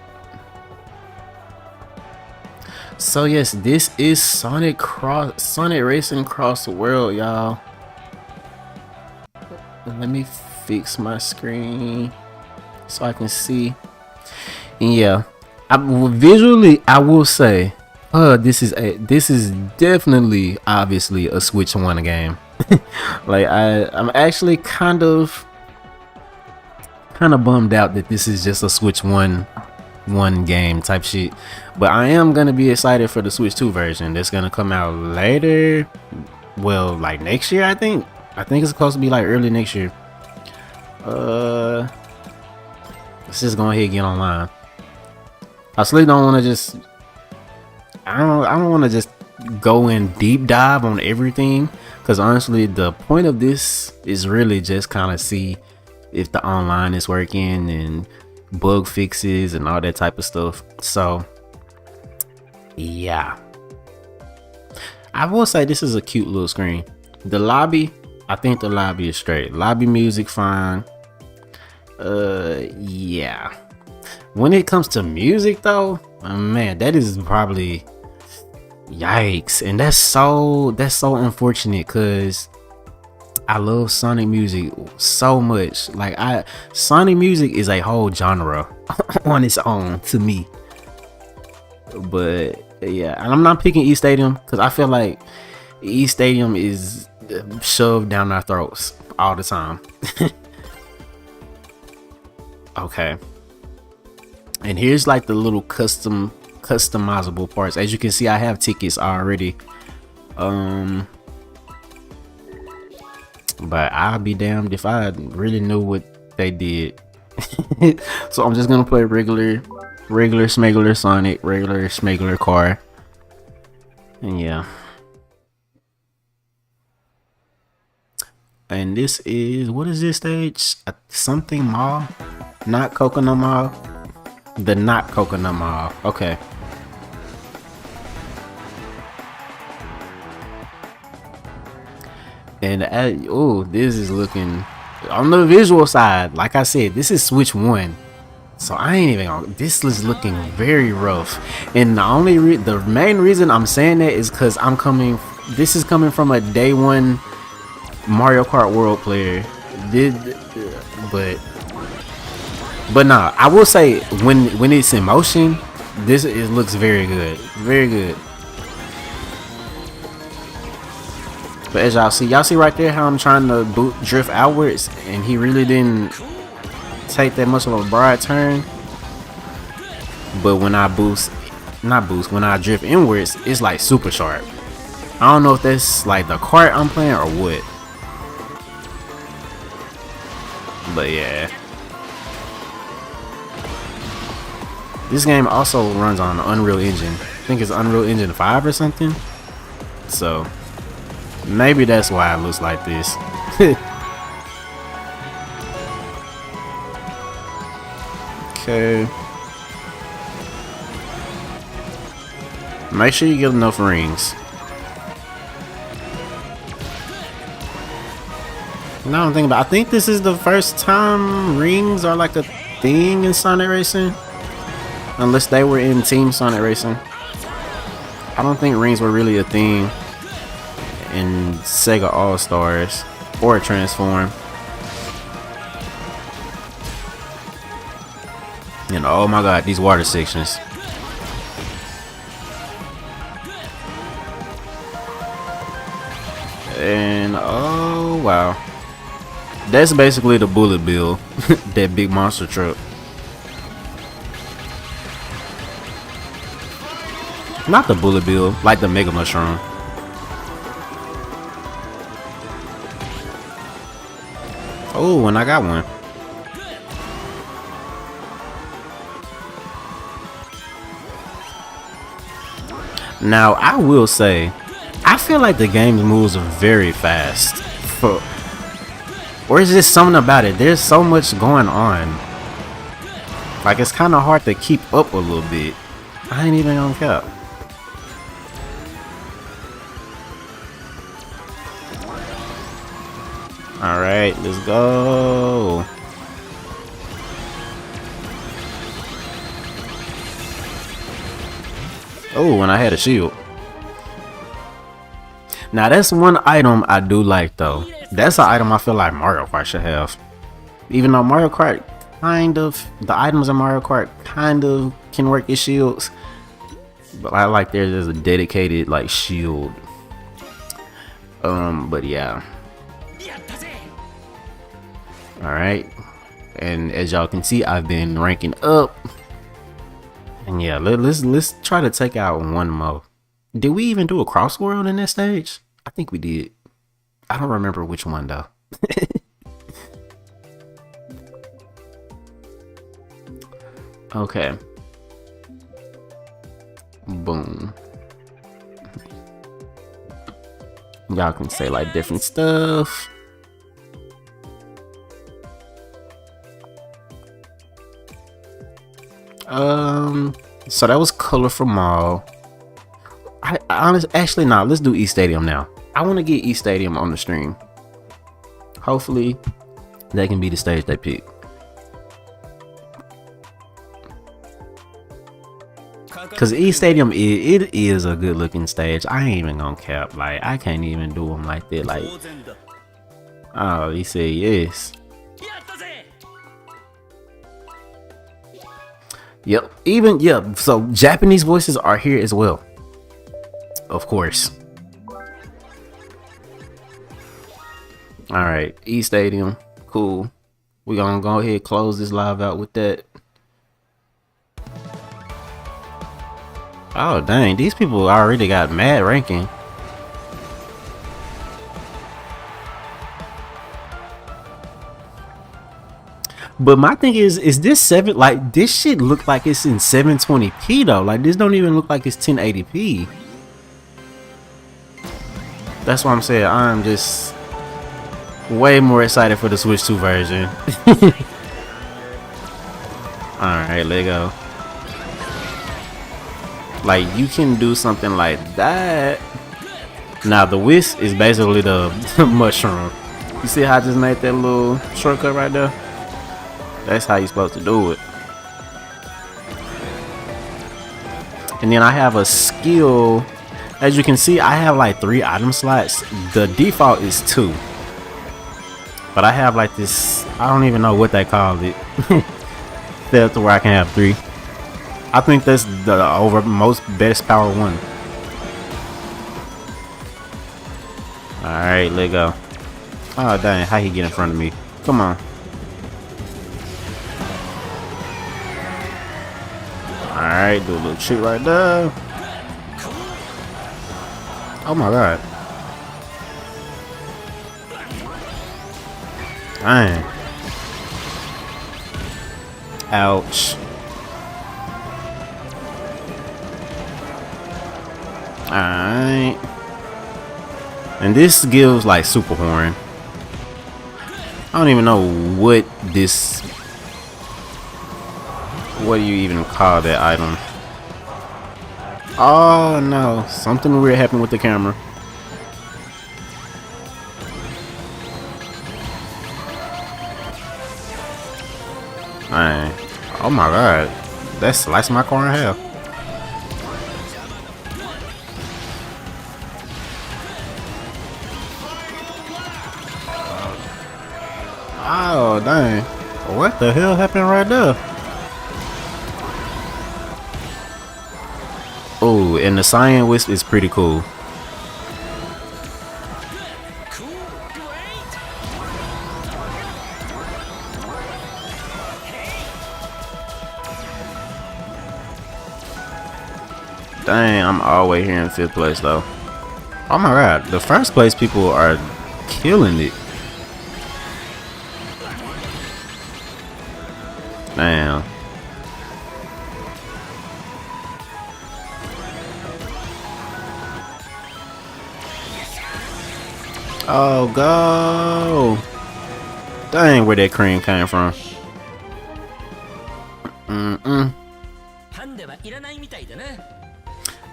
So yes, this is Sonic Racing Cross the World, y'all. Let me fix my screen so I can see. And yeah, visually I will say, this is definitely obviously a Switch 1 game. Like I'm actually kind of bummed out that this is just a Switch 1 game type shit. But I am gonna be excited for the Switch 2 version that's gonna come out later. Well, like next year, I think it's supposed to be like early next year. Let's just go ahead and get online. I still don't want to just, I don't want to just go in deep dive on everything, because honestly the point of this is really just kind of see if the online is working and bug fixes and all that type of stuff. So yeah, I will say this is a cute little screen. The lobby, I think the lobby is straight. Lobby music fine. Yeah, when it comes to music though, man, that is probably yikes. And that's so unfortunate, because I love Sonic music so much. Like Sonic music is a whole genre on its own to me. But yeah, and I'm not picking East Stadium because I feel like East Stadium is shoved down our throats all the time. Okay, and here's like the little customizable parts. As you can see, I have tickets already. but I'll be damned if I really knew what they did. So I'm just gonna play regular smuggler Sonic, regular smuggler car, and yeah. And this is, what is this stage? Something Mall? Not Coconut Mall? The not Coconut Mall. Okay. And oh, this is looking, on the visual side, like I said, this is Switch 1. So I ain't even gonna, this is looking very rough. And the main reason I'm saying that is because this is coming from a day one Mario Kart World player. But nah, I will say when it's in motion, it looks very good, very good. But as y'all see right there how I'm trying to drift outwards, and he really didn't take that much of a broad turn. But when I when I drift inwards, it's like super sharp. I don't know if that's like the kart I'm playing or what. But yeah, this game also runs on Unreal Engine. I think it's Unreal Engine 5 or something. So maybe that's why it looks like this. Okay. Make sure you get enough rings. Now I'm thinking about, I think this is the first time rings are like a thing in Sonic Racing. Unless they were in Team Sonic Racing. I don't think rings were really a thing in Sega All-Stars or Transform. And oh my god, these water sections. And oh wow. That's basically the bullet bill. That big monster truck. Not the bullet bill, like the Mega Mushroom. Oh, and I got one. Now, I will say, I feel like the game's moves are very fast. Or is this something about it? There's so much going on. Like, it's kind of hard to keep up a little bit. I ain't even gonna cap. Alright, let's go. Oh, and I had a shield. Now that's one item I do like though. That's an item I feel like Mario Kart should have. Even though Mario Kart the items in Mario Kart kind of can work as shields. But I like there's a dedicated like shield. But yeah. Alright. And as y'all can see, I've been ranking up. And yeah, let's try to take out one more. Did we even do a cross world in this stage? I think we did. I don't remember which one though. Okay. Boom. Y'all can say like different stuff. So that was Colorful Mall. I honestly, actually, nah, let's do East Stadium now. I want to get East Stadium on the stream. Hopefully, that can be the stage they pick. Cause East Stadium, it is a good looking stage. I ain't even gonna cap. Like, I can't even do them like that. Like, oh, he said yes. Yep. Even so Japanese voices are here as well. Of course. Alright, East Stadium. Cool. We're gonna go ahead and close this live out with that. Oh dang, these people already got mad ranking. But my thing is this this shit look like it's in 720p though. Like this don't even look like it's 1080p. That's what I'm saying. I'm just way more excited for the Switch 2 version. Alright, let go. Like you can do something like that. Now the whisk is basically the mushroom. You see how I just made that little shortcut right there? That's how you're supposed to do it. And then I have a skill. As you can see, I have like 3 item slots. The default is 2. But I have like this, I don't even know what they call it. That's to where I can have 3. I think that's the most best power one. Alright, let go. Oh dang, how he get in front of me? Come on. Alright, do a little trick right there. Oh my god. Dang. Ouch. Alright. And this gives like super horn. I don't even know what this, what do you even call that item? Oh no, something weird happened with the camera. Dang. Oh my god, that sliced my car in half. Oh dang, what the hell happened right there? Oh, and the cyan wisp is pretty cool. Dang, I'm always here in 5th place though. Oh my god, the 1st place people are killing it. Damn. Oh, go! Dang, where that cream came from.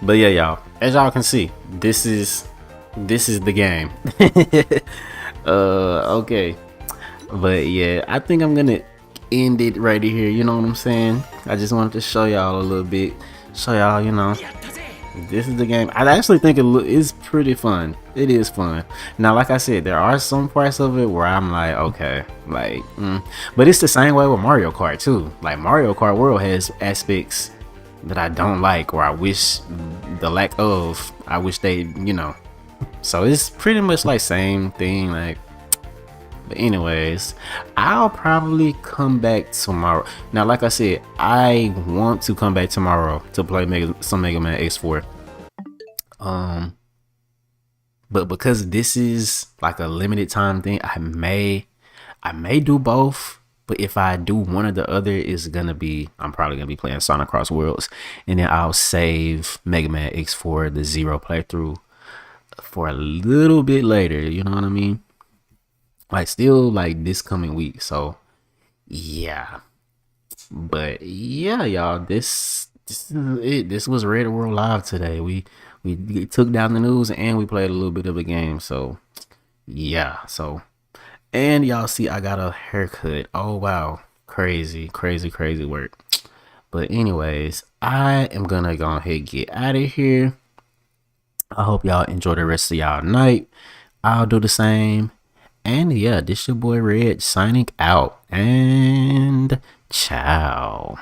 But yeah, y'all, as y'all can see, this is the game. Okay. But yeah, I think I'm gonna end it right here, you know what I'm saying? I just wanted to show y'all a little bit, show y'all, you know, this is the game. I actually think it's pretty fun. It is fun. Now, like I said, there are some parts of it where I'm like, okay, like, but it's the same way with Mario Kart too. Like Mario Kart World has aspects that I don't like, or I wish the lack of, I wish they, you know. So it's pretty much like same thing, like. But anyways, I'll probably come back tomorrow. Now, like I said, I want to come back tomorrow to play some Mega Man X4. But because this is like a limited time thing, I may do both. But if I do one or the other, I'm probably gonna be playing Sonic Cross Worlds, and then I'll save Mega Man X4 the Zero playthrough for a little bit later. You know what I mean? Like still like this coming week. So yeah. But yeah, y'all, this is it. This was ReddWorld Live today. We took down the news and we played a little bit of a game. So yeah. So, and y'all see I got a haircut. Oh wow, crazy work. But anyways, I am gonna go ahead and get out of here. I hope y'all enjoy the rest of y'all night. I'll do the same. And yeah, this your boy Red signing out, and ciao.